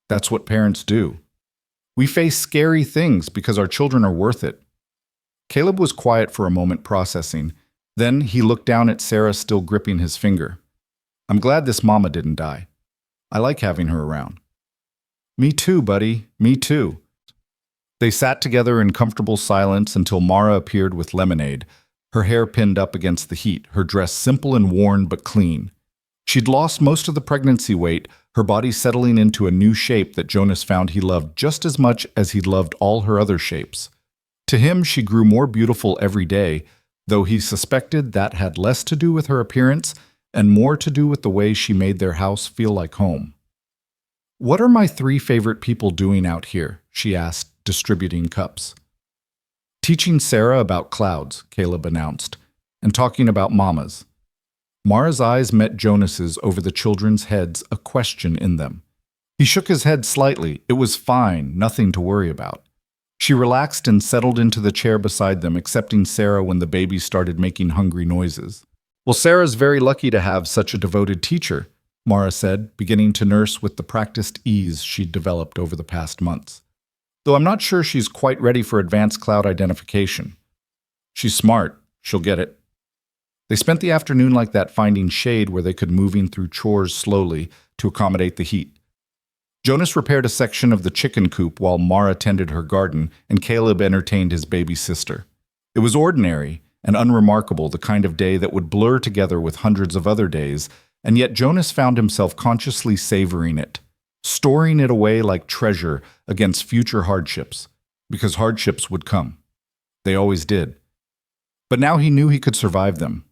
A: That's what parents do. We face scary things because our children are worth it." Caleb was quiet for a moment, processing. Then he looked down at Sarah, still gripping his finger. "I'm glad this mama didn't die. I like having her around." "Me too, buddy. Me too." They sat together in comfortable silence until Mara appeared with lemonade, her hair pinned up against the heat, her dress simple and worn but clean. She'd lost most of the pregnancy weight, her body settling into a new shape that Jonas found he loved just as much as he loved all her other shapes. To him, she grew more beautiful every day, though he suspected that had less to do with her appearance and more to do with the way she made their house feel like home. "What are my 3 favorite people doing out here?" she asked, distributing cups. "Teaching Sarah about clouds," Caleb announced, "and talking about mamas." Mara's eyes met Jonas's over the children's heads, a question in them. He shook his head slightly. It was fine, nothing to worry about. She relaxed and settled into the chair beside them, accepting Sarah when the baby started making hungry noises. "Well, Sarah's very lucky to have such a devoted teacher," Mara said, beginning to nurse with the practiced ease she'd developed over the past months. "Though I'm not sure she's quite ready for advanced cloud identification. She's smart. She'll get it." They spent the afternoon like that, finding shade where they could, moving through chores slowly to accommodate the heat. Jonas repaired a section of the chicken coop while Mara tended her garden, and Caleb entertained his baby sister. It was ordinary and unremarkable, the kind of day that would blur together with hundreds of other days, and yet Jonas found himself consciously savoring it, storing it away like treasure against future hardships, because hardships would come. They always did. But now he knew he could survive them.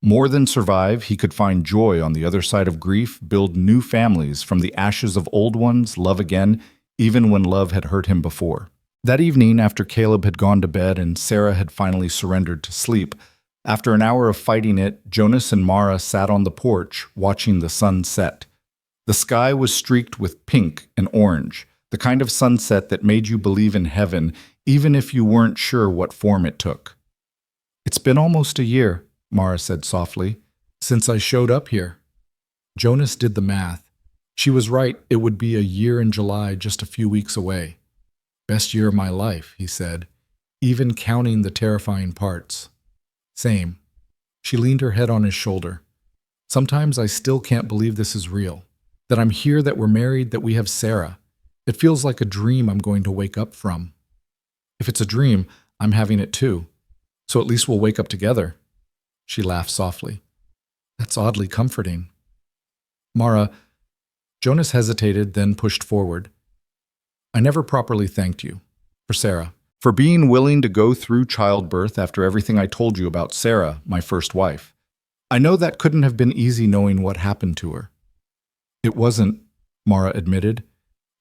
A: More than survive, he could find joy on the other side of grief, build new families from the ashes of old ones, love again, even when love had hurt him before. That evening, after Caleb had gone to bed and Sarah had finally surrendered to sleep, after an hour of fighting it, Jonas and Mara sat on the porch, watching the sun set. The sky was streaked with pink and orange, the kind of sunset that made you believe in heaven, even if you weren't sure what form it took. "It's been almost a year," Mara said softly, "since I showed up here." Jonas did the math. She was right, it would be a year in July, just a few weeks away. "Best year of my life," he said, "even counting the terrifying parts." "Same." She leaned her head on his shoulder. "Sometimes I still can't believe this is real, that I'm here, that we're married, that we have Sarah. It feels like a dream I'm going to wake up from." "If it's a dream, I'm having it too. So at least we'll wake up together." She laughed softly. "That's oddly comforting." "Mara," Jonas hesitated, then pushed forward. "I never properly thanked you. For Sarah. For being willing to go through childbirth after everything I told you about Sarah, my first wife. I know that couldn't have been easy knowing what happened to her." "It wasn't," Mara admitted.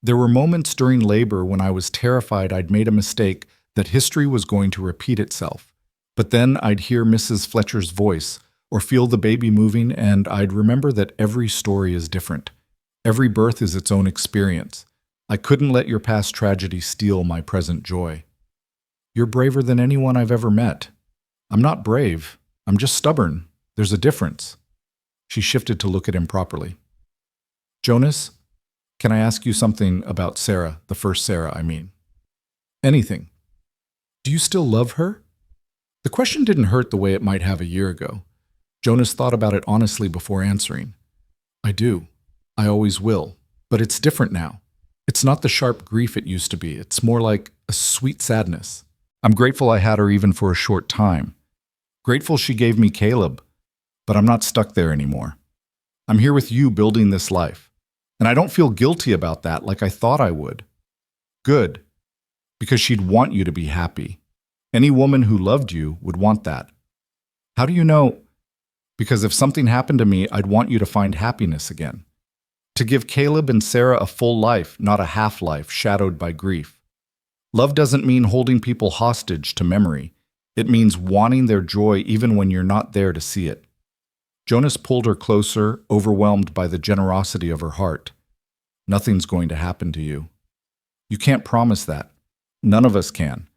A: "There were moments during labor when I was terrified I'd made a mistake, that history was going to repeat itself. But then I'd hear Mrs. Fletcher's voice, or feel the baby moving, and I'd remember that every story is different. Every birth is its own experience. I couldn't let your past tragedy steal my present joy." "You're braver than anyone I've ever met." "I'm not brave. I'm just stubborn. There's a difference." She shifted to look at him properly. "Jonas, can I ask you something about Sarah, the first Sarah, I mean?" "Anything." "Do you still love her?" The question didn't hurt the way it might have a year ago. Jonas thought about it honestly before answering. "I do. I always will. But it's different now. It's not the sharp grief it used to be. It's more like a sweet sadness. I'm grateful I had her even for a short time. Grateful she gave me Caleb. But I'm not stuck there anymore. I'm here with you building this life. And I don't feel guilty about that like I thought I would. Good. Because she'd want you to be happy. Any woman who loved you would want that. How do you know? Because if something happened to me, I'd want you to find happiness again. To give Caleb and Sarah a full life, not a half-life shadowed by grief. Love doesn't mean holding people hostage to memory. It means wanting their joy even when you're not there to see it." Jonas pulled her closer, overwhelmed by the generosity of her heart. "Nothing's going to happen to you. You can't promise that. None of us can.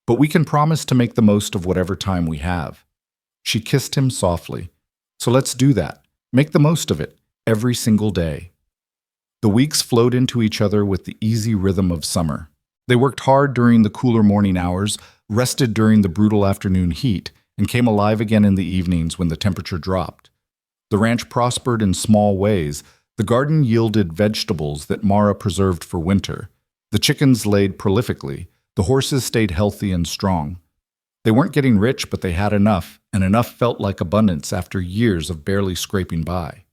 A: But we can promise to make the most of whatever time we have." She kissed him softly. "So let's do that. Make the most of it, every single day." The weeks flowed into each other with the easy rhythm of summer. They worked hard during the cooler morning hours, rested during the brutal afternoon heat, and came alive again in the evenings when the temperature dropped. The ranch prospered in small ways. The garden yielded vegetables that Mara preserved for winter. The chickens laid prolifically. The horses stayed healthy and strong. They weren't getting rich, but they had enough, and enough felt like abundance after years of barely scraping by.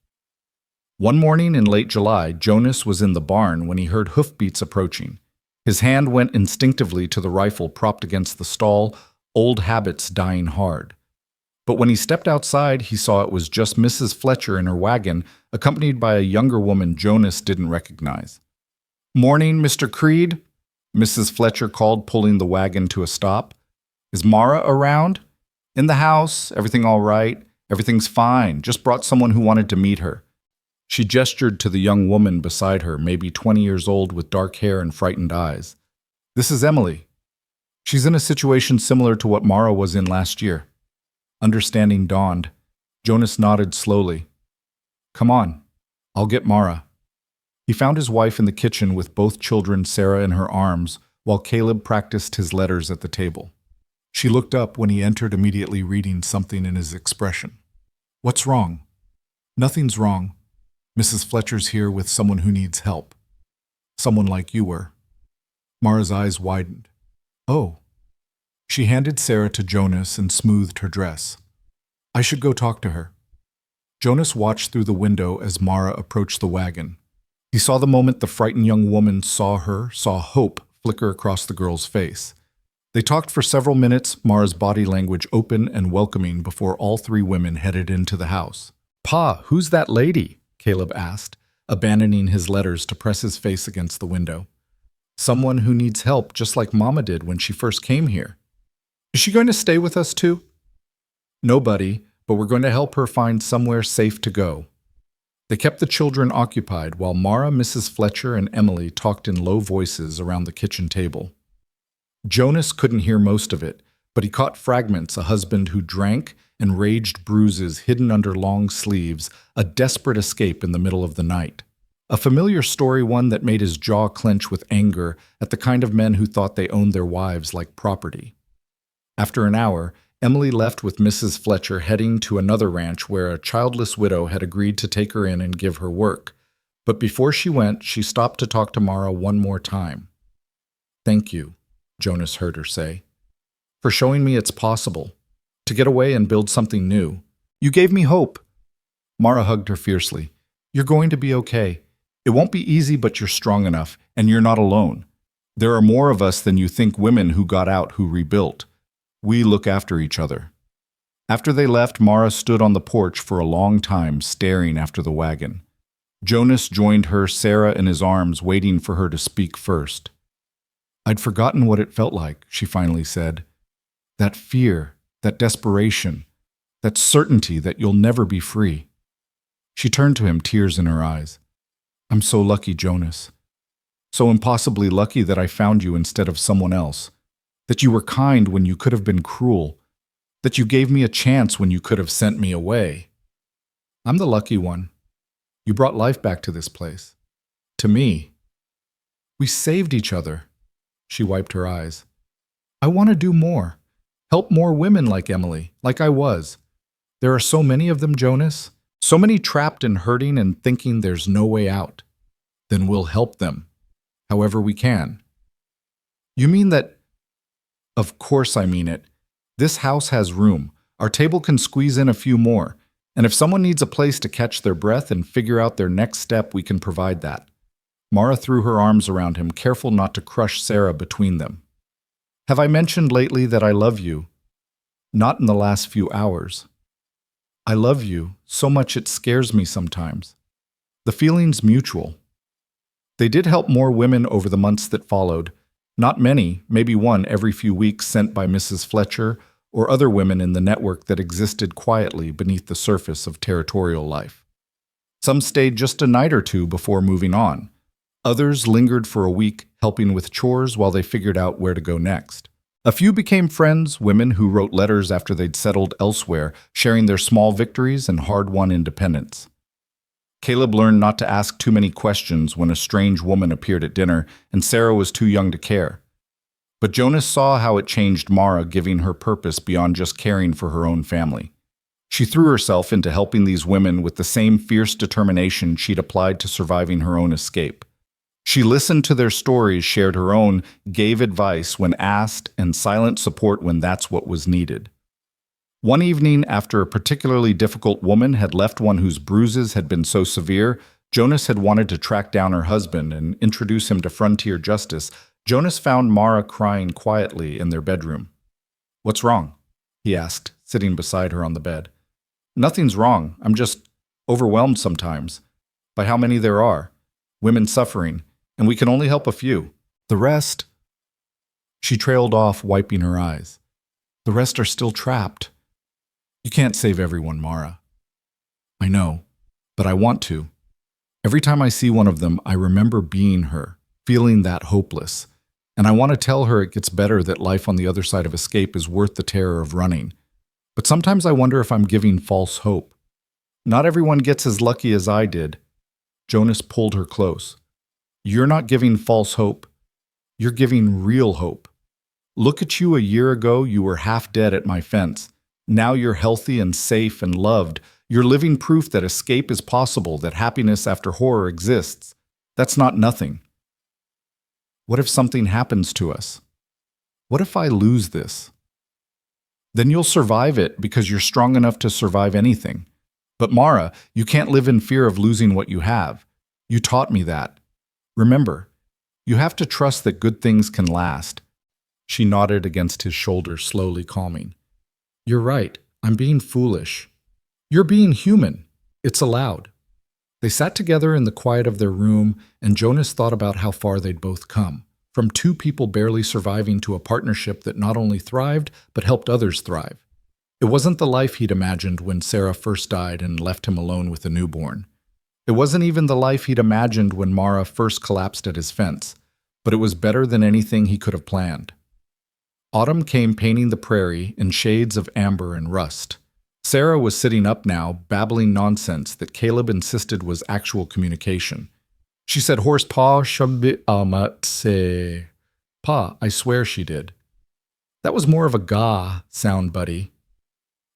A: One morning in late July, Jonas was in the barn when he heard hoofbeats approaching. His hand went instinctively to the rifle propped against the stall, old habits dying hard. But when he stepped outside, he saw it was just Mrs. Fletcher in her wagon, accompanied by a younger woman Jonas didn't recognize. "Morning, Mr. Creed," Mrs. Fletcher called, pulling the wagon to a stop. "Is Mara around?" "In the house. Everything all right?" "Everything's fine. Just brought someone who wanted to meet her." She gestured to the young woman beside her, maybe 20 years old with dark hair and frightened eyes. "This is Emily. She's in a situation similar to what Mara was in last year." Understanding dawned. Jonas nodded slowly. "Come on, I'll get Mara." He found his wife in the kitchen with both children, Sarah in her arms, while Caleb practiced his letters at the table. She looked up when he entered, immediately reading something in his expression. "What's wrong?" "Nothing's wrong. Mrs. Fletcher's here with someone who needs help. Someone like you were." Mara's eyes widened. "Oh." She handed Sarah to Jonas and smoothed her dress. "I should go talk to her." Jonas watched through the window as Mara approached the wagon. He saw the moment the frightened young woman saw hope flicker across the girl's face. They talked for several minutes, Mara's body language open and welcoming, before all three women headed into the house. "Pa, who's that lady?" Caleb asked, abandoning his letters to press his face against the window. "Someone who needs help, just like Mama did when she first came here." "Is she going to stay with us too?" "Nobody, but we're going to help her find somewhere safe to go." They kept the children occupied while Mara, Mrs. Fletcher, and Emily talked in low voices around the kitchen table. Jonas couldn't hear most of it, but he caught fragments: a husband who drank, enraged bruises hidden under long sleeves, a desperate escape in the middle of the night. A familiar story, one that made his jaw clench with anger at the kind of men who thought they owned their wives like property. After an hour, Emily left with Mrs. Fletcher, heading to another ranch where a childless widow had agreed to take her in and give her work. But before she went, she stopped to talk to Mara one more time. "Thank you," Jonas heard her say, "for showing me it's possible to get away and build something new. You gave me hope." Mara hugged her fiercely. "You're going to be okay. It won't be easy, but you're strong enough, and you're not alone. There are more of us than you think, women who got out, who rebuilt. We look after each other." After they left, Mara stood on the porch for a long time, staring after the wagon. Jonas joined her, Sarah in his arms, waiting for her to speak first. "I'd forgotten what it felt like," she finally said. "That fear, that desperation, that certainty that you'll never be free." She turned to him, tears in her eyes. "I'm so lucky, Jonas. So impossibly lucky that I found you instead of someone else. That you were kind when you could have been cruel. That you gave me a chance when you could have sent me away. I'm the lucky one. You brought life back to this place. To me. We saved each other." She wiped her eyes. "I want to do more. Help more women like Emily, like I was. There are so many of them, Jonas. So many trapped and hurting and thinking there's no way out. Then we'll help them, however we can." "You mean that—" "Of course I mean it. This house has room. Our table can squeeze in a few more. And if someone needs a place to catch their breath and figure out their next step, we can provide that." Mara threw her arms around him, careful not to crush Sarah between them. "Have I mentioned lately that I love you?" "Not in the last few hours." "I love you so much it scares me sometimes. The feeling's mutual." They did help more women over the months that followed. Not many, maybe one every few weeks, sent by Mrs. Fletcher or other women in the network that existed quietly beneath the surface of territorial life. Some stayed just a night or two before moving on. Others lingered for a week, helping with chores while they figured out where to go next. A few became friends, women who wrote letters after they'd settled elsewhere, sharing their small victories and hard-won independence. Caleb learned not to ask too many questions when a strange woman appeared at dinner, and Sarah was too young to care. But Jonas saw how it changed Mara, giving her purpose beyond just caring for her own family. She threw herself into helping these women with the same fierce determination she'd applied to surviving her own escape. She listened to their stories, shared her own, gave advice when asked, and silent support when that's what was needed. One evening, after a particularly difficult woman had left one whose bruises had been so severe, Jonas had wanted to track down her husband and introduce him to frontier justice. Jonas found Mara crying quietly in their bedroom. "What's wrong?" he asked, sitting beside her on the bed. "Nothing's wrong. I'm just overwhelmed sometimes by how many there are, women suffering, and we can only help a few. The rest—" She trailed off, wiping her eyes. "The rest are still trapped. You can't save everyone, Mara." "I know, but I want to. Every time I see one of them, I remember being her, feeling that hopeless. And I want to tell her it gets better, that life on the other side of escape is worth the terror of running. But sometimes I wonder if I'm giving false hope. Not everyone gets as lucky as I did." Jonas pulled her close. "You're not giving false hope. You're giving real hope. Look at you. A year ago, you were half dead at my fence. Now you're healthy and safe and loved. You're living proof that escape is possible, that happiness after horror exists. That's not nothing. What if something happens to us? What if I lose this? Then you'll survive it because you're strong enough to survive anything. But Mara, you can't live in fear of losing what you have. You taught me that. Remember, you have to trust that good things can last." She nodded against his shoulder, slowly calming. "You're right. I'm being foolish. You're being human. It's allowed." They sat together in the quiet of their room, and Jonas thought about how far they'd both come, from two people barely surviving to a partnership that not only thrived, but helped others thrive. It wasn't the life he'd imagined when Sarah first died and left him alone with a newborn. It wasn't even the life he'd imagined when Mara first collapsed at his fence, but it was better than anything he could have planned. Autumn came, painting the prairie in shades of amber and rust. Sarah was sitting up now, babbling nonsense that Caleb insisted was actual communication. She said, "Horse pa shabi amatse." "Pa, I swear she did." "That was more of a ga sound, buddy."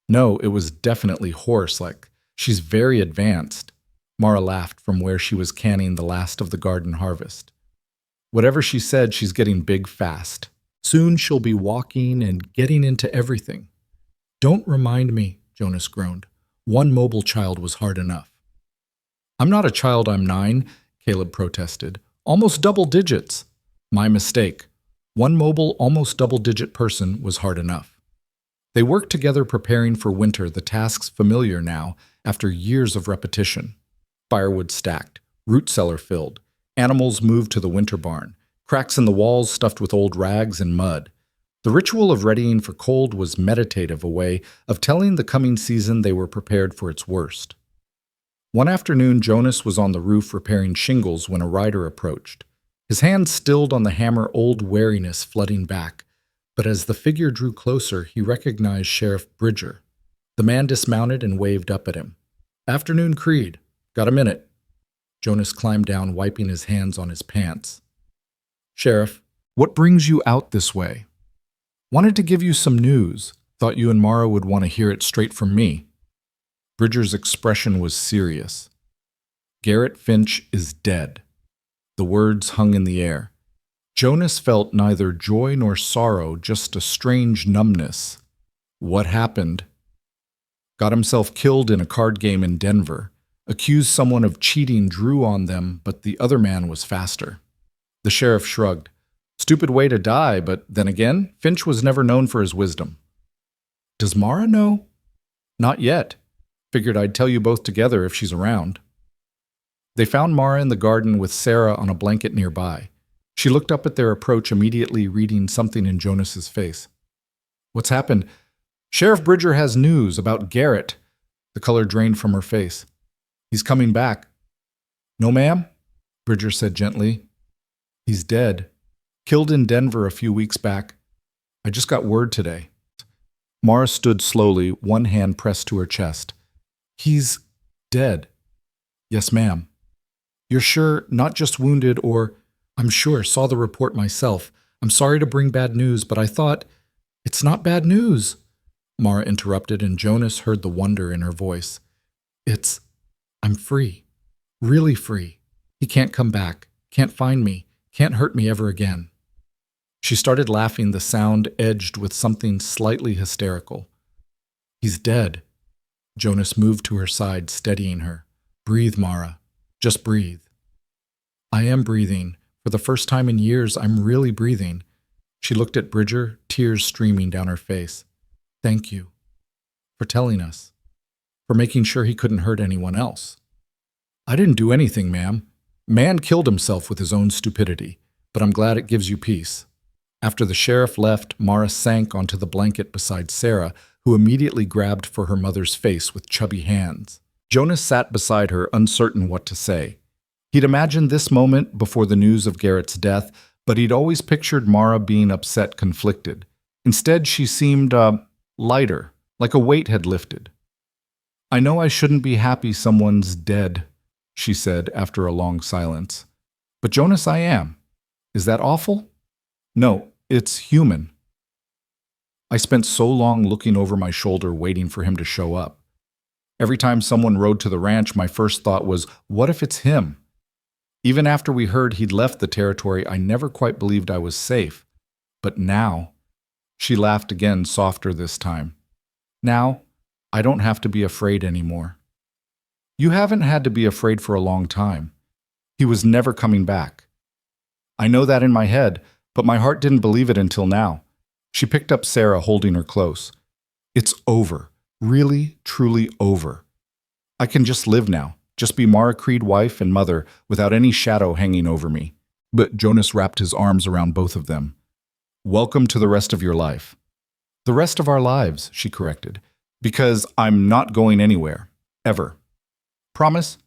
A: "No, it was definitely horse, like she's very advanced." Mara laughed from where she was canning the last of the garden harvest. "Whatever she said, she's getting big fast. Soon she'll be walking and getting into everything." "Don't remind me," Jonas groaned. "One mobile child was hard enough." "I'm not a child, I'm 9, Caleb protested. "Almost double digits." "My mistake. One mobile, almost double-digit person was hard enough." They worked together, preparing for winter, the tasks familiar now after years of repetition. Firewood stacked, root cellar filled, animals moved to the winter barn, cracks in the walls stuffed with old rags and mud. The ritual of readying for cold was meditative, a way of telling the coming season they were prepared for its worst. One afternoon, Jonas was on the roof repairing shingles when a rider approached. His hand stilled on the hammer, old wariness flooding back. But as the figure drew closer, he recognized Sheriff Bridger. The man dismounted and waved up at him. "Afternoon, Creed. Got a minute?" Jonas climbed down, wiping his hands on his pants. "Sheriff, what brings you out this way?" "Wanted to give you some news. Thought you and Mara would want to hear it straight from me." Bridger's expression was serious. "Garrett Finch is dead." The words hung in the air. Jonas felt neither joy nor sorrow, just a strange numbness. What happened? Got himself killed in a card game in Denver. Accused someone of cheating, drew on them, but the other man was faster. The sheriff shrugged. Stupid way to die, but then again, Finch was never known for his wisdom. "Does Mara know?" "Not yet. Figured I'd tell you both together if she's around." They found Mara in the garden with Sarah on a blanket nearby. She looked up at their approach, immediately reading something in Jonas's face. "What's happened?" "Sheriff Bridger has news about Garrett." The color drained from her face. "He's coming back." "No, ma'am," Bridger said gently. "He's dead. Killed in Denver a few weeks back. I just got word today." Mara stood slowly, one hand pressed to her chest. "He's dead." "Yes, ma'am." "You're sure? Not just wounded or—" "I'm sure. Saw the report myself. I'm sorry to bring bad news, but I thought—" "It's not bad news," Mara interrupted, and Jonas heard the wonder in her voice. I'm free. Really free. He can't come back. Can't find me. Can't hurt me ever again." She started laughing, the sound edged with something slightly hysterical. He's dead. Jonas moved to her side, steadying her. Breathe, Mara. Just breathe. I am breathing. For the first time in years, I'm really breathing. She looked at Bridger, tears streaming down her face. Thank you. For telling us. For making sure he couldn't hurt anyone else. I didn't do anything, ma'am. Man killed himself with his own stupidity, but I'm glad it gives you peace. After the sheriff left, Mara sank onto the blanket beside Sarah, who immediately grabbed for her mother's face with chubby hands. Jonas sat beside her, uncertain what to say. He'd imagined this moment before the news of Garrett's death, but he'd always pictured Mara being upset, conflicted. Instead, she seemed, lighter, like a weight had lifted. I know I shouldn't be happy someone's dead, she said after a long silence. But Jonas, I am. Is that awful? No, it's human. I spent so long looking over my shoulder waiting for him to show up. Every time someone rode to the ranch, my first thought was, what if it's him? Even after we heard he'd left the territory, I never quite believed I was safe. But now, she laughed again, softer this time. Now, I don't have to be afraid anymore. You haven't had to be afraid for a long time. He was never coming back. I know that in my head, but my heart didn't believe it until now. She picked up Sarah, holding her close. It's over. Really, truly over. I can just live now, just be Mara Creed wife and mother without any shadow hanging over me. But Jonas wrapped his arms around both of them. Welcome to the rest of your life. The rest of our lives, she corrected, because I'm not going anywhere, ever. Promise?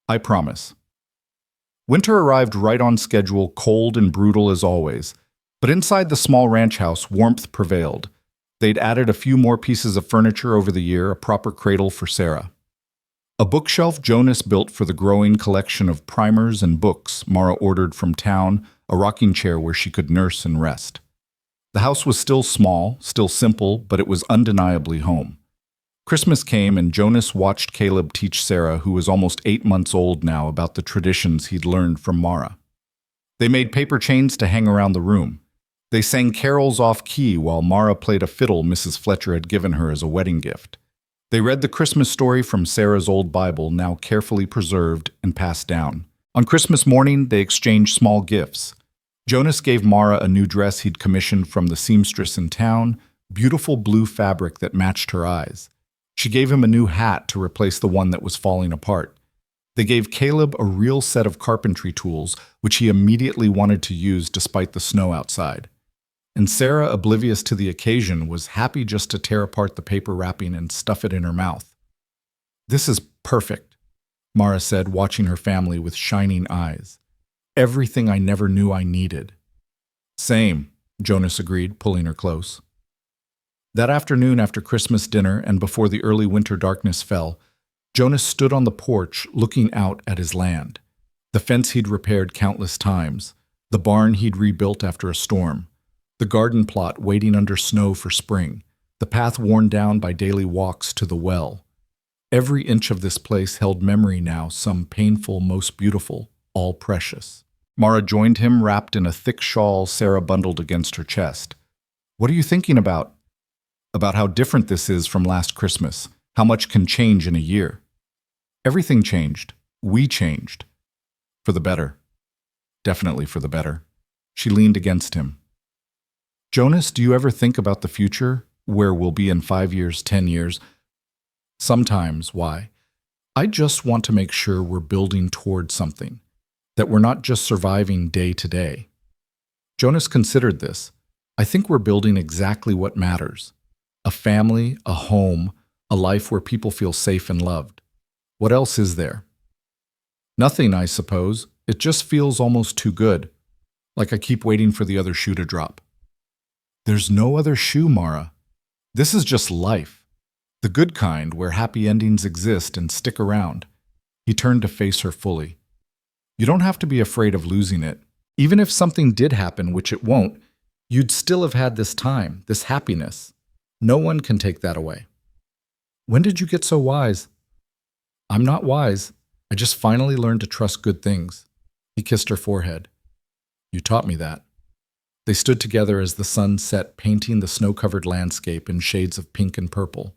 A: I promise. Winter arrived right on schedule, cold and brutal as always. But inside the small ranch house, warmth prevailed. They'd added a few more pieces of furniture over the year, a proper cradle for Sarah. A bookshelf Jonas built for the growing collection of primers and books Mara ordered from town, a rocking chair where she could nurse and rest. The house was still small, still simple, but it was undeniably home. Christmas came and Jonas watched Caleb teach Sarah, who was almost 8 months old now, about the traditions he'd learned from Mara. They made paper chains to hang around the room. They sang carols off-key while Mara played a fiddle Mrs. Fletcher had given her as a wedding gift. They read the Christmas story from Sarah's old Bible, now carefully preserved and passed down. On Christmas morning, they exchanged small gifts. Jonas gave Mara a new dress he'd commissioned from the seamstress in town, beautiful blue fabric that matched her eyes. She gave him a new hat to replace the one that was falling apart. They gave Caleb a real set of carpentry tools, which he immediately wanted to use despite the snow outside. And Sarah, oblivious to the occasion, was happy just to tear apart the paper wrapping and stuff it in her mouth. This is perfect, Mara said, watching her family with shining eyes. Everything I never knew I needed. Same, Jonas agreed, pulling her close. That afternoon after Christmas dinner and before the early winter darkness fell, Jonas stood on the porch looking out at his land. The fence he'd repaired countless times, the barn he'd rebuilt after a storm, the garden plot waiting under snow for spring, the path worn down by daily walks to the well. Every inch of this place held memory now, some painful, most beautiful, all precious. Mara joined him, wrapped in a thick shawl Sarah bundled against her chest. What are you thinking about? About how different this is from last Christmas, how much can change in a year. Everything changed. We changed. For the better. Definitely for the better. She leaned against him. Jonas, do you ever think about the future? Where we'll be in 5 years, 10 years? Sometimes. Why? I just want to make sure we're building toward something, that we're not just surviving day to day. Jonas considered this. I think we're building exactly what matters. A family, a home, a life where people feel safe and loved. What else is there? Nothing, I suppose. It just feels almost too good. Like I keep waiting for the other shoe to drop. There's no other shoe, Mara. This is just life. The good kind, where happy endings exist and stick around. He turned to face her fully. You don't have to be afraid of losing it. Even if something did happen, which it won't, you'd still have had this time, this happiness. No one can take that away. When did you get so wise? I'm not wise. I just finally learned to trust good things. He kissed her forehead. You taught me that. They stood together as the sun set, painting the snow-covered landscape in shades of pink and purple.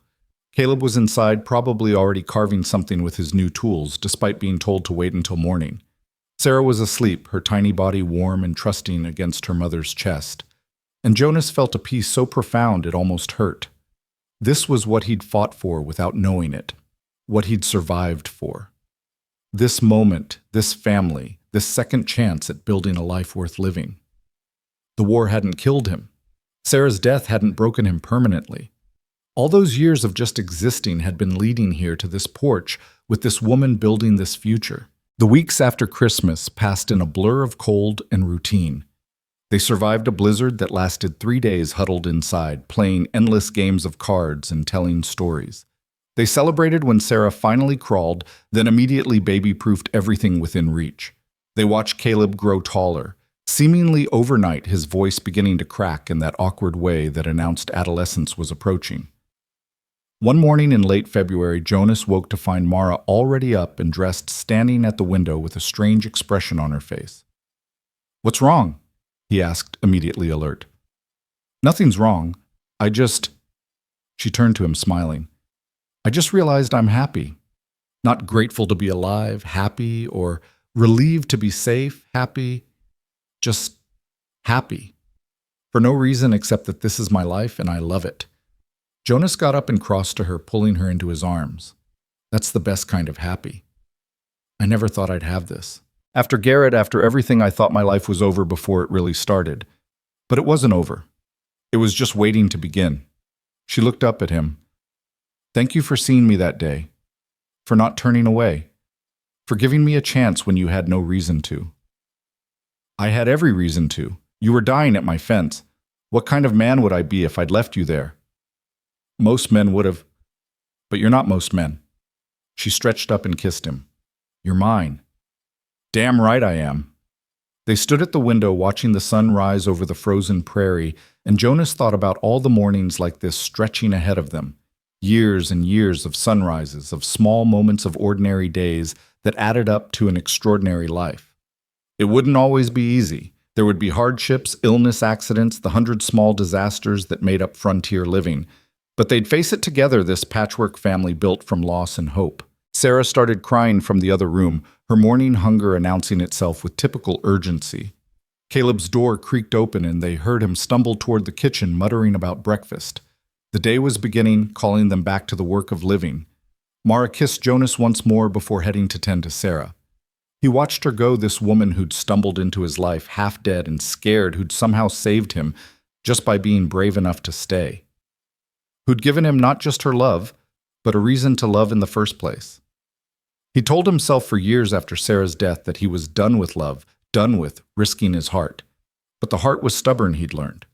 A: Caleb was inside, probably already carving something with his new tools, despite being told to wait until morning. Sarah was asleep, her tiny body warm and trusting against her mother's chest. And Jonas felt a peace so profound it almost hurt. This was what he'd fought for without knowing it, what he'd survived for. This moment, this family, this second chance at building a life worth living. The war hadn't killed him. Sarah's death hadn't broken him permanently. All those years of just existing had been leading here to this porch with this woman building this future. The weeks after Christmas passed in a blur of cold and routine. They survived a blizzard that lasted 3 days huddled inside, playing endless games of cards and telling stories. They celebrated when Sarah finally crawled, then immediately baby-proofed everything within reach. They watched Caleb grow taller, seemingly overnight his voice beginning to crack in that awkward way that announced adolescence was approaching. One morning in late February, Jonas woke to find Mara already up and dressed, standing at the window with a strange expression on her face. "What's wrong?" he asked, immediately alert. "Nothing's wrong. She turned to him, smiling. "I just realized I'm happy. Not grateful to be alive, happy, or relieved to be safe, happy. Just happy. For no reason except that this is my life and I love it." Jonas got up and crossed to her, pulling her into his arms. "That's the best kind of happy. I never thought I'd have this. After Garrett, after everything, I thought my life was over before it really started. But it wasn't over. It was just waiting to begin." She looked up at him. "Thank you for seeing me that day. For not turning away. For giving me a chance when you had no reason to." "I had every reason to. You were dying at my fence. What kind of man would I be if I'd left you there?" "Most men would have. But you're not most men." She stretched up and kissed him. "You're mine." "Damn right I am." They stood at the window watching the sun rise over the frozen prairie, and Jonas thought about all the mornings like this stretching ahead of them. Years and years of sunrises, of small moments of ordinary days that added up to an extraordinary life. It wouldn't always be easy. There would be hardships, illness, accidents, the 100 small disasters that made up frontier living. But they'd face it together, this patchwork family built from loss and hope. Sarah started crying from the other room, her morning hunger announcing itself with typical urgency. Caleb's door creaked open and they heard him stumble toward the kitchen, muttering about breakfast. The day was beginning, calling them back to the work of living. Mara kissed Jonas once more before heading to tend to Sarah. He watched her go, this woman who'd stumbled into his life, half dead and scared, who'd somehow saved him just by being brave enough to stay. Who'd given him not just her love, but a reason to love in the first place. He told himself for years after Sarah's death that he was done with love, done with risking his heart. But the heart was stubborn, he'd learned.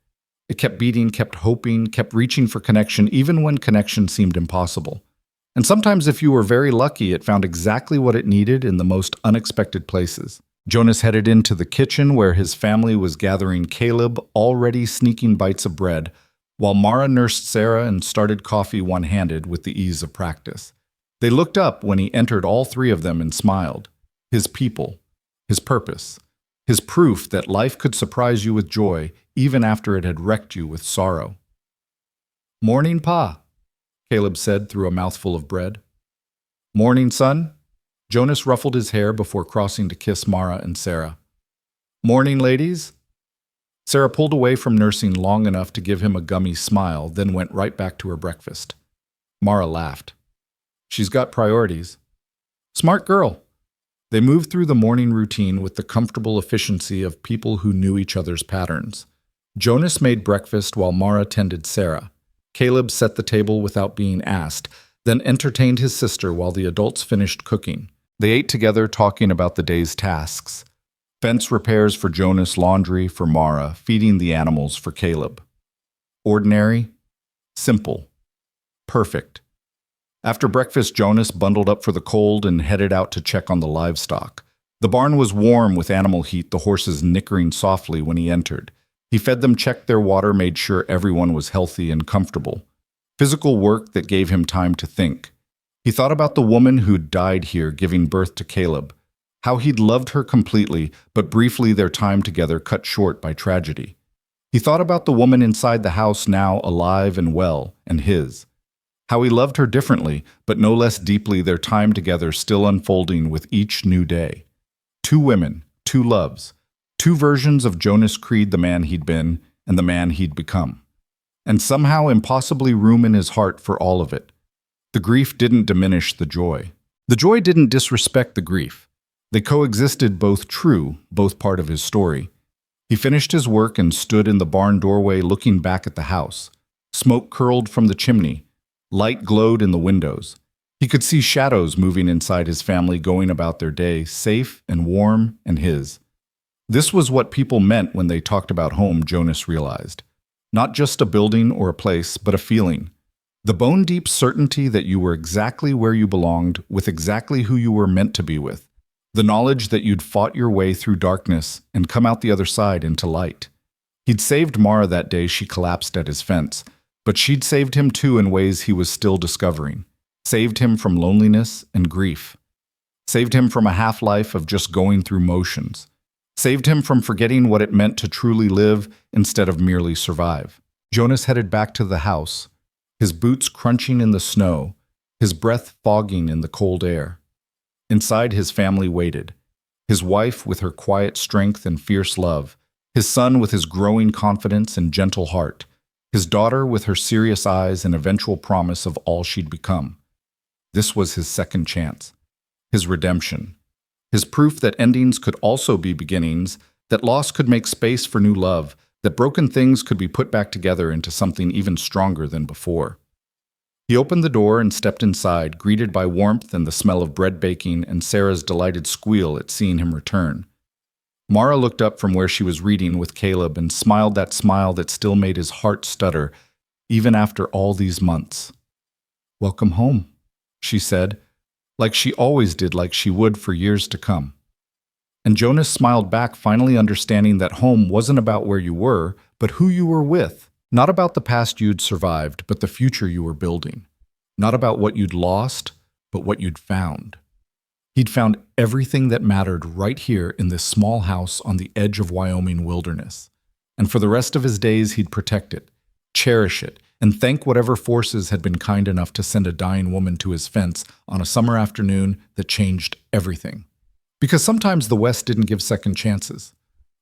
A: It kept beating, kept hoping, kept reaching for connection, even when connection seemed impossible. And sometimes, if you were very lucky, it found exactly what it needed in the most unexpected places. Jonas headed into the kitchen where his family was gathering Caleb, already sneaking bites of bread, while Mara nursed Sarah and started coffee one-handed with the ease of practice. They looked up when he entered, all three of them, and smiled. His people, his purpose, his proof that life could surprise you with joy even after it had wrecked you with sorrow. "Morning, Pa," Caleb said through a mouthful of bread. "Morning, son." Jonas ruffled his hair before crossing to kiss Mara and Sarah. "Morning, ladies." Sarah pulled away from nursing long enough to give him a gummy smile, then went right back to her breakfast. Mara laughed. "She's got priorities." "Smart girl." They moved through the morning routine with the comfortable efficiency of people who knew each other's patterns. Jonas made breakfast while Mara tended Sarah. Caleb set the table without being asked, then entertained his sister while the adults finished cooking. They ate together, talking about the day's tasks. Fence repairs for Jonas, laundry for Mara, feeding the animals for Caleb. Ordinary, simple, perfect. After breakfast, Jonas bundled up for the cold and headed out to check on the livestock. The barn was warm with animal heat, the horses nickering softly when he entered. He fed them, checked their water, made sure everyone was healthy and comfortable. Physical work that gave him time to think. He thought about the woman who'd died here giving birth to Caleb. How he'd loved her completely, but briefly their time together cut short by tragedy. He thought about the woman inside the house now alive and well, and his. How he loved her differently, but no less deeply, their time together still unfolding with each new day. Two women, two loves, two versions of Jonas Creed, the man he'd been and the man he'd become. And somehow impossibly room in his heart for all of it. The grief didn't diminish the joy. The joy didn't disrespect the grief. They coexisted, both true, both part of his story. He finished his work and stood in the barn doorway looking back at the house. Smoke curled from the chimney. Light glowed in the windows. He could see shadows moving inside his family, going about their day, safe and warm and his. This was what people meant when they talked about home, Jonas realized. Not just a building or a place, but a feeling. The bone-deep certainty that you were exactly where you belonged, with exactly who you were meant to be with. The knowledge that you'd fought your way through darkness and come out the other side into light. He'd saved Mara that day she collapsed at his fence, but she'd saved him too in ways he was still discovering. Saved him from loneliness and grief. Saved him from a half-life of just going through motions. Saved him from forgetting what it meant to truly live instead of merely survive. Jonas headed back to the house, his boots crunching in the snow, his breath fogging in the cold air. Inside, his family waited. His wife with her quiet strength and fierce love, his son with his growing confidence and gentle heart, his daughter with her serious eyes and eventual promise of all she'd become. This was his second chance, his redemption, his proof that endings could also be beginnings, that loss could make space for new love, that broken things could be put back together into something even stronger than before. He opened the door and stepped inside, greeted by warmth and the smell of bread baking and Sarah's delighted squeal at seeing him return. Mara looked up from where she was reading with Caleb and smiled that smile that still made his heart stutter, even after all these months. "Welcome home," she said, like she always did, like she would for years to come. And Jonas smiled back, finally understanding that home wasn't about where you were, but who you were with. Not about the past you'd survived, but the future you were building. Not about what you'd lost, but what you'd found. He'd found everything that mattered right here in this small house on the edge of Wyoming wilderness. And for the rest of his days, he'd protect it, cherish it, and thank whatever forces had been kind enough to send a dying woman to his fence on a summer afternoon that changed everything. Because sometimes the West didn't give second chances.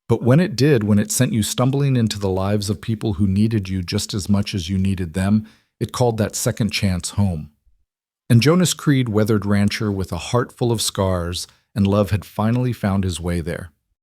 A: But when it did, when it sent you stumbling into the lives of people who needed you just as much as you needed them, it called that second chance home. And Jonas Creed, weathered rancher with a heart full of scars and love, had finally found his way there.